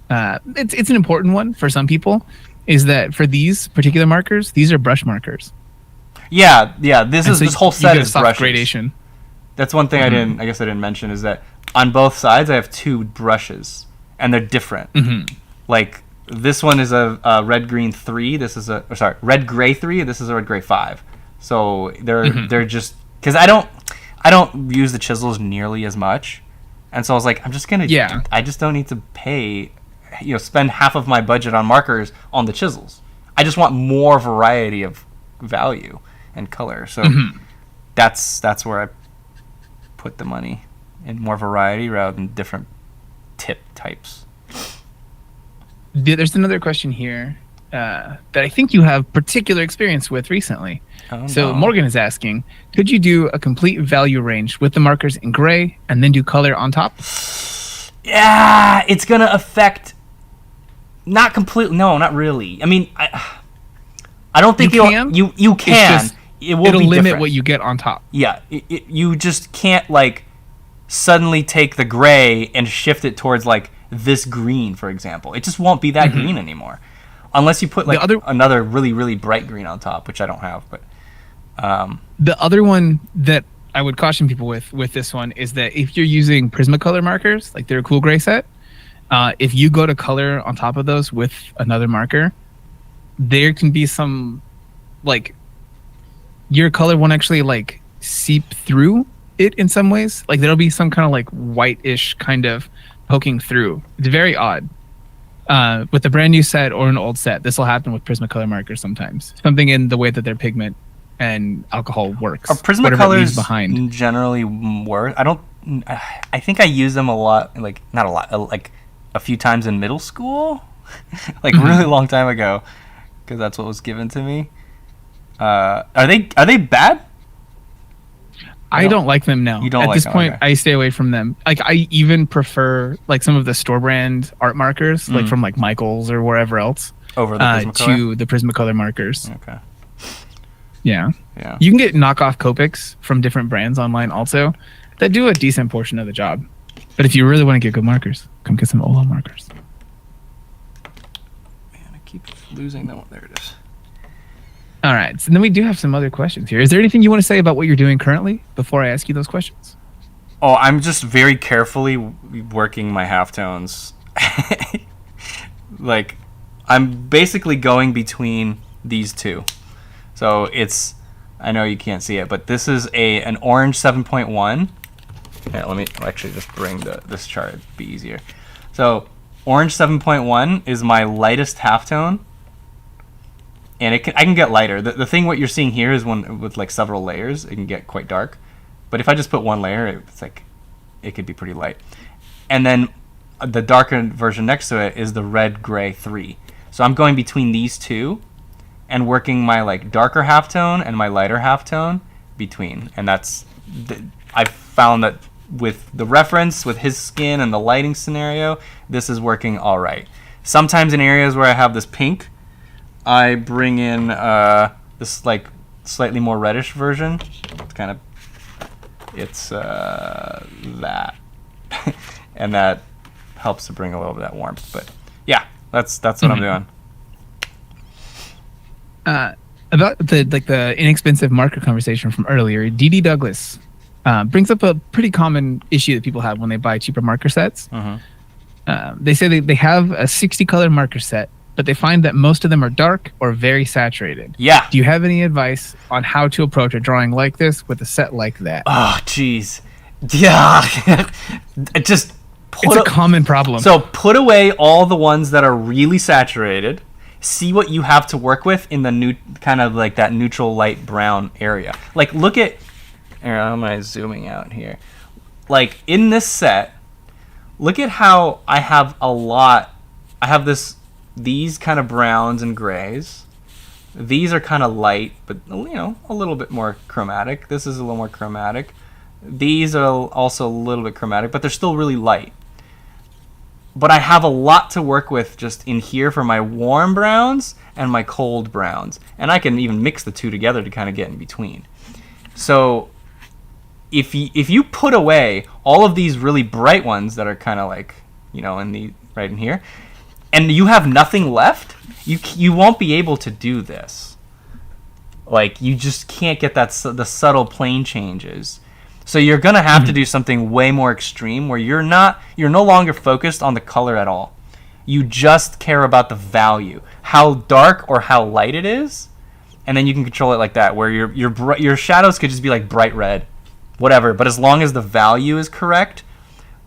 Speaker 2: it's an important one for some people is that for these particular markers, these are brush markers.
Speaker 1: Yeah. This whole set is brushes.
Speaker 2: Gradation.
Speaker 1: That's one thing I didn't mention, is that on both sides I have 2 brushes, and they're different. Like this one is a red green 3. This is red gray 3. This is a red gray 5. So they're just, because I don't use the chisels nearly as much, and so I was like, I'm just gonna I just don't need to pay, spend half of my budget on markers on the chisels. I just want more variety of value and color. So that's where I put the money, in more variety rather than different tip types.
Speaker 2: There's another question here that I think you have particular experience with recently. So Morgan is asking, could you do a complete value range with the markers in gray and then do color on top?
Speaker 1: Yeah, it's gonna affect. Not completely. No, not really. I mean, I don't think you can.
Speaker 2: It'll limit different. What you get on top.
Speaker 1: Yeah, you just can't like suddenly take the gray and shift it towards like this green, for example. It just won't be that green anymore, unless you put like another really, really bright green on top, which I don't have. But
Speaker 2: the other one that I would caution people with this one is that if you're using Prismacolor markers, like their cool gray set, if you go to color on top of those with another marker, there can be some like your color won't actually like seep through it in some ways. Like there'll be some kind of like whitish kind of poking through. It's very odd. With a brand new set or an old set, this will happen with Prismacolor markers sometimes. Something in the way that their pigment and alcohol works.
Speaker 1: Are Prismacolors generally work? I think I use them a lot, like not a lot, like a few times in middle school, like really long time ago. because that's what was given to me. Are they bad?
Speaker 2: I don't like them now.
Speaker 1: You don't
Speaker 2: At
Speaker 1: like
Speaker 2: this
Speaker 1: them,
Speaker 2: point,
Speaker 1: okay.
Speaker 2: I stay away from them. Like I even prefer like some of the store brand art markers, like from like Michaels or wherever else,
Speaker 1: Over the Prismacolor?
Speaker 2: to the Prismacolor markers.
Speaker 1: Okay.
Speaker 2: Yeah.
Speaker 1: Yeah.
Speaker 2: You can get knockoff Copics from different brands online also that do a decent portion of the job. But if you really want to get good markers, come get some OLO markers.
Speaker 1: Man, I keep losing them. There it is.
Speaker 2: All right. So then we do have some other questions here. Is there anything you want to say about what you're doing currently before I ask you those questions?
Speaker 1: Oh, I'm just very carefully working my halftones. Like, I'm basically going between these two. So it's, I know you can't see it, but this is an orange 7.1. Here, let me actually just bring this chart. It'd be easier. So orange 7.1 is my lightest halftone. And I can get lighter. The thing what you're seeing here is one with like several layers. It can get quite dark. But if I just put one layer, it's like it could be pretty light. And then the darker version next to it is the red gray 3. So I'm going between these two and working my like darker halftone and my lighter halftone between. And I've found that with the reference, with his skin and the lighting scenario, this is working all right. Sometimes in areas where I have this pink, I bring in this like slightly more reddish version. It's that, and that helps to bring a little bit of that warmth. But yeah, that's what I'm doing.
Speaker 2: About the inexpensive marker conversation from earlier, DD Douglas brings up a pretty common issue that people have when they buy cheaper marker sets. They say they have a 60 color marker set, but they find that most of them are dark or very saturated.
Speaker 1: Yeah.
Speaker 2: Do you have any advice on how to approach a drawing like this with a set like that?
Speaker 1: Oh, jeez. Yeah. It's
Speaker 2: a common problem.
Speaker 1: So put away all the ones that are really saturated. See what you have to work with in the new kind of like that neutral light brown area. Like look at, how am I zooming out here? Like in this set, look at how I have these kind of browns and grays. These are kind of light, but a little bit more chromatic. This is a little more chromatic. These are also a little bit chromatic, but they're still really light. But I have a lot to work with just in here for my warm browns and my cold browns. And I can even mix the two together to kind of get in between. So if you put away all of these really bright ones that are kind of like, right in here, and you have nothing left, you won't be able to do this. Like, you just can't get the subtle plane changes. So you're gonna have to do something way more extreme where you're no longer focused on the color at all. You just care about the value, how dark or how light it is, and then you can control it like that, where your shadows could just be like bright red, whatever. But as long as the value is correct,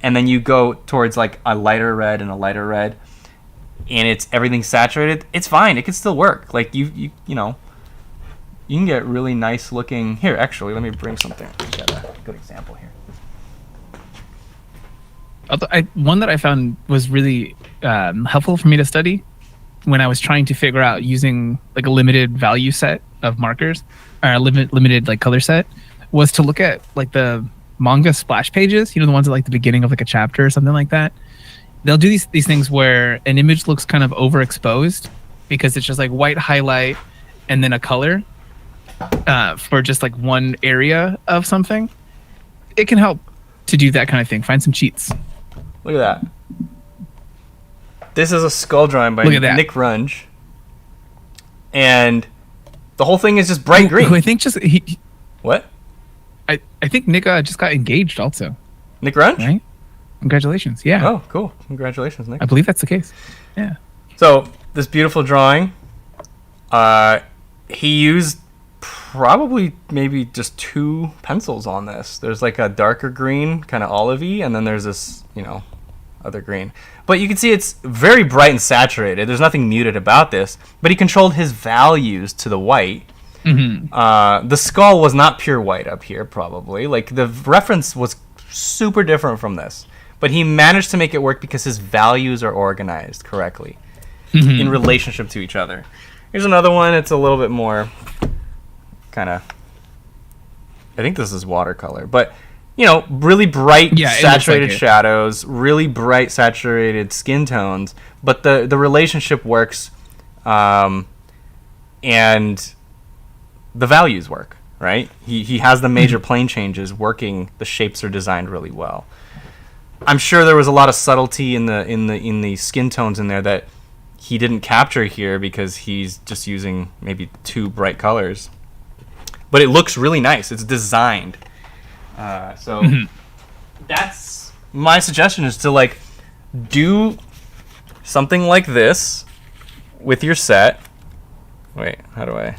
Speaker 1: and then you go towards like a lighter red and a lighter red, and everything's saturated, it's fine. It can still work. Like you can get really nice looking. Here, actually, let me bring something. I got a good example here.
Speaker 2: One that I found was really helpful for me to study when I was trying to figure out using like a limited value set of markers, or a limited like color set, was to look at like the manga splash pages. The ones at like the beginning of like a chapter or something like that. They'll do these things where an image looks kind of overexposed because it's just like white highlight and then a color for just like one area of something. It can help to do that kind of thing. Find some cheats.
Speaker 1: Look at that. This is a skull drawing by Nick Runge. And the whole thing is just bright green.
Speaker 2: Who I think just...
Speaker 1: What?
Speaker 2: I think Nick just got engaged also.
Speaker 1: Nick Runge?
Speaker 2: Right? Congratulations. Yeah.
Speaker 1: Oh, cool. Congratulations, Nick.
Speaker 2: I believe that's the case. Yeah.
Speaker 1: So, this beautiful drawing, he used probably maybe just 2 pencils on this. There's like a darker green, kind of olivey, and then there's this, other green. But you can see it's very bright and saturated. There's nothing muted about this. But he controlled his values to the white. The skull was not pure white up here, probably. Like, the reference was super different from this. But he managed to make it work because his values are organized correctly in relationship to each other. Here's another one. It's a little bit more kind of, I think this is watercolor, but you know, really bright saturated shadows, really bright saturated skin tones, but the relationship works, and the values work, right? He has the major plane changes working. The shapes are designed really well. I'm sure there was a lot of subtlety in the skin tones in there that he didn't capture here because he's just using maybe 2 bright colors. But it looks really nice. It's designed. So that's my suggestion, is to like do something like this with your set. Wait, how do I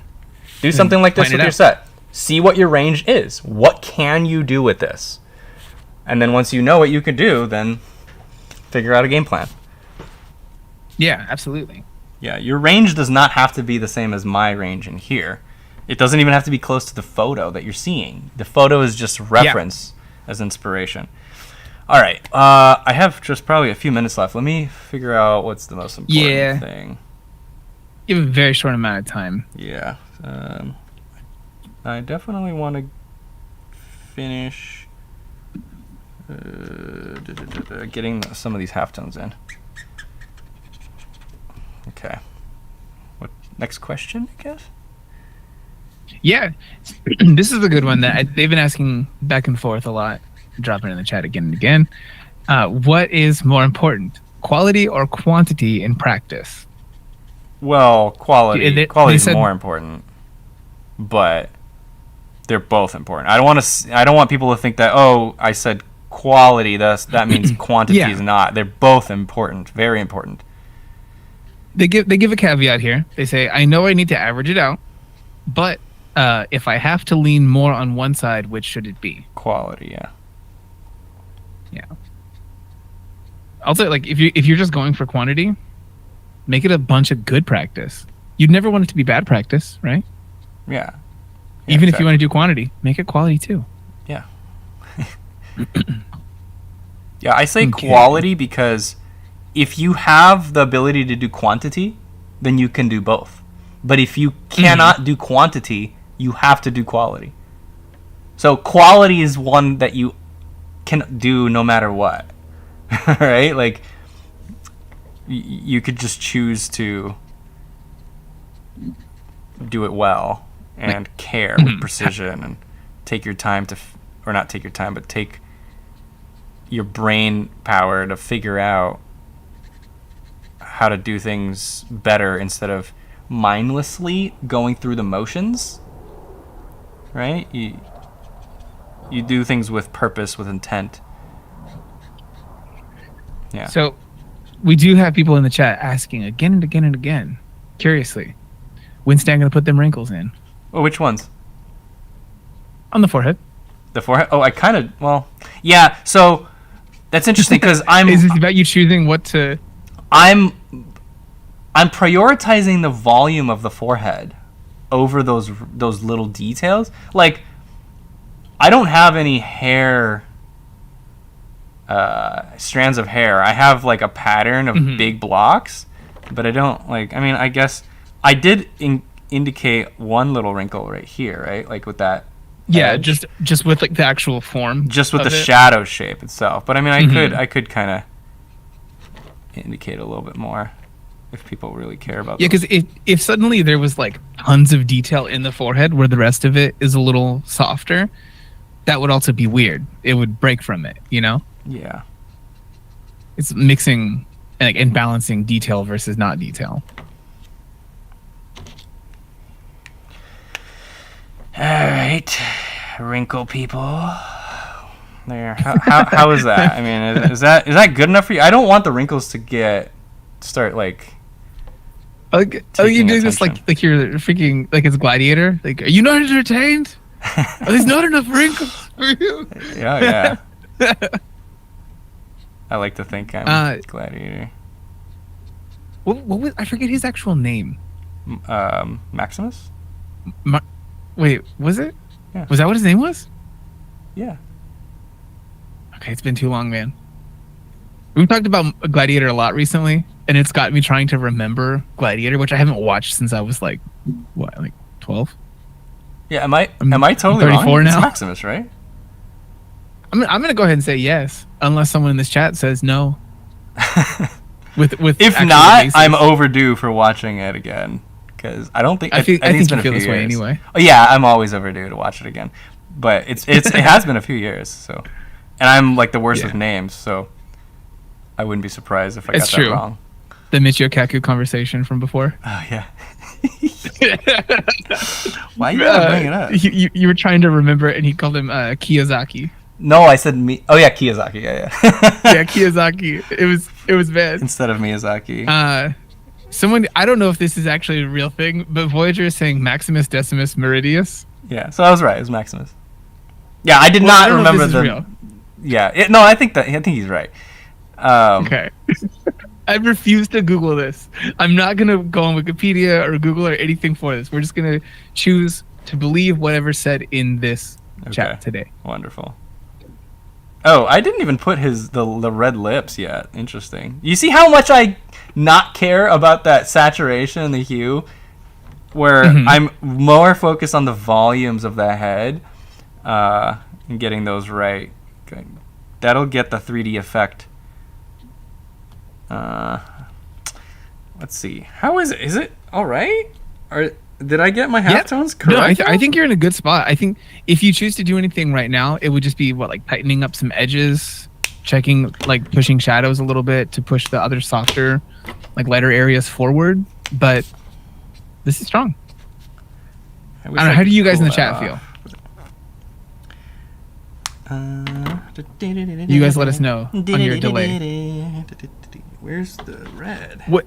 Speaker 1: do something like this with your set? See what your range is. What can you do with this? And then once you know what you can do, then figure out a game plan.
Speaker 2: Yeah, absolutely.
Speaker 1: Yeah, your range does not have to be the same as my range in here. It doesn't even have to be close to the photo that you're seeing. The photo is just reference as inspiration. All right, I have just probably a few minutes left. Let me figure out what's the most important thing.
Speaker 2: You have a very short amount of time.
Speaker 1: Yeah. I definitely want to finish getting some of these halftones in. Okay. What next question, I guess?
Speaker 2: Yeah, this is a good one that they've been asking back and forth a lot, dropping in the chat again and again. What is more important, quality or quantity in practice?
Speaker 1: Well, quality. Quality is more important, but they're both important. I don't want people to think that, oh, I said quality, that means quantity is not. They're both important, very important.
Speaker 2: They give a caveat here. They say, I know I need to average it out, but if I have to lean more on one side, which should it be?
Speaker 1: Quality, yeah.
Speaker 2: Yeah. Also, like if you're just going for quantity, make it a bunch of good practice. You'd never want it to be bad practice, right?
Speaker 1: Yeah.
Speaker 2: Even if you want to do quantity, make it quality too.
Speaker 1: Yeah. Yeah, I say quality because if you have the ability to do quantity, then you can do both. But if you cannot do quantity, you have to do quality. So quality is one that you can do no matter what. Right? Like you could just choose to do it well and care with precision and take your time to or not take your time, but take your brain power to figure out how to do things better instead of mindlessly going through the motions. Right? You do things with purpose, with intent. Yeah.
Speaker 2: So we do have people in the chat asking again and again and again, curiously, when's Stan going to put them wrinkles in?
Speaker 1: Oh, which ones?
Speaker 2: On the forehead.
Speaker 1: The forehead? Oh, I kind of, well, yeah, so that's interesting because
Speaker 2: Is it about you choosing what to...
Speaker 1: I'm prioritizing the volume of the forehead over those little details. Like, I don't have any hair, strands of hair. I have like a pattern of big blocks, but I don't like, I mean, I guess I did indicate one little wrinkle right here, right? Like with that.
Speaker 2: Yeah,
Speaker 1: edge.
Speaker 2: just with like the actual form.
Speaker 1: Just with the shadow shape itself. But I mean, I could kind of indicate a little bit more if people really care about.
Speaker 2: Yeah, because if suddenly there was like tons of detail in the forehead where the rest of it is a little softer, that would also be weird. It would break from it, you know?
Speaker 1: Yeah.
Speaker 2: It's mixing and balancing detail versus not detail.
Speaker 1: All right, wrinkle people. There. How is that? I mean, is that good enough for you? I don't want the wrinkles to start like.
Speaker 2: Oh, you do this like you're freaking like it's Gladiator. Like, are you not entertained? There's not enough wrinkles for you.
Speaker 1: Yeah. I like to think I'm Gladiator.
Speaker 2: What was, I forget his actual name.
Speaker 1: Maximus?
Speaker 2: Wait, was it?
Speaker 1: Yeah.
Speaker 2: Was that what his name was?
Speaker 1: Yeah.
Speaker 2: Okay, it's been too long, man. We've talked about Gladiator a lot recently, and it's got me trying to remember Gladiator, which I haven't watched since I was like 12.
Speaker 1: Yeah, am I totally
Speaker 2: 34
Speaker 1: wrong?
Speaker 2: now.
Speaker 1: It's Maximus, right?
Speaker 2: I'm gonna go ahead and say yes, unless someone in this chat says no. with
Speaker 1: If
Speaker 2: actual
Speaker 1: not,
Speaker 2: releases.
Speaker 1: I'm overdue for watching it again because I don't think
Speaker 2: I think
Speaker 1: it's been
Speaker 2: you feel
Speaker 1: a few
Speaker 2: this way
Speaker 1: years.
Speaker 2: anyway.
Speaker 1: Oh, yeah, I'm always overdue to watch it again, but it has been a few years. So, and I'm like the worst with names, so I wouldn't be surprised if I got that wrong.
Speaker 2: The Michio Kaku conversation from before.
Speaker 1: Oh yeah. Why you gotta bring it up?
Speaker 2: You were trying to remember it, and he called him Kiyosaki.
Speaker 1: No, I said me. Oh yeah, Kiyosaki. Yeah.
Speaker 2: Yeah, Kiyosaki. It was bad.
Speaker 1: Instead of Miyazaki.
Speaker 2: Someone, I don't know if this is actually a real thing, but Voyager is saying Maximus Decimus Meridius.
Speaker 1: Yeah, so I was right. It was Maximus. Yeah, I did not remember the. Real. Yeah, no, I think he's right.
Speaker 2: Okay. I refuse to Google this. I'm not gonna go on Wikipedia or Google or anything for this. We're just gonna choose to believe whatever's said in this chat today.
Speaker 1: Wonderful. Oh, I didn't even put the red lips yet. Interesting. You see how much I not care about that saturation and the hue, where I'm more focused on the volumes of the head and getting those right. Okay. That'll get the 3D effect. Let's see. How is it? Is it all right? Or did I get my halftones correct?
Speaker 2: No, I think you're in a good spot. I think if you choose to do anything right now, it would just be like tightening up some edges, checking, like pushing shadows a little bit to push the other softer, like lighter areas forward. But this is strong. I don't know. How do you guys in the chat feel? You guys let us know on your delay.
Speaker 1: Where's the red?
Speaker 2: What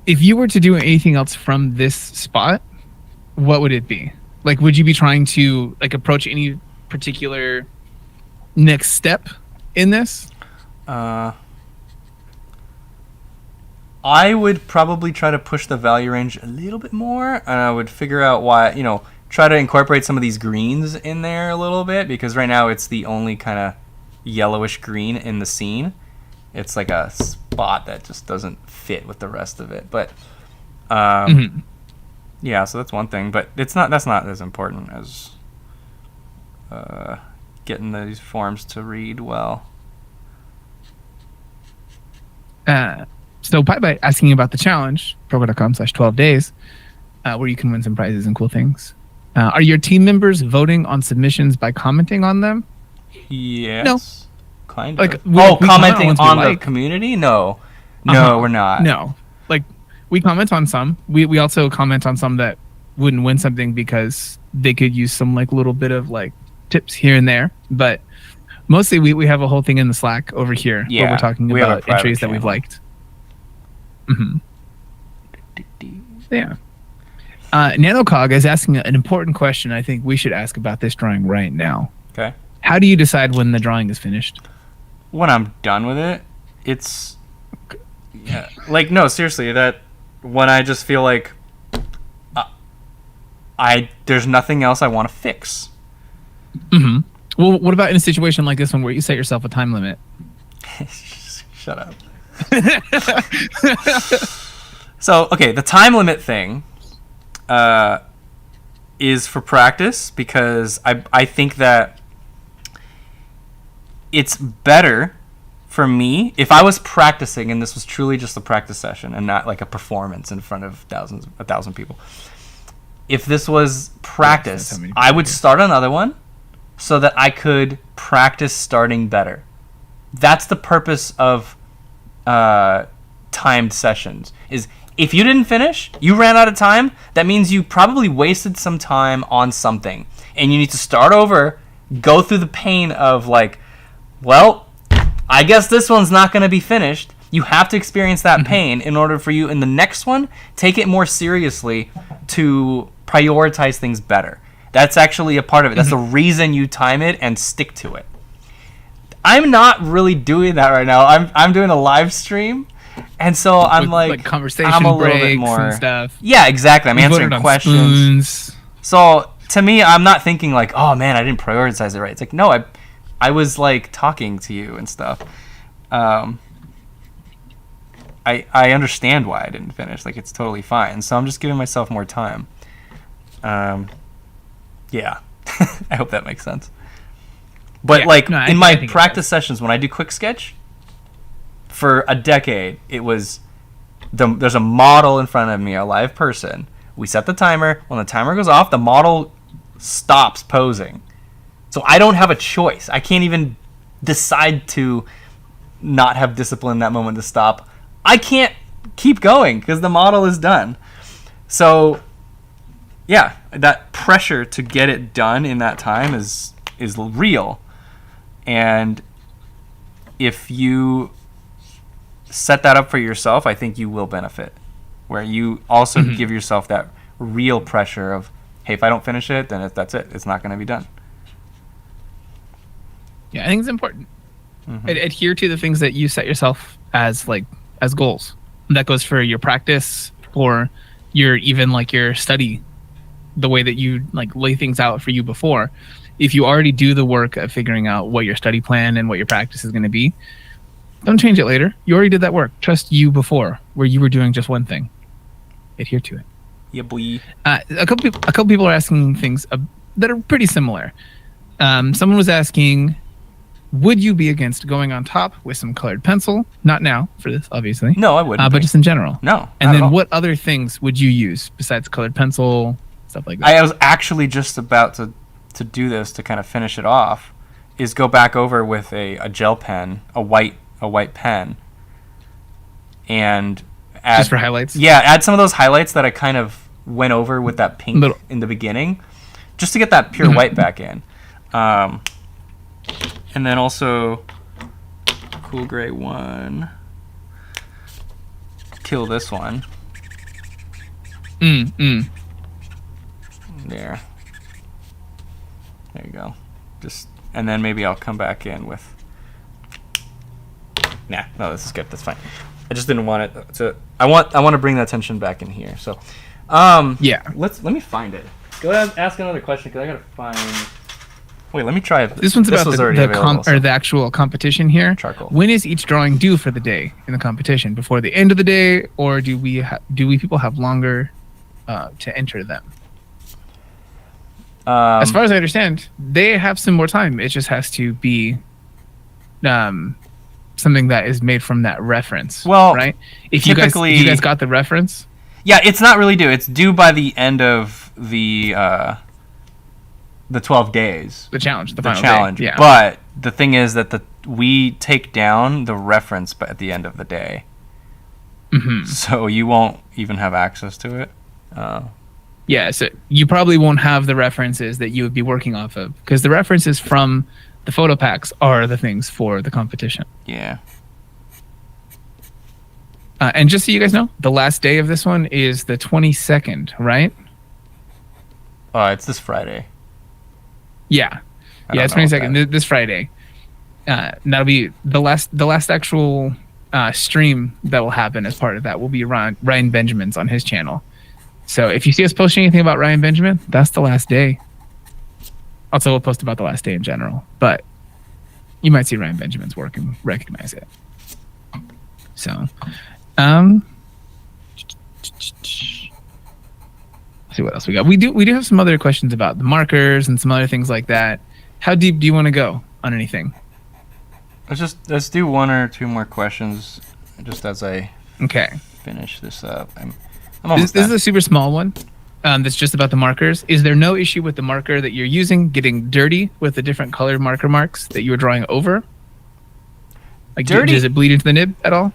Speaker 2: if you were to do anything else from this spot? What would it be? Like, would you be trying to like approach any particular next step in this?
Speaker 1: I would probably try to push the value range a little bit more, and I would figure out why, try to incorporate some of these greens in there a little bit, because right now it's the only kind of yellowish green in the scene. It's like a spot that just doesn't fit with the rest of it. But yeah, so that's one thing, but that's not as important as getting these forms to read well.
Speaker 2: So Pie asking about the challenge, proko.com/12 days, where you can win some prizes and cool things. Are your team members voting on submissions by commenting on them?
Speaker 1: Yes.
Speaker 2: No.
Speaker 1: Kind of.
Speaker 2: Like,
Speaker 1: commenting on the community? No. No, we're not.
Speaker 2: No. Like, we comment on some. We also comment on some that wouldn't win something because they could use some like little bit of like tips here and there. But mostly we have a whole thing in the Slack over here where we're talking about entries that we've liked. Yeah. Nanocog is asking an important question I think we should ask about this drawing right now.
Speaker 1: Okay.
Speaker 2: How do you decide when the drawing is finished?
Speaker 1: When I'm done with it, it's... Yeah. Like, no, seriously, that when I just feel like there's nothing else I want to fix.
Speaker 2: Well, what about in a situation like this one where you set yourself a time limit?
Speaker 1: Shut up. So, okay, the time limit thing is for practice, because I think that it's better for me if I was practicing and this was truly just a practice session and not like a performance in front of 1,000 people. If this was practice, I would start another one so that I could practice starting better. That's the purpose of timed sessions. Is if you didn't finish, you ran out of time, that means you probably wasted some time on something. And you need to start over, go through the pain of like, well, I guess this one's not going to be finished. You have to experience that pain in order for you in the next one, take it more seriously to prioritize things better. That's actually a part of it. That's the reason you time it and stick to it. I'm not really doing that right now. I'm doing a live stream, and so I'm like
Speaker 2: conversation
Speaker 1: I'm a little
Speaker 2: breaks
Speaker 1: bit more
Speaker 2: and stuff.
Speaker 1: Yeah, exactly. I'm answering questions.
Speaker 2: Spoons.
Speaker 1: So to me, I'm not thinking like, oh man, I didn't prioritize it right. It's like, no, I was like talking to you and stuff. I understand why I didn't finish. Like, it's totally fine. So I'm just giving myself more time. Yeah. I hope that makes sense. But in my practice sessions, when I do quick sketch, for a decade, it was there's a model in front of me, a live person. We set the timer. When the timer goes off, the model stops posing. So I don't have a choice. I can't even decide to not have discipline in that moment to stop. I can't keep going because the model is done. So, yeah, that pressure to get it done in that time is real. And if you set that up for yourself, I think you will benefit. Where you also give yourself that real pressure of, hey, if I don't finish it, then that's it. It's not going to be done.
Speaker 2: Yeah, I think it's important. Adhere to the things that you set yourself as goals. That goes for your practice, for your study, the way that you lay things out for you before. If you already do the work of figuring out what your study plan and what your practice is going to be, don't change it later. You already did that work. Trust you before, where you were doing just one thing. Adhere to it.
Speaker 1: Yeah, boy.
Speaker 2: A couple people are asking things that are pretty similar. Someone was asking, would you be against going on top with some colored pencil? Not now for this, obviously.
Speaker 1: No, I wouldn't.
Speaker 2: But just in general.
Speaker 1: No.
Speaker 2: And then what other things would you use besides colored pencil, stuff like that?
Speaker 1: I was actually just about to do this to kind of finish it off, is go back over with a gel pen, a white pen, and add,
Speaker 2: just for highlights.
Speaker 1: Yeah, add some of those highlights that I kind of went over with that pink in the beginning, just to get that pure white back in. And then also cool gray one. Kill this one. There you go. And then maybe I'll come back in with. Nah, no, this is good. That's fine. I just didn't want it to. I want to bring that tension back in here. So,
Speaker 2: yeah.
Speaker 1: Let me find it. Go ahead, ask another question because I gotta find. Wait, let me try it.
Speaker 2: This one's about the actual competition here.
Speaker 1: Charcoal.
Speaker 2: When is each drawing due for the day in the competition? Before the end of the day, or do we people have longer to enter them? As far as I understand, they have some more time. It just has to be something that is made from that reference. Well, right? If you guys got the reference.
Speaker 1: Yeah, it's not really due. It's due by the end of the 12 days.
Speaker 2: The challenge. The final
Speaker 1: challenge.
Speaker 2: Day. Yeah.
Speaker 1: But the thing is that we take down the reference at the end of the day. So you won't even have access to it.
Speaker 2: Yeah, so you probably won't have the references that you would be working off of, because the references from the photo packs are the things for the competition.
Speaker 1: Yeah.
Speaker 2: And just so you guys know, the last day of this one is the 22nd, right?
Speaker 1: It's this Friday.
Speaker 2: Yeah. Yeah, it's 22nd, this Friday. That'll be the last actual stream that will happen as part of that will be Ryan Benjamin's on his channel. So if you see us posting anything about Ryan Benjamin, that's the last day. Also, we'll post about the last day in general, but you might see Ryan Benjamin's work and recognize it. So, let's see what else we got. We do have some other questions about the markers and some other things like that. How deep do you want to go on anything?
Speaker 1: Let's do one or two more questions, just as I finish this up.
Speaker 2: This is a super small one. That's just about the markers. Is there no issue with the marker that you're using getting dirty with the different colored marker marks that you were drawing over? Like, dirty? Does it bleed into the nib at all?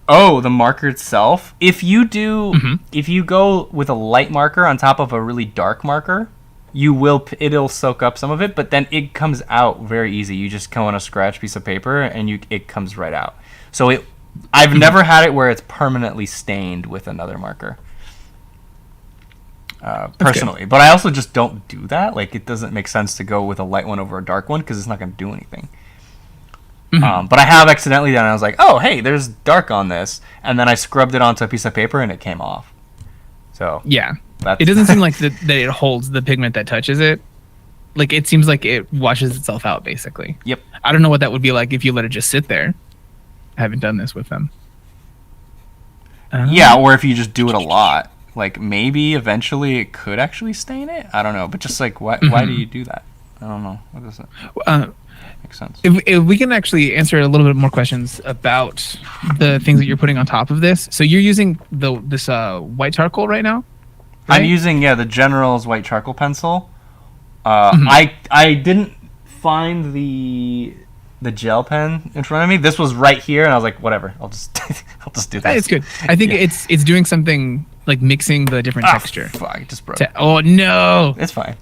Speaker 1: Oh, the marker itself. If you go with a light marker on top of a really dark marker, it'll soak up some of it, but then it comes out very easy. You just go on a scratch piece of paper and it comes right out. So I've never had it where it's permanently stained with another marker. Personally, but I also just don't do that. Like, it doesn't make sense to go with a light one over a dark one because it's not going to do anything. But I have accidentally done it. I was like, oh, hey, there's dark on this, and then I scrubbed it onto a piece of paper and it came off. So
Speaker 2: yeah, it doesn't seem like that it holds the pigment that touches it. Like, it seems like it washes itself out basically.
Speaker 1: Yep.
Speaker 2: I don't know what that would be like if you let it just sit there. I haven't done this with them.
Speaker 1: Yeah, or if you just do it a lot, like maybe eventually it could actually stain it. I don't know, but just like why do you do that? I don't know. What does that make sense?
Speaker 2: If we can actually answer a little bit more questions about the things that you're putting on top of this. So you're using this white charcoal right now? Right?
Speaker 1: I'm using the General's white charcoal pencil. I didn't find the gel pen in front of me. This was right here, and I was like, whatever. I'll just do that.
Speaker 2: It's good. I think it's doing something like mixing the different texture.
Speaker 1: Fuck, it just broke.
Speaker 2: Oh no!
Speaker 1: It's fine.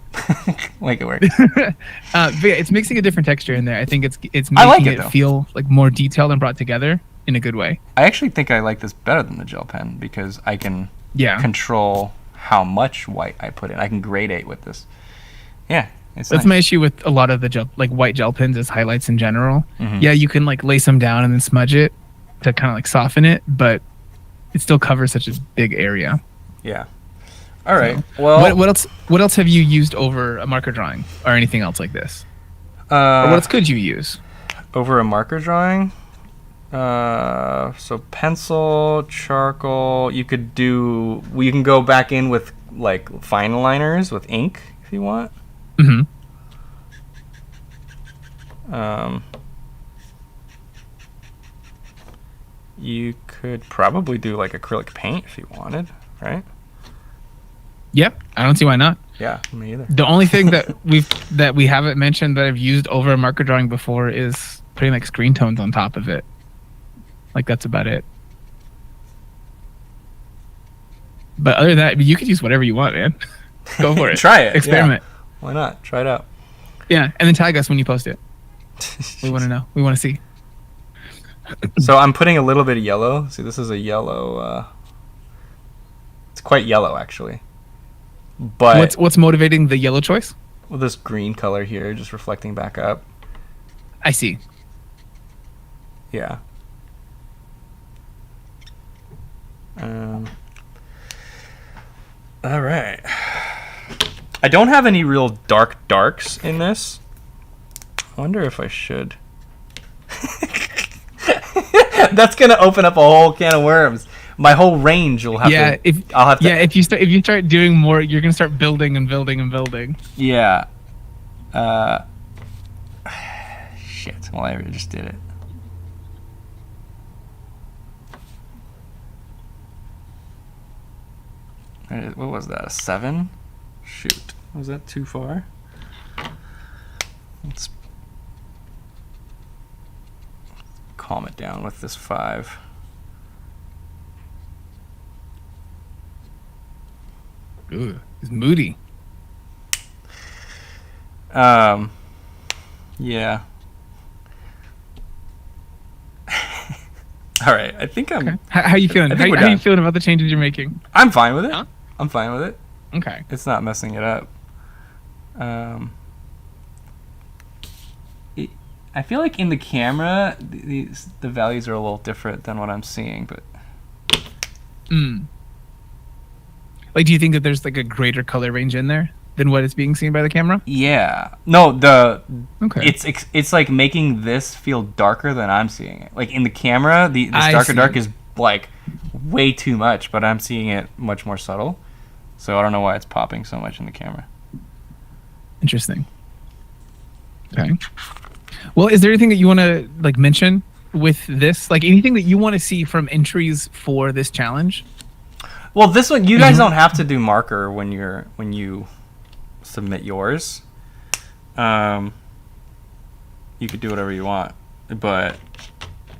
Speaker 1: Make it work.
Speaker 2: But yeah, it's mixing a different texture in there. I think it's making it feel like more detailed and brought together in a good way.
Speaker 1: I actually think I like this better than the gel pen because I can control how much white I put in. I can gradate with this. Yeah. That's nice.
Speaker 2: My issue with a lot of the gel, like white gel pens is highlights in general. Yeah, you can like lace them down and then smudge it to kind of like soften it, but it still covers such a big area.
Speaker 1: Yeah. All right. So, well,
Speaker 2: what else have you used over a marker drawing or anything else like this? Or what else could you use
Speaker 1: over a marker drawing? So pencil, charcoal. You can go back in with like fine liners with ink if you want. You could probably do like acrylic paint if you wanted, right?
Speaker 2: Yep, I don't see why not.
Speaker 1: Yeah, me either.
Speaker 2: The only thing that we haven't mentioned that I've used over a marker drawing before is putting like screen tones on top of it. Like that's about it. But other than that, you could use whatever you want, man. Go for it.
Speaker 1: Try it.
Speaker 2: Experiment.
Speaker 1: Yeah. Why not? Try it out.
Speaker 2: Yeah, and then tag us when you post it. We want to know. We want to see.
Speaker 1: So I'm putting a little bit of yellow. See, this is a yellow. It's quite yellow, actually. But
Speaker 2: what's motivating the yellow choice?
Speaker 1: Well, this green color here, just reflecting back up.
Speaker 2: I see.
Speaker 1: Yeah. All right. I don't have any real darks in this. I wonder if I should. That's gonna open up a whole can of worms. My whole range will have to.
Speaker 2: If you start doing more, you're gonna start building and building and building.
Speaker 1: Yeah. Shit. Well, I just did it. What was that? A 7? Shoot. Was that too far? Let's calm it down with this 5.
Speaker 2: Ooh, it's moody.
Speaker 1: Yeah. All right. I think I'm.
Speaker 2: Okay. How you feeling? How you feeling about the changes you're making?
Speaker 1: I'm fine with it.
Speaker 2: Huh?
Speaker 1: I'm fine with it.
Speaker 2: Okay.
Speaker 1: It's not messing it up. I feel like in the camera, the values are a little different than what I'm seeing, but.
Speaker 2: Like, do you think that there's like a greater color range in there than what is being seen by the camera?
Speaker 1: Yeah. No,
Speaker 2: okay.
Speaker 1: It's like making this feel darker than I'm seeing it. Like in the camera, this dark is like way too much, but I'm seeing it much more subtle. So I don't know why it's popping so much in the camera.
Speaker 2: Interesting. Okay. Well, is there anything that you want to like mention with this? Like anything that you want to see from entries for this challenge?
Speaker 1: Well, this one you guys don't have to do marker when you submit yours. You could do whatever you want, but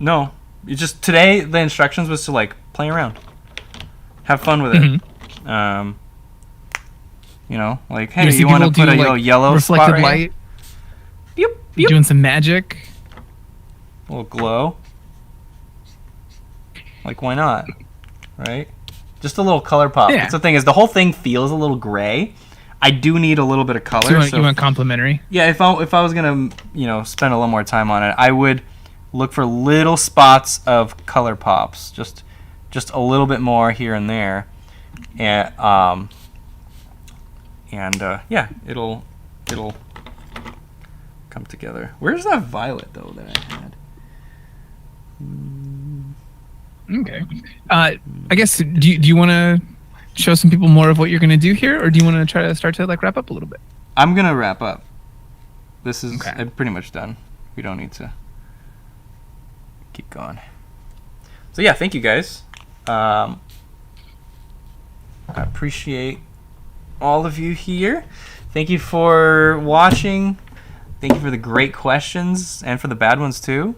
Speaker 1: no, you just today the instructions was to like play around, have fun with it. You know, like hey, you want to put a yellow
Speaker 2: reflected
Speaker 1: spot right
Speaker 2: light?
Speaker 1: Beep, beep.
Speaker 2: Doing some magic.
Speaker 1: A little glow. Like why not? Right? Just a little color pop.
Speaker 2: Yeah.
Speaker 1: That's the thing is the whole thing feels a little gray. I do need a little bit of color.
Speaker 2: So you want complimentary?
Speaker 1: Yeah, if I was gonna spend a little more time on it, I would look for little spots of color pops, just a little bit more here and there, and yeah, it'll come together. Where's that violet though that I had?
Speaker 2: Okay. I guess do you want to show some people more of what you're going to do here, or do you want to try to start to like wrap up a little bit?
Speaker 1: I'm gonna wrap up. This is
Speaker 2: Okay.
Speaker 1: I'm pretty much done. We don't need to keep going. So yeah, thank you guys. I appreciate all of you here. Thank you for watching. Thank you for the great questions and for the bad ones too.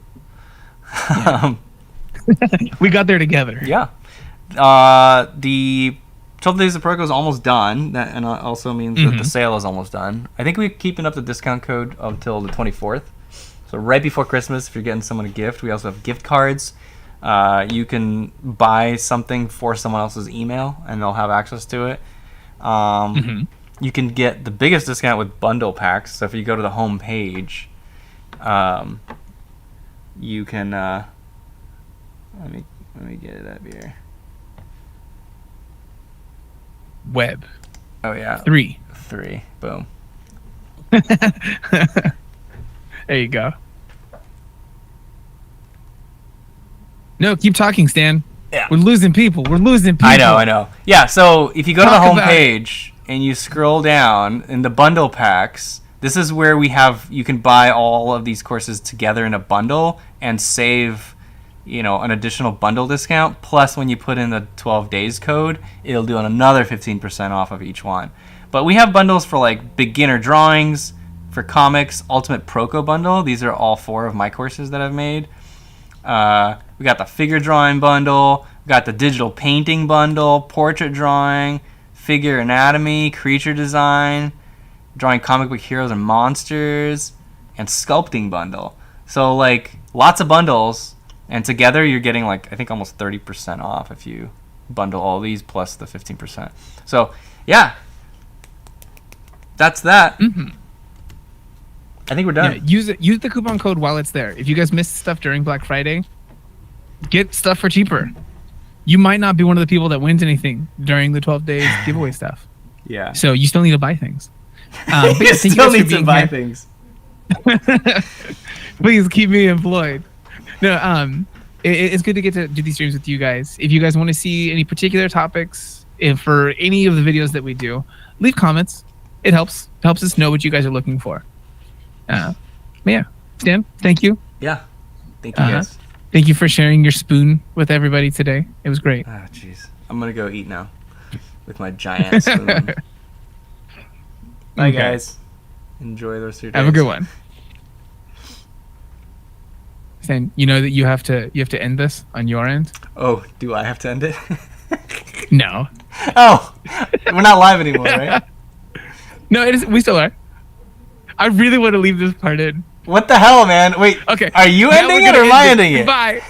Speaker 2: We got there together.
Speaker 1: Yeah. The 12 Days of Proko is almost done. That and also means that the sale is almost done. I think we're keeping up the discount code until the 24th. So right before Christmas, if you're getting someone a gift, we also have gift cards. You can buy something for someone else's email, and they'll have access to it. You can get the biggest discount with bundle packs. So if you go to the home page, you can... let me get it up here.
Speaker 2: Web.
Speaker 1: Oh, yeah.
Speaker 2: 3.
Speaker 1: Boom.
Speaker 2: There you go. No, keep talking, Stan.
Speaker 1: Yeah.
Speaker 2: We're losing people.
Speaker 1: I know. Yeah, so if you go to the
Speaker 2: Talk
Speaker 1: home
Speaker 2: about
Speaker 1: page and you scroll down in the bundle packs, this is where you can buy all of these courses together in a bundle and save, an additional bundle discount. Plus, when you put in the 12 days code, it'll do another 15% off of each one. But we have bundles for like beginner drawings, for comics, Ultimate Proko bundle. These are all 4 of my courses that I've made. We got the figure drawing bundle, we got the digital painting bundle, portrait drawing, figure anatomy, creature design, drawing comic book heroes and monsters, and sculpting bundle. So like lots of bundles, and together you're getting like I think almost 30% off if you bundle all these plus the 15%. So yeah, that's that. I think we're done.
Speaker 2: Yeah, use the coupon code while it's there. If you guys missed stuff during Black Friday, get stuff for cheaper. You might not be one of the people that wins anything during the 12 days giveaway stuff.
Speaker 1: Yeah.
Speaker 2: So you still need to buy things. But
Speaker 1: You
Speaker 2: yeah, thank you
Speaker 1: still
Speaker 2: guys for
Speaker 1: need to
Speaker 2: being
Speaker 1: buy
Speaker 2: here.
Speaker 1: things.
Speaker 2: Please keep me employed. No, it's good to get to do these streams with you guys. If you guys want to see any particular topics, if for any of the videos that we do, leave comments. It helps us know what you guys are looking for. But yeah, Stan, thank you.
Speaker 1: Yeah. Thank you guys.
Speaker 2: Thank you for sharing your spoon with everybody today. It was great.
Speaker 1: Ah, jeez. I'm gonna go eat now with my giant spoon. Bye,
Speaker 2: Okay.
Speaker 1: guys. Enjoy the rest of your day.
Speaker 2: Have a good one. Stan, you know that you have to end this on your end?
Speaker 1: Oh, do I have to end it?
Speaker 2: No.
Speaker 1: Oh, we're not live anymore, right?
Speaker 2: No, it is. We still are. I really want to leave this part in.
Speaker 1: What the hell, man? Wait.
Speaker 2: Okay.
Speaker 1: Are you
Speaker 2: Now
Speaker 1: ending
Speaker 2: we're
Speaker 1: it or
Speaker 2: gonna
Speaker 1: am I
Speaker 2: end
Speaker 1: ending it?
Speaker 2: Bye.